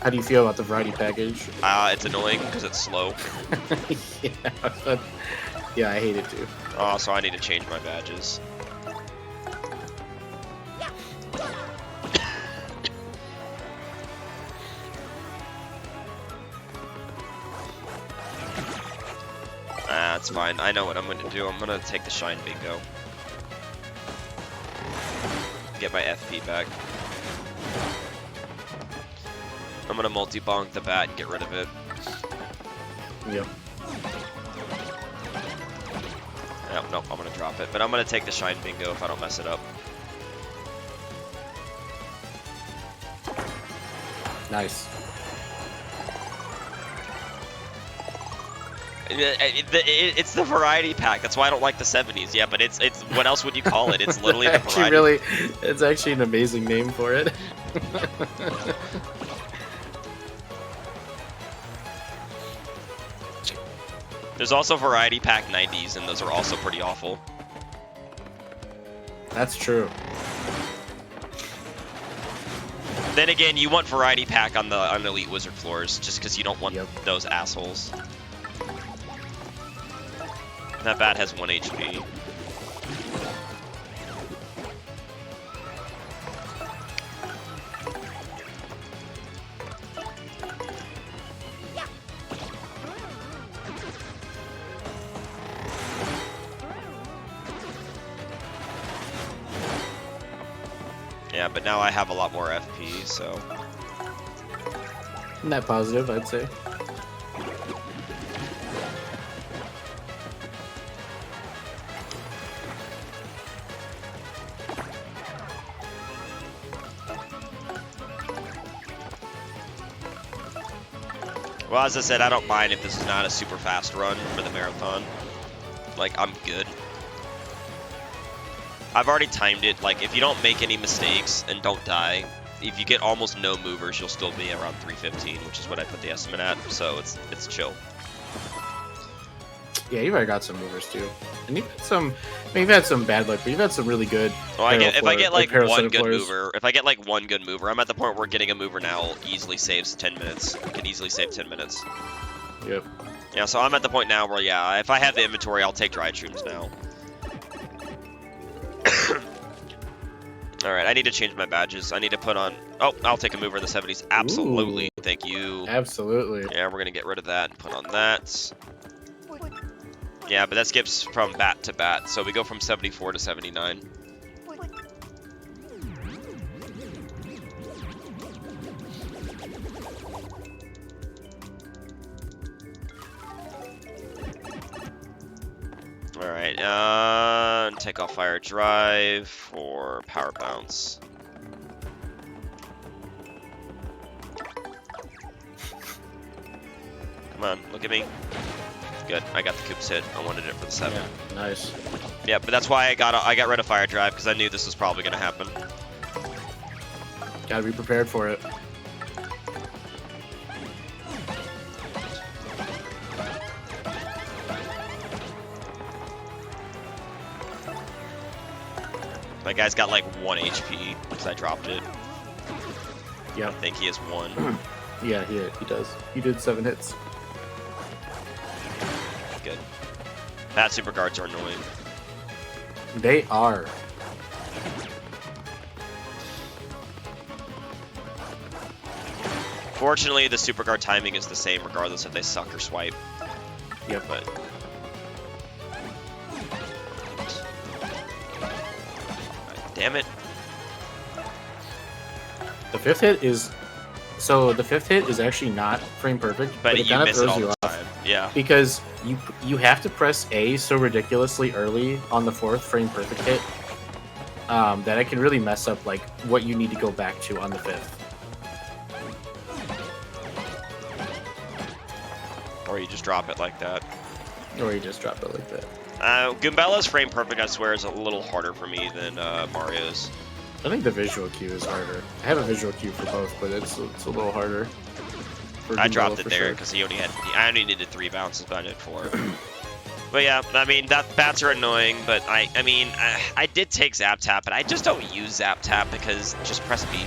How do you feel about the variety package? It's annoying because it's slow. Yeah, I hate it too. Oh, so I need to change my badges. That's fine. I know what I'm gonna do. I'm gonna take the Shine Bingo. Get my FP back. I'm gonna multi-bonk the bat and get rid of it. Yep. No, I'm gonna drop it. But I'm gonna take the Shine Bingo if I don't mess it up. Nice. It's the variety pack. That's why I don't like the 70s. Yeah, but it's what else would you call it? It's literally the actually variety. it's actually an amazing name for it. There's also variety pack 90s, and those are also pretty awful. That's true. Then again, you want variety pack on the elite wizard floors, just because you don't want those assholes. That bat has 1 HP. Yeah, but now I have a lot more FP, so... Net positive, I'd say. Well, as I said, I don't mind if this is not a super fast run for the marathon. Like, I'm good. I've already timed it. Like, if you don't make any mistakes and don't die, if you get almost no movers, you'll still be around 315, which is what I put the estimate at. So it's chill. Yeah, you've already got some movers too, and you've had some. I mean, you've had some bad luck, but you've had some really good. Well, if I get like Peril one Center good floors. mover, if I get like one good mover, I'm at the point where getting a mover now easily saves 10 minutes. You can easily save 10 minutes. Yep. Yeah, so I'm at the point now where, yeah, if I have the inventory, I'll take dry shrooms now. Alright, I need to change my badges. I need to put on... Oh, I'll take a mover in the 70s. Absolutely. Ooh. Thank you. Absolutely. Yeah, we're going to get rid of that and put on that. Yeah, but that skips from bat to bat, so we go from 74 to 79. Alright, take off fire drive for power bounce. Come on, look at me. Good, I got the coops hit. I wanted it for the 7. Yeah, nice. Yeah, but that's why I got rid of fire drive, because I knew this was probably going to happen. Gotta be prepared for it. My guy's got like 1 HP because I dropped it. Yeah. I think he has 1. Yeah, he does. He did 7 hits. Good. Bat super guards are annoying. They are. Fortunately, the super guard timing is the same regardless if they suck or swipe. Yep. But damn it. The 5th hit is... So the 5th hit is actually not frame perfect, But it you kinda miss it throws all you the off. time. Yeah. Because you have to press A so ridiculously early on the 4th frame perfect hit that it can really mess up like what you need to go back to on the 5th. Or you just drop it like that. Or you just drop it like that. Goombella's frame perfect, I swear, is a little harder for me than Mario's. I think the visual cue is harder. I have a visual cue for both, but it's a little harder. I dropped it there because I only needed 3 bounces, but I did 4. But yeah, I mean, bats are annoying, but I mean, I did take Zap Tap, but I just don't use Zap Tap because just press B.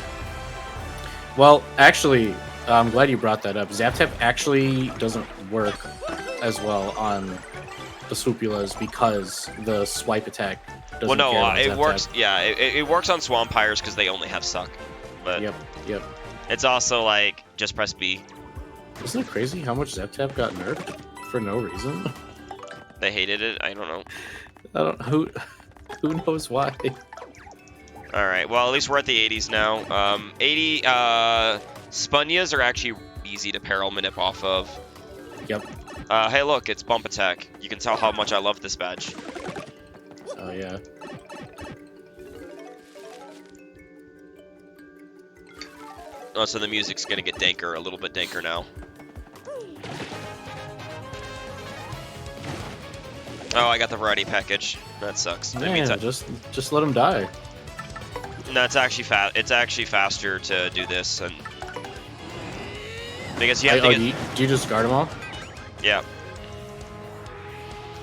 Well, actually, I'm glad you brought that up. Zap Tap actually doesn't work as well on the Swoopulas because the swipe attack doesn't Well, no, care about it Zap works. Tap. Yeah, it works on Swampires because they only have Suck. But Yep. it's also like just press B. Isn't it crazy how much Zap Tap got nerfed for no reason? They hated it. I don't know. Who knows why? All right. Well, at least we're at the 80s now. 80 Spunyas are actually easy to Peril Manip off of. Yep. Hey, look, it's Bump Attack. You can tell how much I love this badge. Oh yeah. Oh, so the music's gonna get danker, a little bit danker now. Oh, I got the variety package. That sucks. That means Man, just let him die. no, it's actually It's actually faster to do this, and because you have to. Do you just guard them all? Yeah.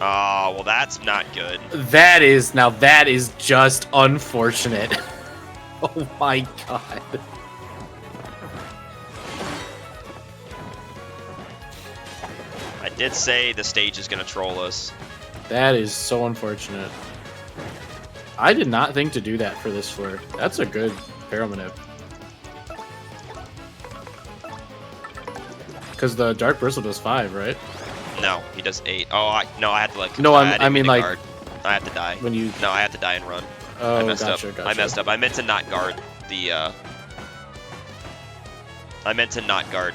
Oh, well, that's not good. That is just unfortunate. Oh my god. I did say the stage is gonna troll us. That is so unfortunate. I did not think to do that for this floor. That's a good Paramanip. Because the Dark Bristle does 5, right? No, he does 8. Oh, I have to like. No, I didn't I mean to like guard. I have to die. when you. No, I have to die and run. Oh, I messed gotcha, up. gotcha. I messed up. I meant to not guard the. I meant to not guard.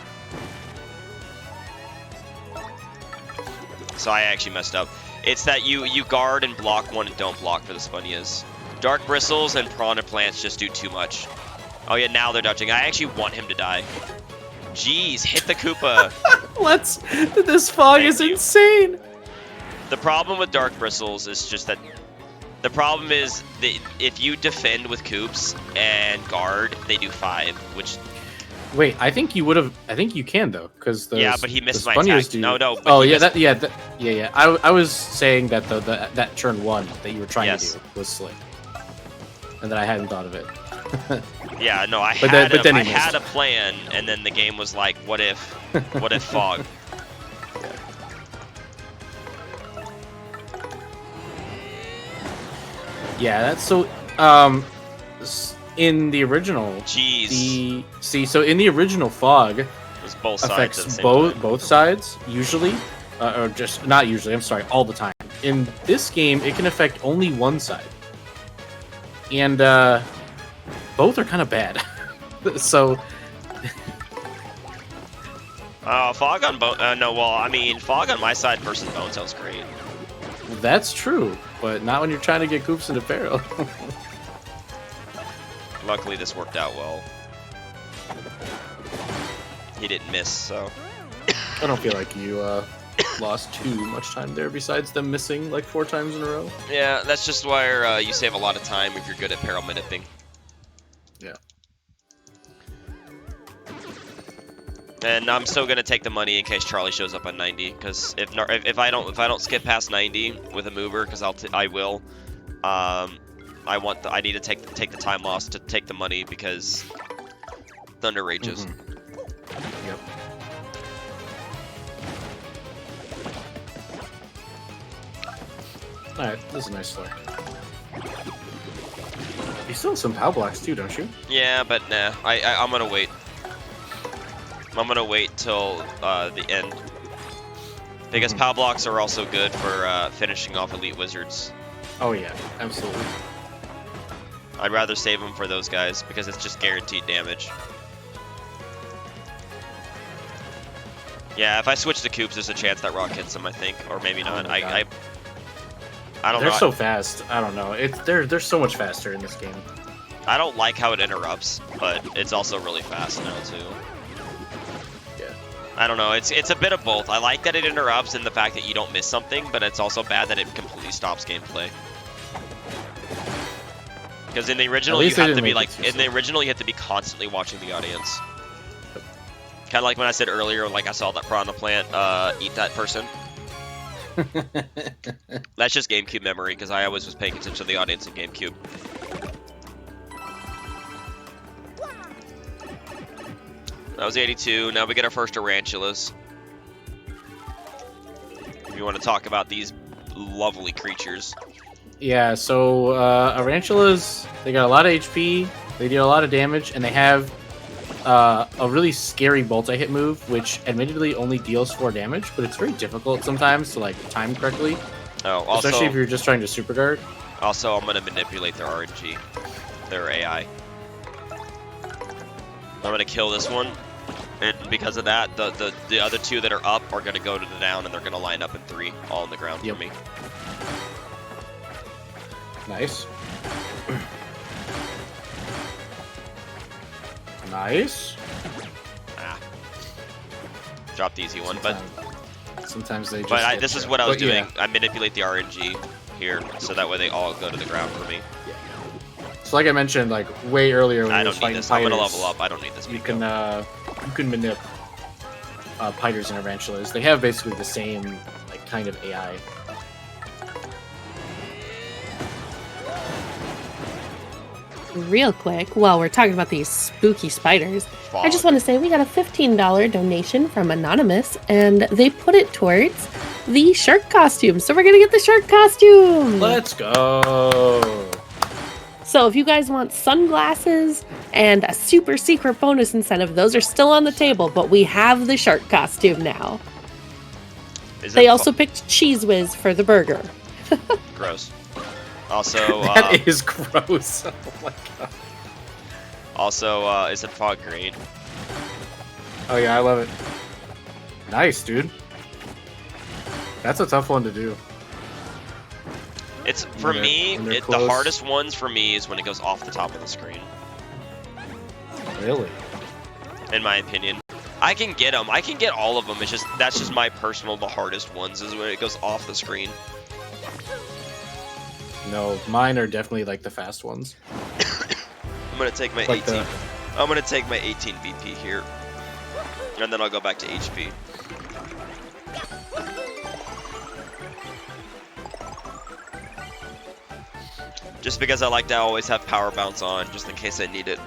So I actually messed up. It's that you guard and block one and don't block for the Spunyas. Dark Bristles and Piranha Plants just do too much. Oh yeah, now they're dodging. I actually want him to die. Jeez, hit the Koopa. This fog Thank is you. insane. The problem with Dark Bristles is just that the problem is that if you defend with Koops and guard, they do 5, which Wait, I think you would have. I think you can though, because the yeah, but he missed my Spunyas attack. do- No, but Oh he yeah, missed- yeah. I was saying that that turn 1 that you were trying Yes. to do was slick, and that I hadn't thought of it. Yeah, no, I But had then I he had a missed. plan, and then the game was like, what if fog? Yeah, that's so. In the original, Jeez, so in the original fog it was both sides at the affects same both time. both sides usually, or just not usually. I'm sorry, all the time. In this game, it can affect only one side, and both are kind of bad. So Fog on no, well, I mean, Fog on my side versus Bone Cell's great. that's true, but not when you're trying to get Goops into Pharaoh. Luckily, this worked out well. He didn't miss, so. I don't feel like you lost too much time there. Besides them missing like 4 times in a row. Yeah, that's just where you save a lot of time if you're good at Peril Manipping. Yeah. And I'm still gonna take the money in case Charlie shows up on 90, because if I don't skip past 90 with a mover, because I will. I need to take the time loss to take the money because Thunder Rages. Yep. Alright, this is a nice floor. You still have some POW blocks too, don't you? Yeah, but nah, I'm gonna wait. I'm gonna wait till the end. Because POW blocks are also good for finishing off Elite Wizards. Oh yeah, absolutely. I'd rather save them for those guys because it's just guaranteed damage. Yeah, if I switch to Coops, there's a chance that Rock hits him, I think. Or maybe not. Oh my God. I don't They're know. so fast. I don't know. They're so much faster in this game. I don't like how it interrupts, but it's also really fast now too. Yeah. I don't know. It's a bit of both. I like that it interrupts and the fact that you don't miss something, but it's also bad that it completely stops gameplay. Because in the original, you have to be like you have to be constantly watching the audience. Kind of like when I said earlier, like I saw that piranha plant eat that person. That's just GameCube memory because I always was paying attention to the audience in GameCube. That was 82. Now we get our first tarantulas. If you want to talk about these lovely creatures. Yeah, so Tarantulas, they got a lot of HP, they deal a lot of damage, and they have a really scary multi-hit move, which admittedly only deals 4 damage, but it's very difficult sometimes to like time correctly. Oh, also, especially if you're just trying to super guard. Also, I'm gonna manipulate their RNG, their AI. I'm gonna kill this one, and because of that, the other 2 that are up are gonna go to the down, and they're gonna line up in 3, all on the ground for me. Nice. Nice. Ah. Drop the easy one, but sometimes they just. But this is what I was doing. Yeah. I manipulate the RNG here, so that way they all go to the ground for me. Yeah. So like I mentioned, like way earlier when I we don't were need fighting this. I'm gonna Pyters, level up. I don't need this. you can manip Pyters and Tarantulas. They have basically the same like kind of AI. Real quick, while we're talking about these spooky spiders, I just want to say we got a $15 donation from Anonymous, and they put it towards the shark costume. So we're going to get the shark costume! Let's go! So if you guys want sunglasses and a super secret bonus incentive, those are still on the table, but we have the shark costume now. They also picked Cheese Whiz for the burger. Gross. Also, that is gross. Oh my god. Also, is it fog green? Oh yeah, I love it. Nice, dude. That's a tough one to do. It's for me. The hardest ones for me is when it goes off the top of the screen. Really? In my opinion, I can get them. I can get all of them. It's just that's just my personal. The hardest ones is when it goes off the screen. No, mine are definitely like the fast ones. I'm gonna take my like 18. I'm gonna take my 18 BP here, and then I'll go back to HP. Just because I like to always have power bounce on, just in case I need it.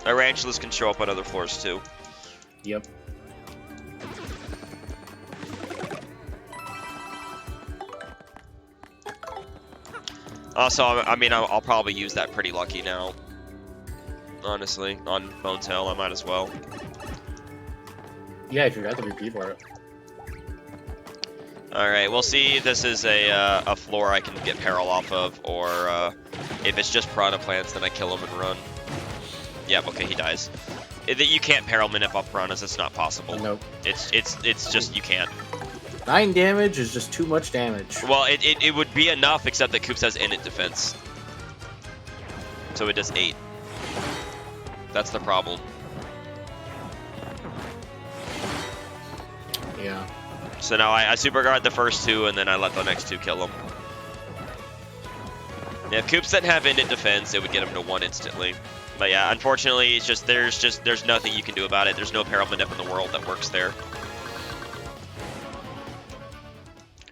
Tarantulas can show up on other floors too. Yep. Also, I mean, I'll probably use that pretty lucky now. Honestly, on Bonetail, I might as well. Yeah, if you got the VP for it. Alright, we'll see if this is a floor I can get Peril off of, or if it's just Piranha Plants, then I kill him and run. Yep, okay, he dies. You can't Peril Manip off Piranhas, it's not possible. Nope. It's just, you can't. 9 damage is just too much damage. Well, it would be enough, except that Koops has init defense. So it does 8. That's the problem. Yeah. So now I super guard the first 2, and then I let the next 2 kill them. Yeah, if Koops didn't have init defense, it would get him to 1 instantly. But yeah, unfortunately, it's just there's nothing you can do about it. There's no Peril Manip in the world that works there.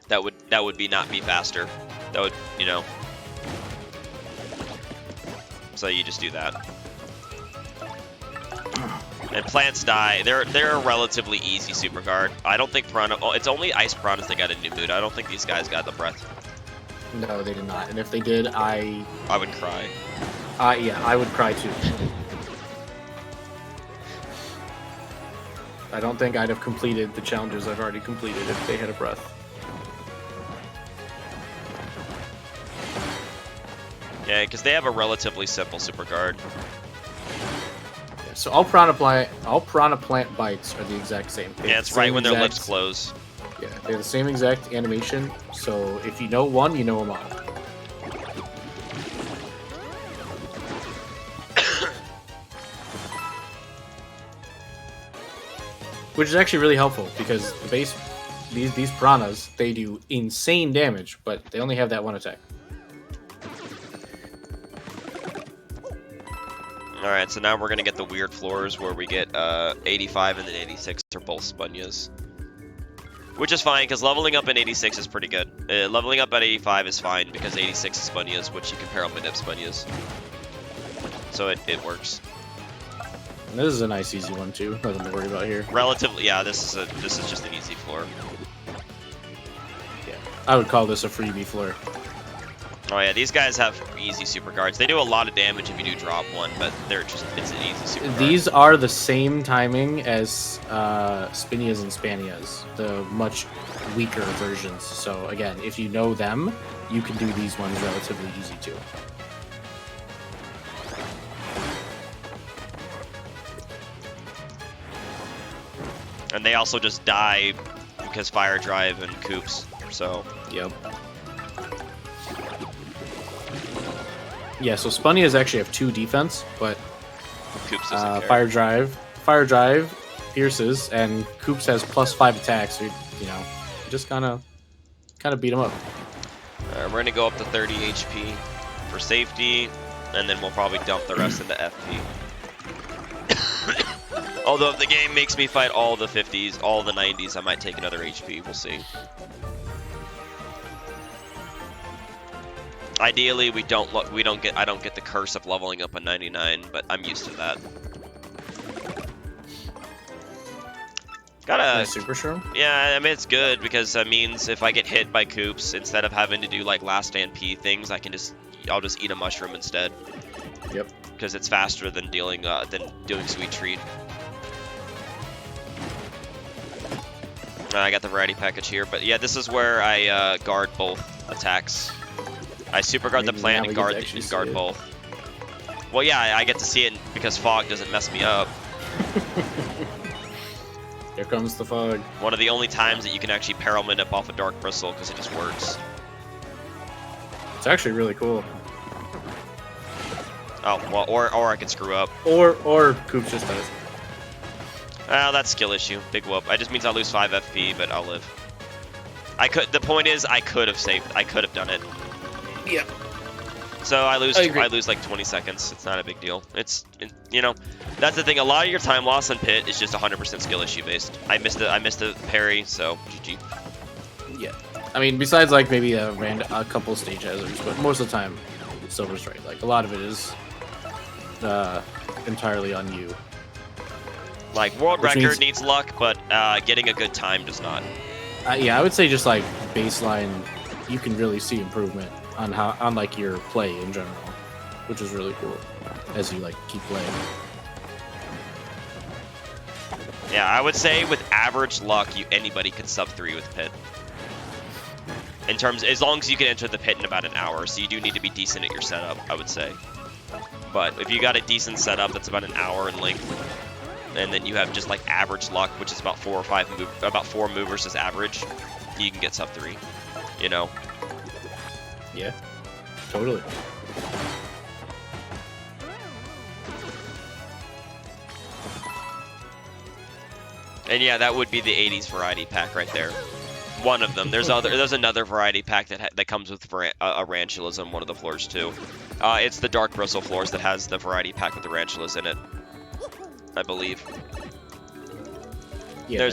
That would not be faster. That would, you know. So you just do that. And plants die. They're a relatively easy super guard. I don't think Piranha. Oh, it's only Ice Piranhas that got a new mood. I don't think these guys got the breath. No, they did not. And if they did, I would cry. Yeah, I would cry too. I don't think I'd have completed the challenges I've already completed if they had a breath. Yeah, because they have a relatively simple super guard. Yeah, so all piranha plant bites are the exact same thing. Yeah, it's right when their lips close. Yeah, they have the same exact animation, so if you know one, you know them all. Which is actually really helpful, because the base, these piranhas, they do insane damage, but they only have that one attack. Alright, so now we're gonna get the weird floors where we get 85 and then 86 are both Spunyas. Which is fine, because leveling up in 86 is pretty good. Leveling up at 85 is fine, because 86 is Spunyas, which you can pair on Manip Spunyas. So it works. And this is a nice easy one too, nothing to worry about here. Relatively, yeah, this is just an easy floor. Yeah, I would call this a freebie floor. Oh yeah, these guys have easy super guards. They do a lot of damage if you do drop one, but it's an easy super guard. These are the same timing as Spinias and Spanias, the much weaker versions. So again, if you know them, you can do these ones relatively easy too. And they also just die because Fire Drive and Coops, so... Yep. Yeah, so Spunias actually have 2 defense, but Coops doesn't care. Fire Drive pierces, and Coops has +5 attacks. So you know, just kind of beat him up. We're gonna go up to 30 HP for safety, and then we'll probably dump the rest into FP. Although if the game makes me fight all the 50s, all the 90s, I might take another HP. We'll see. Ideally, I don't get the curse of leveling up a 99, but I'm used to that. Gotta Super Shroom? Yeah, I mean it's good because that means if I get hit by Coops, instead of having to do like last stand P things, I'll just eat a mushroom instead. Yep. Because it's faster than doing Sweet Treat. I got the variety package here, but yeah, this is where I guard both attacks. I super guard the plant and guard both. Well, yeah, I get to see it because fog doesn't mess me up. Here comes the fog. One of the only times that you can actually Peril Manip off a Dark Bristle because it just works. It's actually really cool. Oh, well, or I could screw up. Or Coops just does. That's skill issue. Big whoop. It just means I lose 5 FP, but I'll live. The point is, I could have done it. Yeah. So I lose like 20 seconds. It's not a big deal. You know, that's the thing. A lot of your time loss on Pit is just 100% skill issue based. I missed a parry, so GG. Yeah. I mean, besides like maybe a couple stage hazards, but most of the time, Silver's right. Like a lot of it is entirely on you. Like world record needs luck, but getting a good time does not. Yeah, I would say just like baseline, you can really see improvement on like your play in general, which is really cool as you like keep playing. Yeah, I would say with average luck, anybody could sub 3 with Pit. As long as you can enter the Pit in about an hour, so you do need to be decent at your setup, I would say. But if you got a decent setup that's about an hour in length, and then you have just like average luck, which is about 4 movers is average, you can get sub 3. You know. Yeah, totally. And yeah, that would be the 80s variety pack right there. One of them. There's another variety pack that comes with Ranchulas on one of the floors too. It's the Dark Bristle floors that has the variety pack with the Ranchulas in it, I believe. Yeah,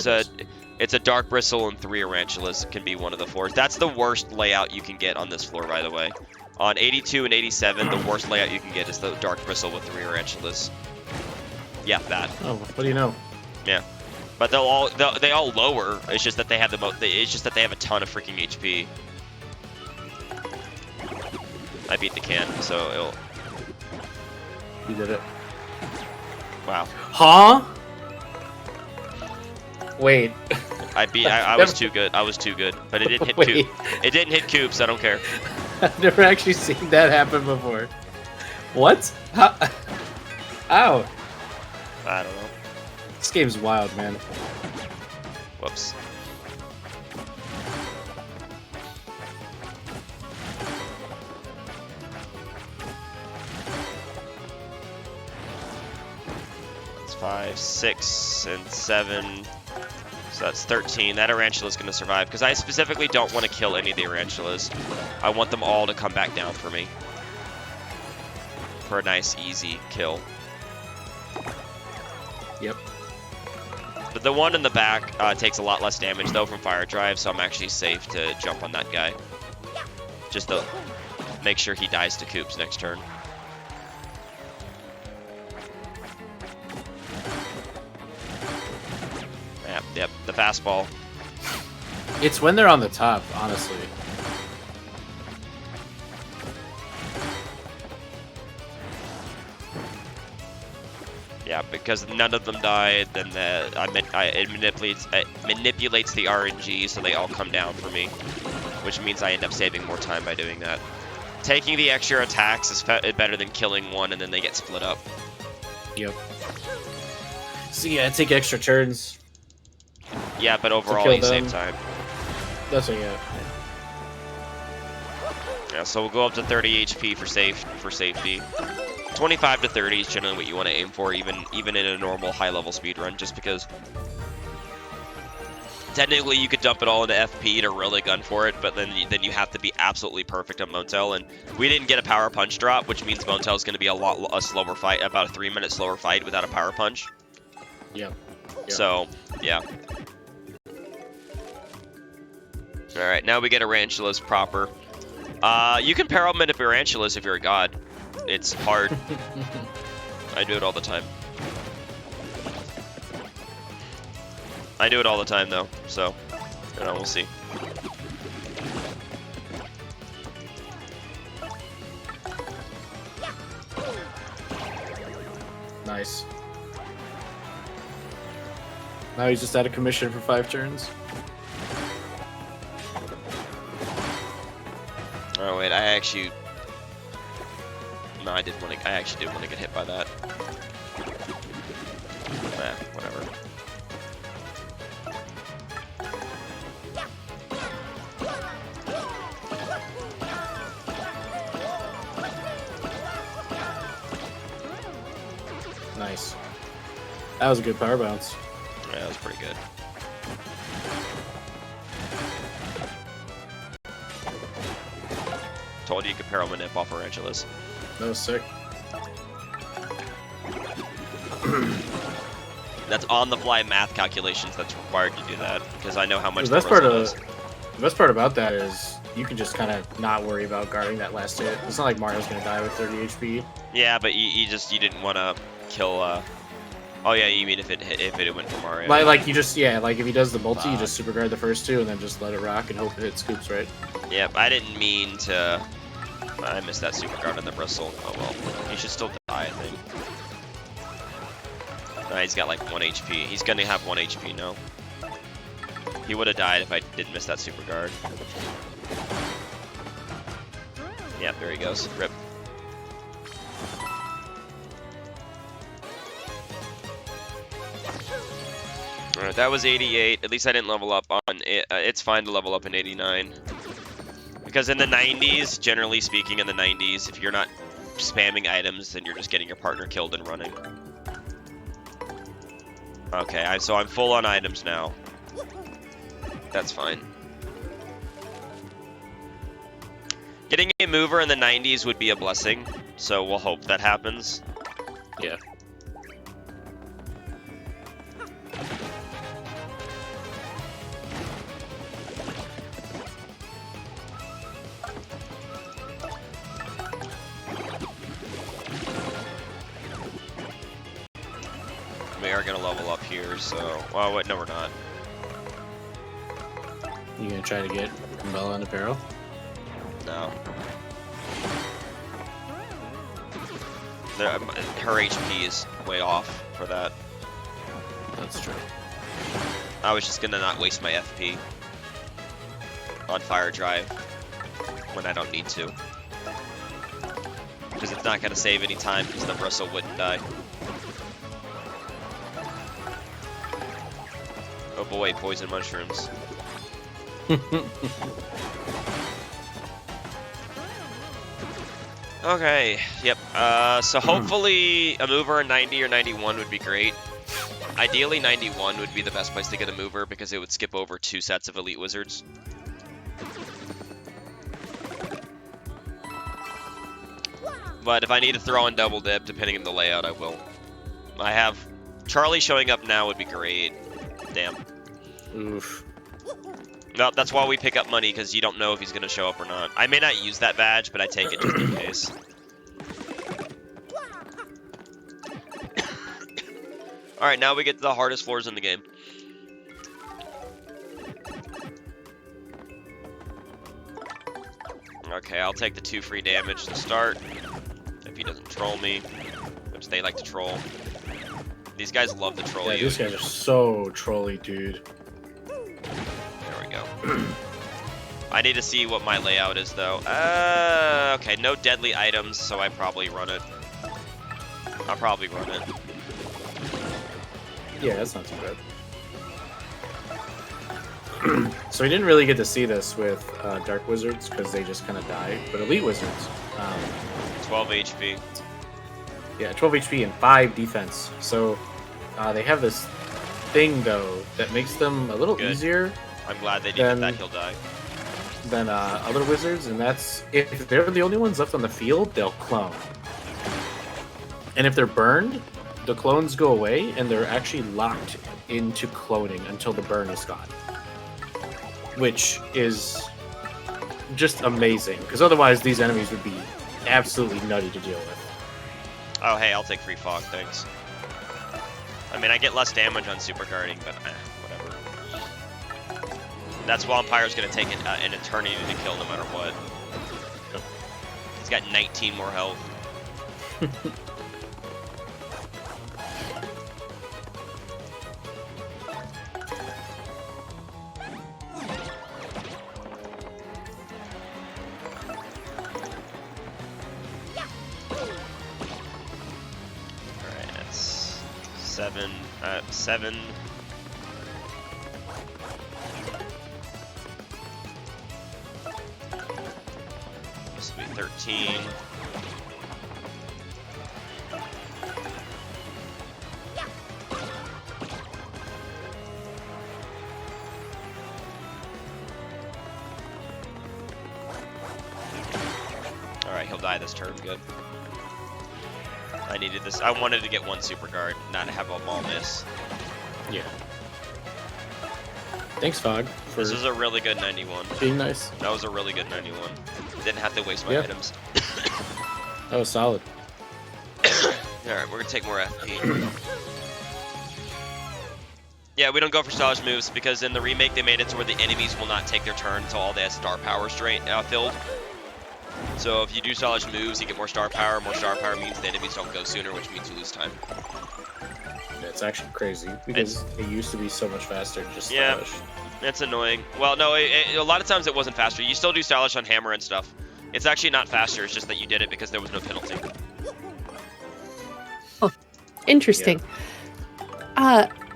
it's a Dark Bristle and 3 Ranchulas can be one of the floors. That's the worst layout you can get on this floor, by the way. On 82 and 87, the worst layout you can get is the Dark Bristle with 3 Ranchulas. Yeah, that. Oh, what do you know? Yeah, but they all lower. It's just that they have a ton of freaking HP. I beat the can, so it'll. You did it. Wow. Huh? Wait. I was too good. I was too good, but it didn't hit Coop. It didn't hit Coops. I don't care. I've never actually seen that happen before. What? How? Ow. I don't know. This game's wild, man. Whoops. 5, 6, and 7. So that's 13. That Tarantula's going to survive, because I specifically don't want to kill any of the Tarantulas. I want them all to come back down for me. For a nice, easy kill. Yep. But the one in the back takes a lot less damage, though, from Fire Drive, so I'm actually safe to jump on that guy. Just to make sure he dies to Coops next turn. Yep, the fastball. It's when they're on the top, honestly. Yeah, because none of them die, then it manipulates the RNG, so they all come down for me, which means I end up saving more time by doing that. Taking the extra attacks is better than killing one and then they get split up. Yep. So yeah, take extra turns. Yeah, but overall kill you save them. time. That's what, yeah. Yeah, so we'll go up to 30 HP for safety. 25 to 30 is generally what you want to aim for, even in a normal high-level speed run, just because technically you could dump it all into FP to really gun for it, but then you have to be absolutely perfect on Motel, and we didn't get a power punch drop, which means Motel is going to be a slower fight, about a 3-minute slower fight without a power punch. Yep. So, yeah. Alright, now we get Tarantulas proper. You can parallel manip Tarantulas if you're a god. It's hard. I do it all the time. I do it all the time, though, so, you know, we'll see. Nice. Now he's just out of commission for 5 turns. Oh wait, I actually did want to get hit by that. Whatever. Nice. That was a good power bounce. Yeah, that was pretty good. Told you could parallel manip off Tarantulas. That was sick. That's on-the-fly math calculations that's required to do that, because I know how much The best part is. the best part about that is you can just kind of not worry about guarding that last hit. It's not like Mario's gonna die with 30 HP. Yeah, but you didn't want to kill. Oh yeah, you mean if it went for Mario? Like you just like if he does the multi, you just super guard the first 2 and then just let it rock and hope it hits Scoops, right? Yep, I didn't mean to. I missed that super guard on the bristle. Oh well, he should still die, I think. He's got like 1 HP. He's gonna have 1 HP now. He would have died if I didn't miss that super guard. Yep, there he goes. Rip. Alright, that was 88. At least I didn't level up on it. It's fine to level up in 89. Because in the 90s, generally speaking, in the 90s, if you're not spamming items, then you're just getting your partner killed and running. Okay, so I'm full on items now. That's fine. Getting a mover in the 90s would be a blessing, so we'll hope that happens. Yeah. We are gonna level up here, so... Well, wait, no we're not. You gonna try to get Bella into peril? No. Her HP is way off for that. That's true. I was just gonna not waste my FP on Fire Drive when I don't need to. Because it's not gonna save any time because the bristle wouldn't die. Oh boy, poison mushrooms. Okay, yep. So hopefully a mover in 90 or 91 would be great. Ideally, 91 would be the best place to get a mover because it would skip over 2 sets of elite wizards. But if I need to throw in double dip, depending on the layout, I will. I have Charlie showing up now would be great. Damn. Oof. No, that's why we pick up money, because you don't know if he's going to show up or not. I may not use that badge, but I take it just in case. Alright, now we get to the hardest floors in the game. Okay, I'll take the 2 free damage to start. If he doesn't troll me, which they like to troll. These guys love to troll you. These guys are so trolly, dude. There we go. I need to see what my layout is, though. Okay, no deadly items, so I probably run it. I'll probably run it. Yeah, that's not too bad. So we didn't really get to see this with Dark Wizards because they just kind of die. But Elite Wizards, 12 HP. yeah, 12 HP and 5 defense. So they have this thing though that makes them a little Good. easier I'm glad they did that. He'll die. than other wizards, and that's if they're the only ones left on the field, they'll clone. And if they're burned, the clones go away, and they're actually locked into cloning until the burn is gone. Which is just amazing, because otherwise these enemies would be absolutely nutty to deal with. Oh, hey, I'll take free fog, thanks. I mean, I get less damage on super guarding, but whatever. That Swampire's gonna take an eternity to kill no matter what. He's got 19 more health. Seven. This will be 13. Alright, he'll die this turn, good. I needed this. I wanted to get 1 super guard, not have them all miss. Yeah. Thanks, Fog. This was a really good 91. Being nice. That was a really good 91. Didn't have to waste my items. That was solid. Alright, we're gonna take more FP. Yeah, we don't go for stylish moves because in the remake they made it to where the enemies will not take their turn until all their star power filled. So if you do stylish moves, you get more star power. More star power means the enemies don't go sooner, which means you lose time. It's actually crazy because it used to be so much faster. Just yeah, stylish. It's annoying. Well, no, a lot of times it wasn't faster. You still do stylish on hammer and stuff. It's actually not faster. It's just that you did it because there was no penalty. Oh, interesting.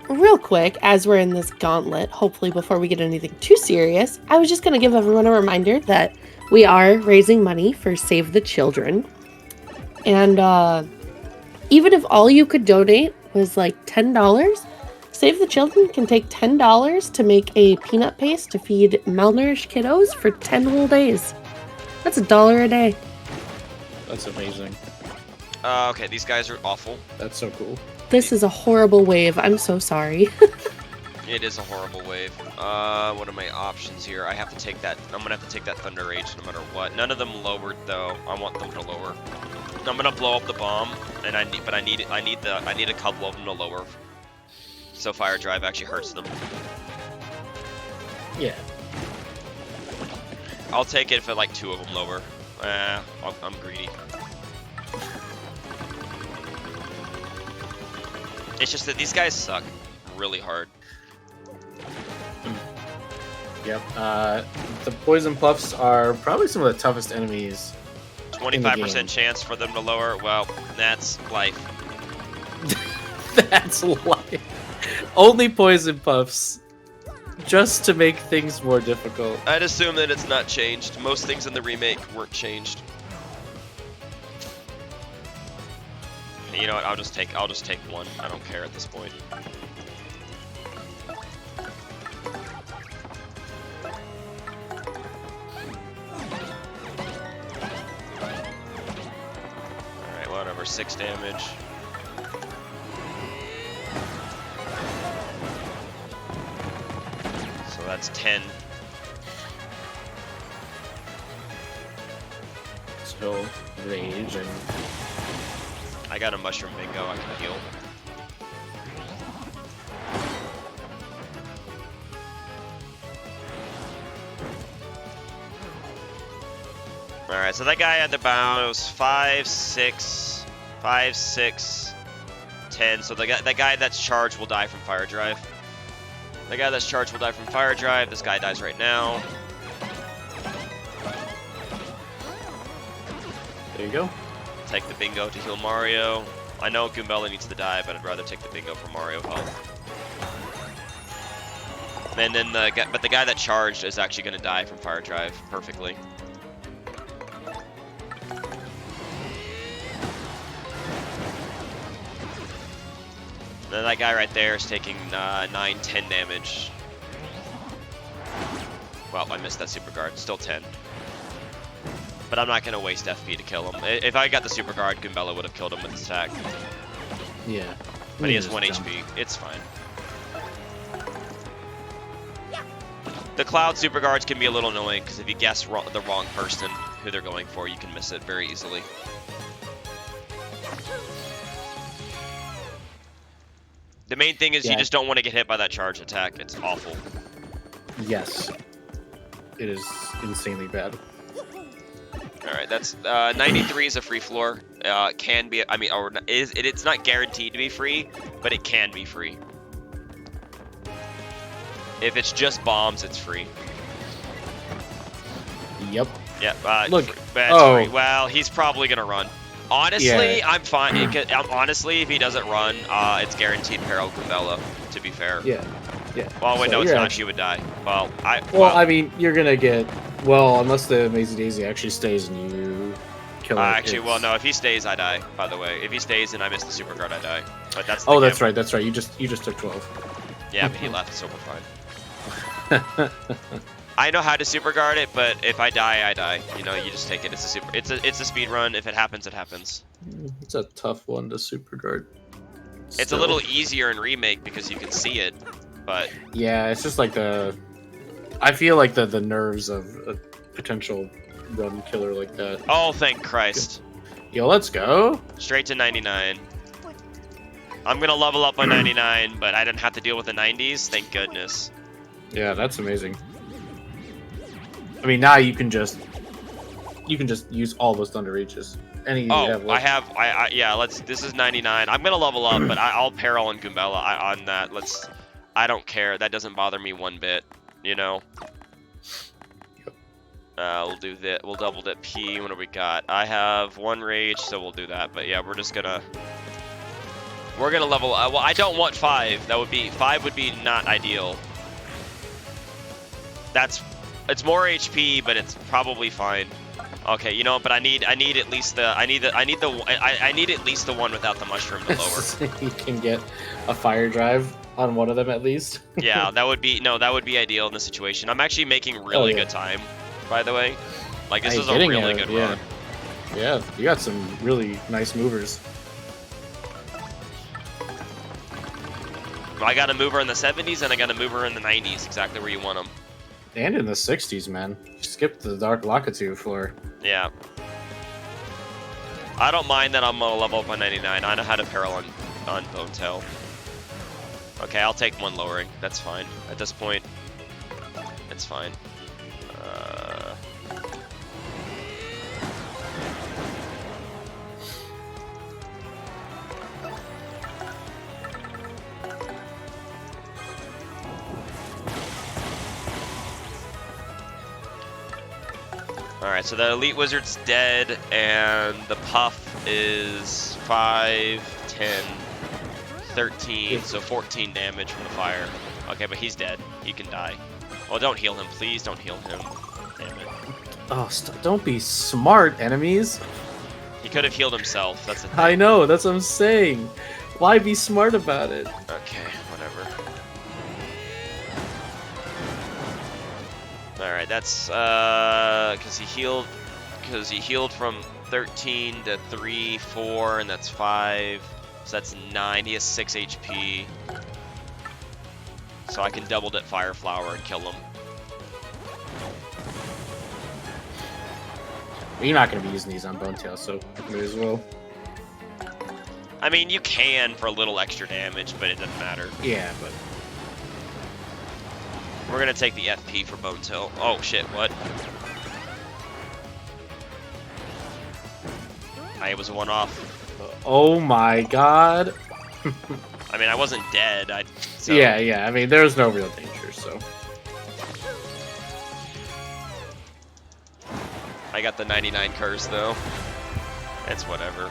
Real quick, as we're in this gauntlet, hopefully before we get anything too serious, I was just going to give everyone a reminder that we are raising money for Save the Children. And even if all you could donate was like $10, Save the Children can take $10 to make a peanut paste to feed malnourished kiddos for 10 whole days. That's $1 a day. That's amazing. Okay, these guys are awful. That's so cool. This is a horrible wave. I'm so sorry. It is a horrible wave. What are my options here? I have to take that. I'm gonna have to take that Thunder Rage no matter what. None of them lowered though. I want them to lower. I'm gonna blow up the bomb, and I need a couple of them to lower. So Fire Drive actually hurts them. Yeah. I'll take it if like 2 of them lower. I'm greedy. It's just that these guys suck really hard. Yep. The poison puffs are probably some of the toughest enemies. 25% chance for them to lower. Well, that's life. That's life. Only poison puffs, just to make things more difficult. I'd assume that it's not changed. Most things in the remake weren't changed. You know what? I'll just take 1. I don't care at this point. 6 damage. So that's 10. So rage and I got a mushroom bingo, I can heal. Alright, so that guy had the bounce 5, 6, 5, 6, 10. So that guy that's charged will die from fire drive. The guy that's charged will die from fire drive. This guy dies right now. there you go. Take the bingo to heal Mario. I know Goombella needs to die, but I'd rather take the bingo for Mario health. And then the guy that charged is actually going to die from fire drive perfectly. Then that guy right there is taking 9, 10 damage. Well, I missed that super guard. Still 10. But I'm not going to waste FP to kill him. If I got the super guard, Goombella would have killed him with his attack. Yeah. But he has just 1 jump. HP. It's fine. The Cloud super guards can be a little annoying because if you guess the wrong person who they're going for, you can miss it very easily. The main thing is you just don't want to get hit by that charge attack. It's awful. Yes. It is insanely bad. Alright, that's 93 is a free floor. Can be, I mean, or it's not guaranteed to be free, but it can be free. If it's just bombs, it's free. Yep. Yeah, Look. That's free. Well, he's probably gonna run. Honestly, Yeah. I'm fine. Honestly, if he doesn't run, it's guaranteed Peril Goombella, to be fair. Yeah. Yeah. Well, wait, So no, it's you're not. actually- She would die. Well, I mean, you're gonna get unless the Amazing Daisy actually stays and you kill it. actually, well, it's- no. If he stays, I die. By the way, if he stays and I miss the super guard, I die. But that's. Oh, that's right. That's right. You just took 12. Yeah, but he left, so we're fine. I know how to super guard it, but if I die, I die. You know, you just take it. It's a speed run. If it happens, it happens. It's a tough one to super guard. It's a Still. little easier in Remake because you can see it, but Yeah, it's just like I feel like the nerves of a potential run killer like that. oh, thank Christ! Yo, let's go. Straight to 99. I'm gonna level up on 99, but I didn't have to deal with the 90s. Thank goodness. Yeah, that's amazing. I mean, now you can just use all those Thunder Reaches. Any you Oh, have left. yeah. This is 99. I'm gonna level up, but I'll Peril on Goombella on that. I don't care. That doesn't bother me one bit. You know. Yep. We'll do that. We'll double dip P. What do we got? I have 1 rage, so we'll do that. But yeah, we're gonna level. Well, I don't want 5. 5 would be not ideal. It's more HP, but it's probably fine. Okay, you know what? But I need at least the I need at least the one without the mushroom to lower. You can get a fire drive on one of them at least. Yeah, that would be ideal in this situation. I'm actually making really good time, by the way. Like this Hey, is a getting really it, good yeah. run. Yeah, you got some really nice movers. I got a mover in the 70s and I got a mover in the 90s, exactly where you want them. And in the 60s, man. Skip the Dark Lockatu floor. Yeah. I don't mind that I'm gonna level up on 99. I know how to Peril on Bone Tail. Okay, I'll take 1 lowering. That's fine. At this point, it's fine. Alright, so the Elite Wizard's dead, and the Puff is 5, 10, 13, so 14 damage from the fire. Okay, but he's dead. He can die. Oh, don't heal him. Please don't heal him. Damn it. Oh, don't be smart, enemies. He could have healed himself. That's the thing. I know, that's what I'm saying. Why be smart about it? Okay, whatever. Alright, that's because he healed from 13 to 3, 4, and that's 5. So that's 9. He has 6 HP. So I can double dip Fire Flower and kill him. You're not going to be using these on Bonetail, so may as well. I mean, you can for a little extra damage, but it doesn't matter. Yeah, but... We're going to take the FP for Bonetail. Oh, shit, what? I was one off. Oh my god. I mean, I wasn't dead. So. Yeah, I mean, there's no real danger, so... I got the 99 curse, though. It's whatever.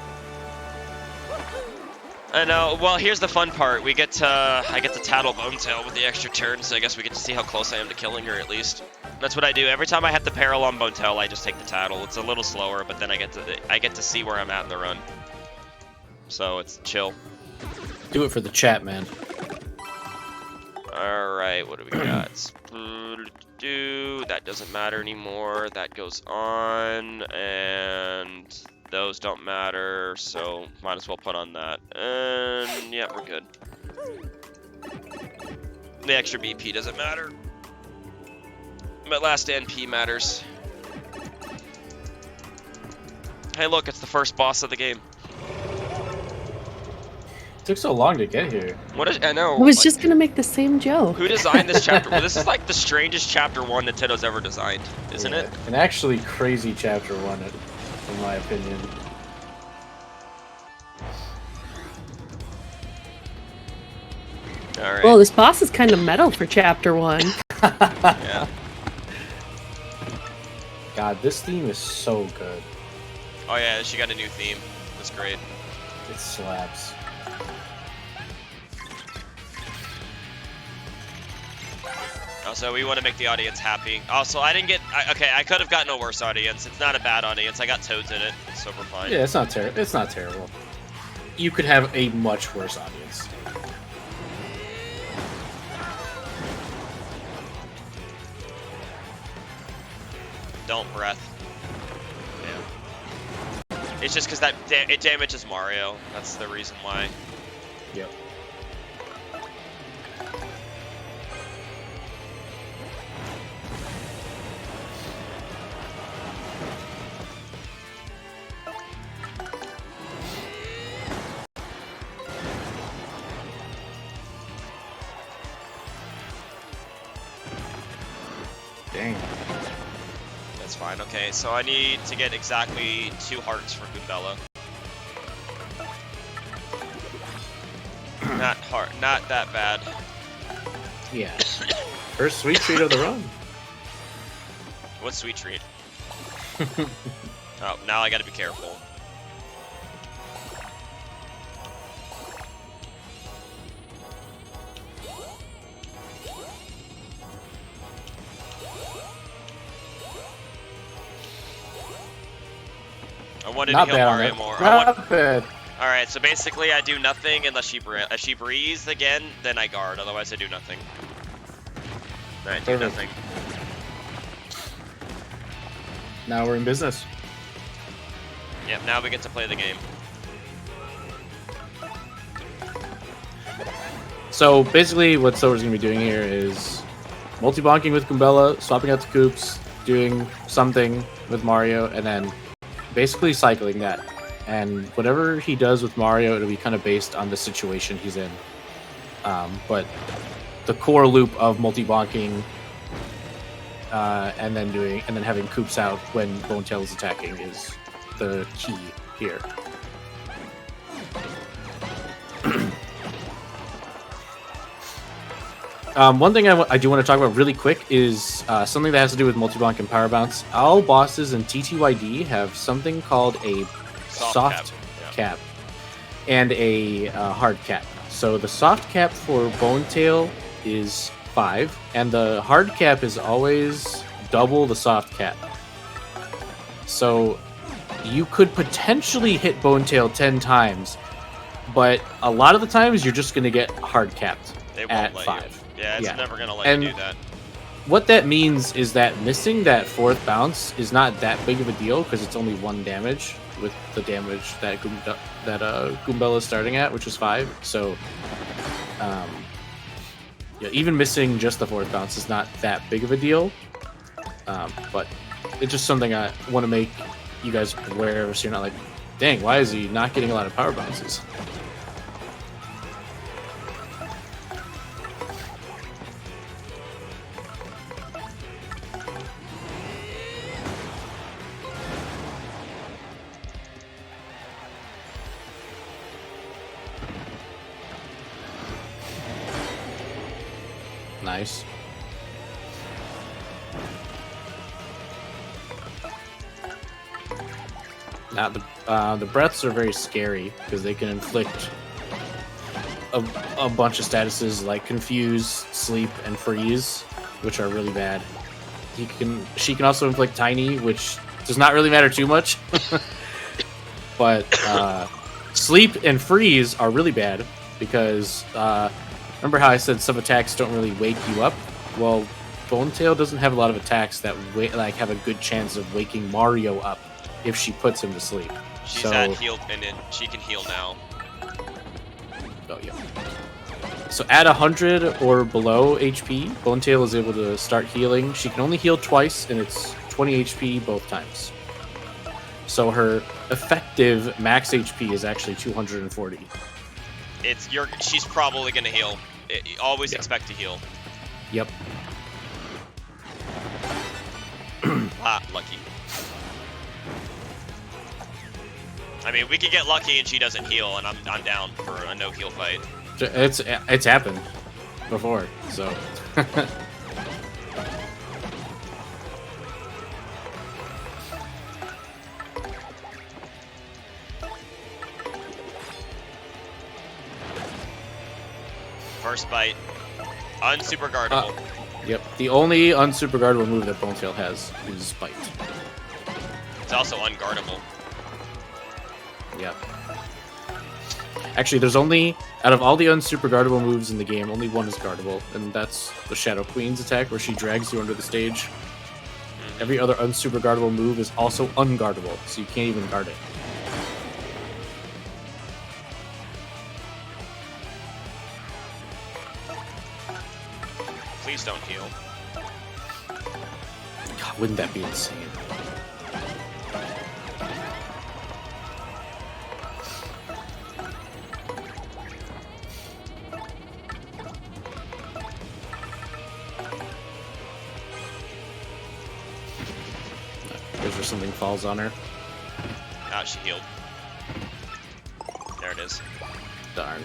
I know. Well, here's the fun part. I get to tattle Bonetail with the extra turn, so I guess we get to see how close I am to killing her, at least. That's what I do. Every time I have to peril on Bonetail, I just take the tattle. It's a little slower, but then I get to see where I'm at in the run. So it's chill. Do it for the chat, man. Alright, what do we got? That doesn't matter anymore. That goes on, and those don't matter, so might as well put on that. And yeah, we're good. The extra BP doesn't matter. But last NP matters. Hey look, it's the first boss of the game. Took so long to get here. What is, I know. I was just gonna make the same joke. Who designed this chapter? Well, this is like the strangest chapter 1 Nintendo's ever designed, isn't it? An actually crazy chapter 1, in my opinion. Alright. Well, this boss is kind of metal for chapter 1. Yeah. God, this theme is so good. Oh yeah, she got a new theme. That's great. It slaps. Also, we want to make the audience happy. Also, I didn't get... okay, I could have gotten a worse audience. It's not a bad audience. I got Toads in it, so we're fine. Yeah, it's not terrible. It's not terrible. You could have a much worse audience. Don't breath. Yeah. It's just because it damages Mario. That's the reason why. Yep. Dang. That's fine. Okay, so I need to get exactly 2 hearts for Goombella. Not hard. Not that bad. Yeah. First sweet treat of the run. What sweet treat? Oh, now I gotta be careful. I wanted Not to heal bad on Mario that. more. Not bad. Alright, so basically I do nothing unless she breathes again, then I guard. Otherwise I do nothing. Alright, do Perfect. nothing. Now we're in business. Yep, now we get to play the game. So basically what Silver's going to be doing here is multi-bonking with Goombella, swapping out the Koops, doing something with Mario, and then basically cycling that. And whatever he does with Mario, it'll be kind of based on the situation he's in. But the core loop of multi-bonking and then having Koops out when Bonetail is attacking is the key here. One thing I do want to talk about really quick is something that has to do with multi-bonk and power bounce. All bosses in TTYD have something called a soft cap and a hard cap. So the soft cap for Bonetail is 5, and the hard cap is always double the soft cap. So you could potentially hit Bonetail 10 times, but a lot of the times you're just going to get hard capped at 5. Yeah, it's never going to let you do that. What that means is that missing that 4th bounce is not that big of a deal because it's only 1 damage. with the damage that Goombella is starting at, which is 5. So, yeah, even missing just the 4th bounce is not that big of a deal. But it's just something I want to make you guys aware of, so you're not like, dang, why is he not getting a lot of power bounces? Nice. Now the breaths are very scary because they can inflict a bunch of statuses like confuse, sleep, and freeze, which are really bad. She can also inflict tiny, which does not really matter too much. But sleep and freeze are really bad because remember how I said some attacks don't really wake you up? Well, Bonetail doesn't have a lot of attacks that have a good chance of waking Mario up if she puts him to sleep. She's at healed, and then she can heal now. Oh, yeah. So at 100 or below HP, Bonetail is able to start healing. She can only heal twice, and it's 20 HP both times. So her effective max HP is actually 240. She's probably gonna heal. Always expect to heal. Yep. Lucky. I mean, we could get lucky and she doesn't heal, and I'm down for a no heal fight. It's happened before, so. First bite, unsuper guardable. Yep, the only unsuper guardable move that Bonetail has is Bite. It's also unguardable. Yep. Actually, there's only, out of all the unsuper guardable moves in the game, only one is guardable, and that's the Shadow Queen's attack, where she drags you under the stage. Every other unsuper guardable move is also unguardable, so you can't even guard it. Please don't heal. God, wouldn't that be insane? Here's where something falls on her. Ah, she healed. There it is. Darn.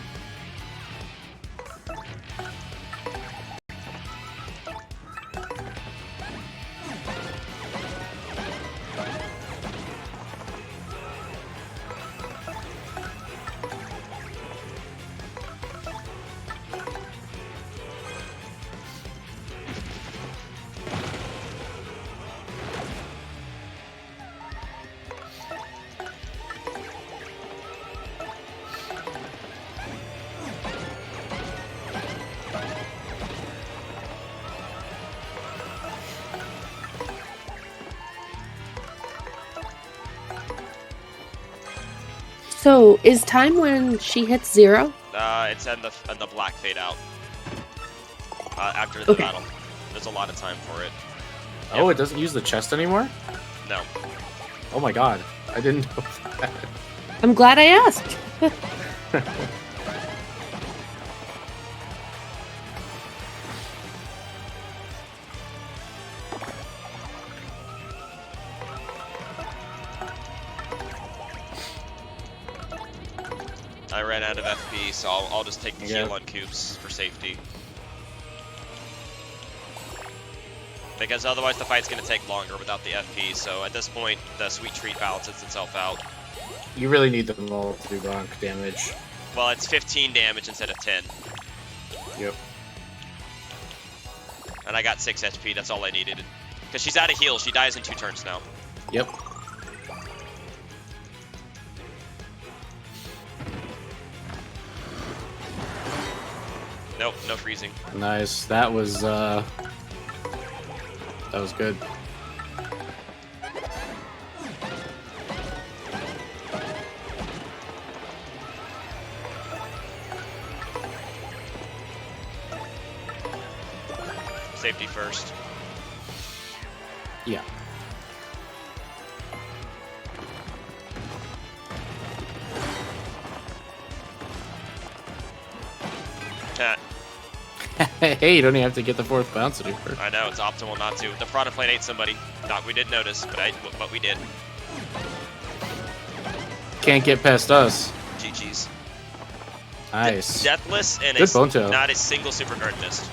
So, is time when she hits 0? It's in the black fade out. After the battle. There's a lot of time for it. Oh, it doesn't use the chest anymore? No. Oh my god. I didn't know that. I'm glad I asked. I ran out of FP, so I'll just take the heal on Coops for safety. Because otherwise the fight's going to take longer without the FP, so at this point, the Sweet Treat balances itself out. You really need the multi-ronk damage. Well, it's 15 damage instead of 10. Yep. And I got 6 HP, that's all I needed. Because she's out of heal, she dies in 2 turns now. Yep. Nope, no freezing. Nice. That was good. first. Yeah. Hey, you don't even have to get the 4th bounce anymore. I know, it's optimal not to. The Prada Flame ate somebody. Not we didn't notice, but we did. Can't get past us. GG's. Nice. Deathless and Good bone tail. not a single super guard missed.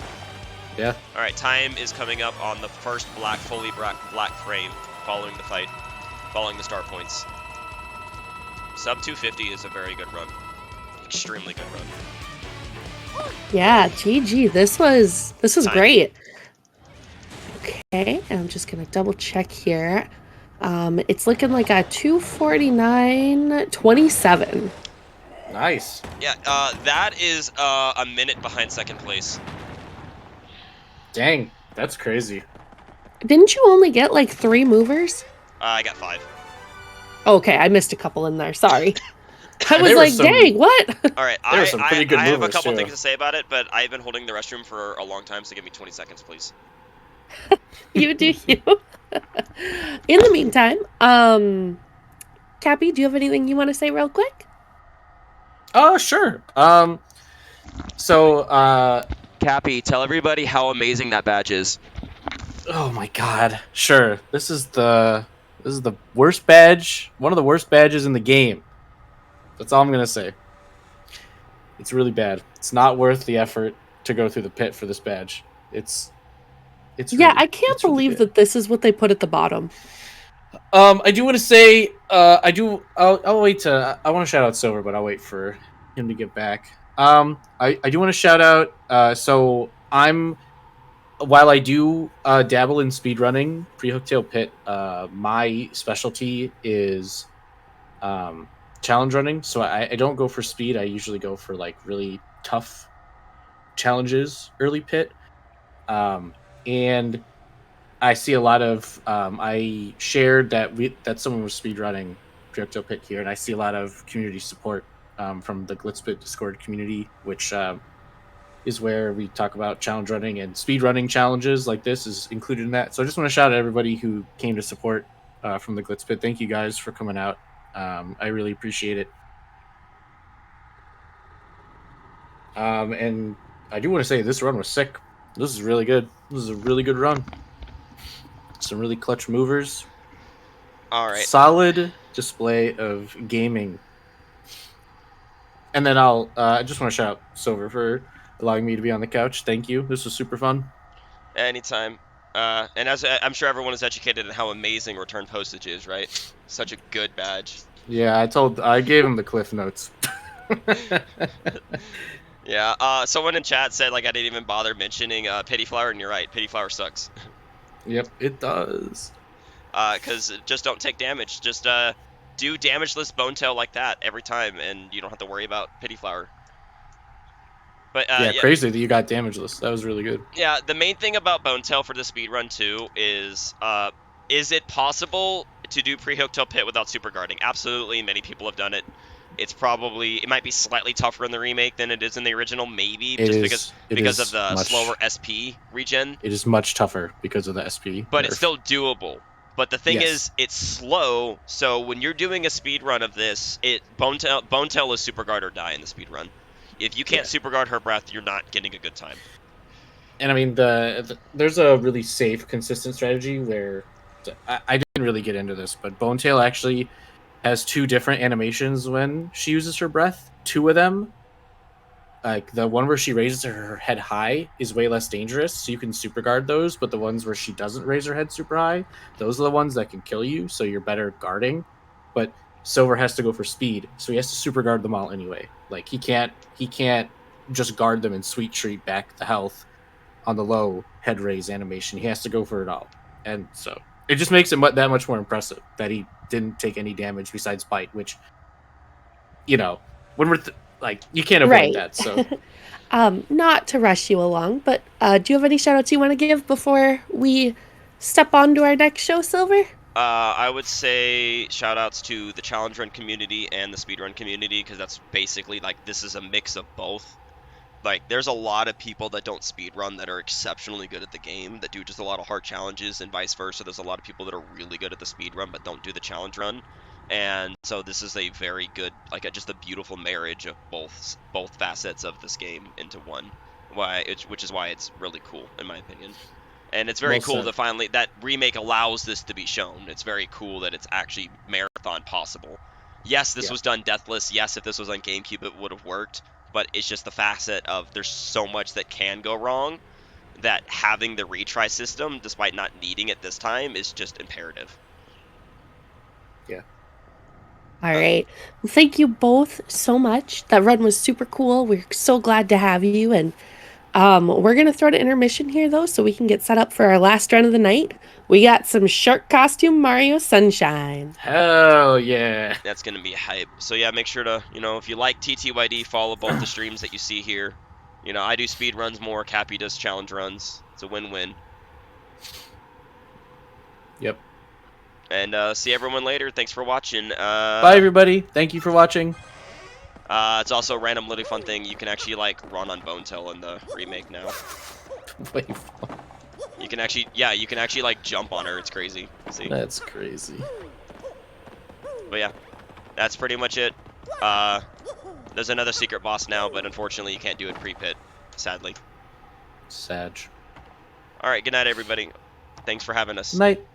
Yeah. Alright, time is coming up on the first fully black frame following the fight, following the start points. Sub 250 is a very good run. Extremely good run. Yeah, GG. This was Time. great. Okay, I'm just gonna double check here. It's looking like a 2:49:27. Nice. Yeah, that is a minute behind second place. Dang, that's crazy. Didn't you only get like 3 movers? I got 5. Okay, I missed a couple in there. Sorry. I was There were like, some- dang, what? All right, There were some pretty good I have a movers, couple too. things to say about it, but I've been holding the restroom for a long time, so give me 20 seconds, please. You do you. In the meantime, Cappy, do you have anything you want to say real quick? Oh, sure. Cappy, tell everybody how amazing that badge is. Oh my god. Sure. This is the worst badge, one of the worst badges in the game. That's all I'm going to say. It's really bad. It's not worth the effort to go through the pit for this badge. It's Yeah, really, I can't it's really believe bad. that this is what they put at the bottom. I do want to say, I'll wait to, I want to shout out Silver, but I'll wait for him to get back. I do want to shout out, while I do dabble in speedrunning pre-hooktail pit, my specialty is challenge running. So I don't go for speed. I usually go for like really tough challenges early pit. And I see a lot of I shared that someone was speedrunning pre-hooktail pit here, and I see a lot of community support from the Glitzpit Discord community, which is where we talk about challenge running, and speed running challenges like this is included in that. So I just want to shout out everybody who came to support from the Glitzpit. Thank you guys for coming out. I really appreciate it. And I do want to say this run was sick. This is really good. This is a really good run. Some really clutch movers. All right. Solid display of gaming. And then I just want to shout out Silver for allowing me to be on the couch. Thank you. This was super fun. Anytime. And as I'm sure everyone is educated in how amazing return postage is, right? Such a good badge. Yeah, I gave him the cliff notes. Yeah. Someone in chat said like I didn't even bother mentioning Pity Flower, and you're right. Pity Flower sucks. Yep, it does. Because just don't take damage. Just do damageless Bone Tail like that every time, and you don't have to worry about Pity Flower. But yeah, crazy that you got damageless. That was really good. Yeah, the main thing about Bone Tail for the speedrun too is it possible to do pre-hooktail pit without super guarding? Absolutely, many people have done it. It might be slightly tougher in the remake than it is in the original, maybe, because of the slower SP regen. It is much tougher because of the SP. But nerf. it's still doable. But the thing Yes. is, it's slow, so when you're doing a speed run of this, Bone Tail is super guard or die in the speed run. If you can't super guard her breath, you're not getting a good time. And I mean, there's a really safe, consistent strategy where I didn't really get into this, but Bone Tail actually has 2 different animations when she uses her breath. 2 of them, like the one where she raises her head high, is way less dangerous, so you can super guard those. But the ones where she doesn't raise her head super high, those are the ones that can kill you. So you're better guarding. But Silver has to go for speed, so he has to super guard them all anyway. Like he can't just guard them and sweet treat back the health on the low head raise animation. He has to go for it all, and so it just makes it that much more impressive that he didn't take any damage besides bite, which, you know, when we're like, you can't avoid that. So Not to rush you along, but do you have any shout outs you want to give before we step on to our next show, Silver? I would say shout outs to the challenge run community and the speedrun community, because that's basically like this is a mix of both. like, there's a lot of people that don't speedrun that are exceptionally good at the game, that do just a lot of hard challenges, and vice versa. There's a lot of people that are really good at the speedrun but don't do the challenge run. And so this is a very good, like, just a beautiful marriage of both facets of this game into one. Which is why it's really cool, in my opinion. And it's very Well cool said. that finally that remake allows this to be shown. It's very cool that it's actually marathon possible. Yes, this Yeah. was done deathless. Yes, if this was on GameCube, it would have worked. But it's just the facet of there's so much that can go wrong that having the retry system, despite not needing it this time, is just imperative. All right. Well, thank you both so much. That run was super cool. We're so glad to have you. And we're going to throw to intermission here, though, so we can get set up for our last run of the night. We got some shark costume Mario Sunshine. Hell yeah. That's going to be hype. So yeah, make sure to, if you like TTYD, follow both the streams that you see here. I do speed runs more. Cappy does challenge runs. It's a win-win. Yep. And see everyone later. Thanks for watching. Bye, everybody. Thank you for watching. It's also a random really fun thing. You can actually run on Bonetail in the remake now. Wait. You can actually jump on her. It's crazy. See? That's crazy. But yeah, that's pretty much it. There's another secret boss now, but unfortunately you can't do it pre-pit, sadly. Sag. All right, good night, everybody. Thanks for having us. Night.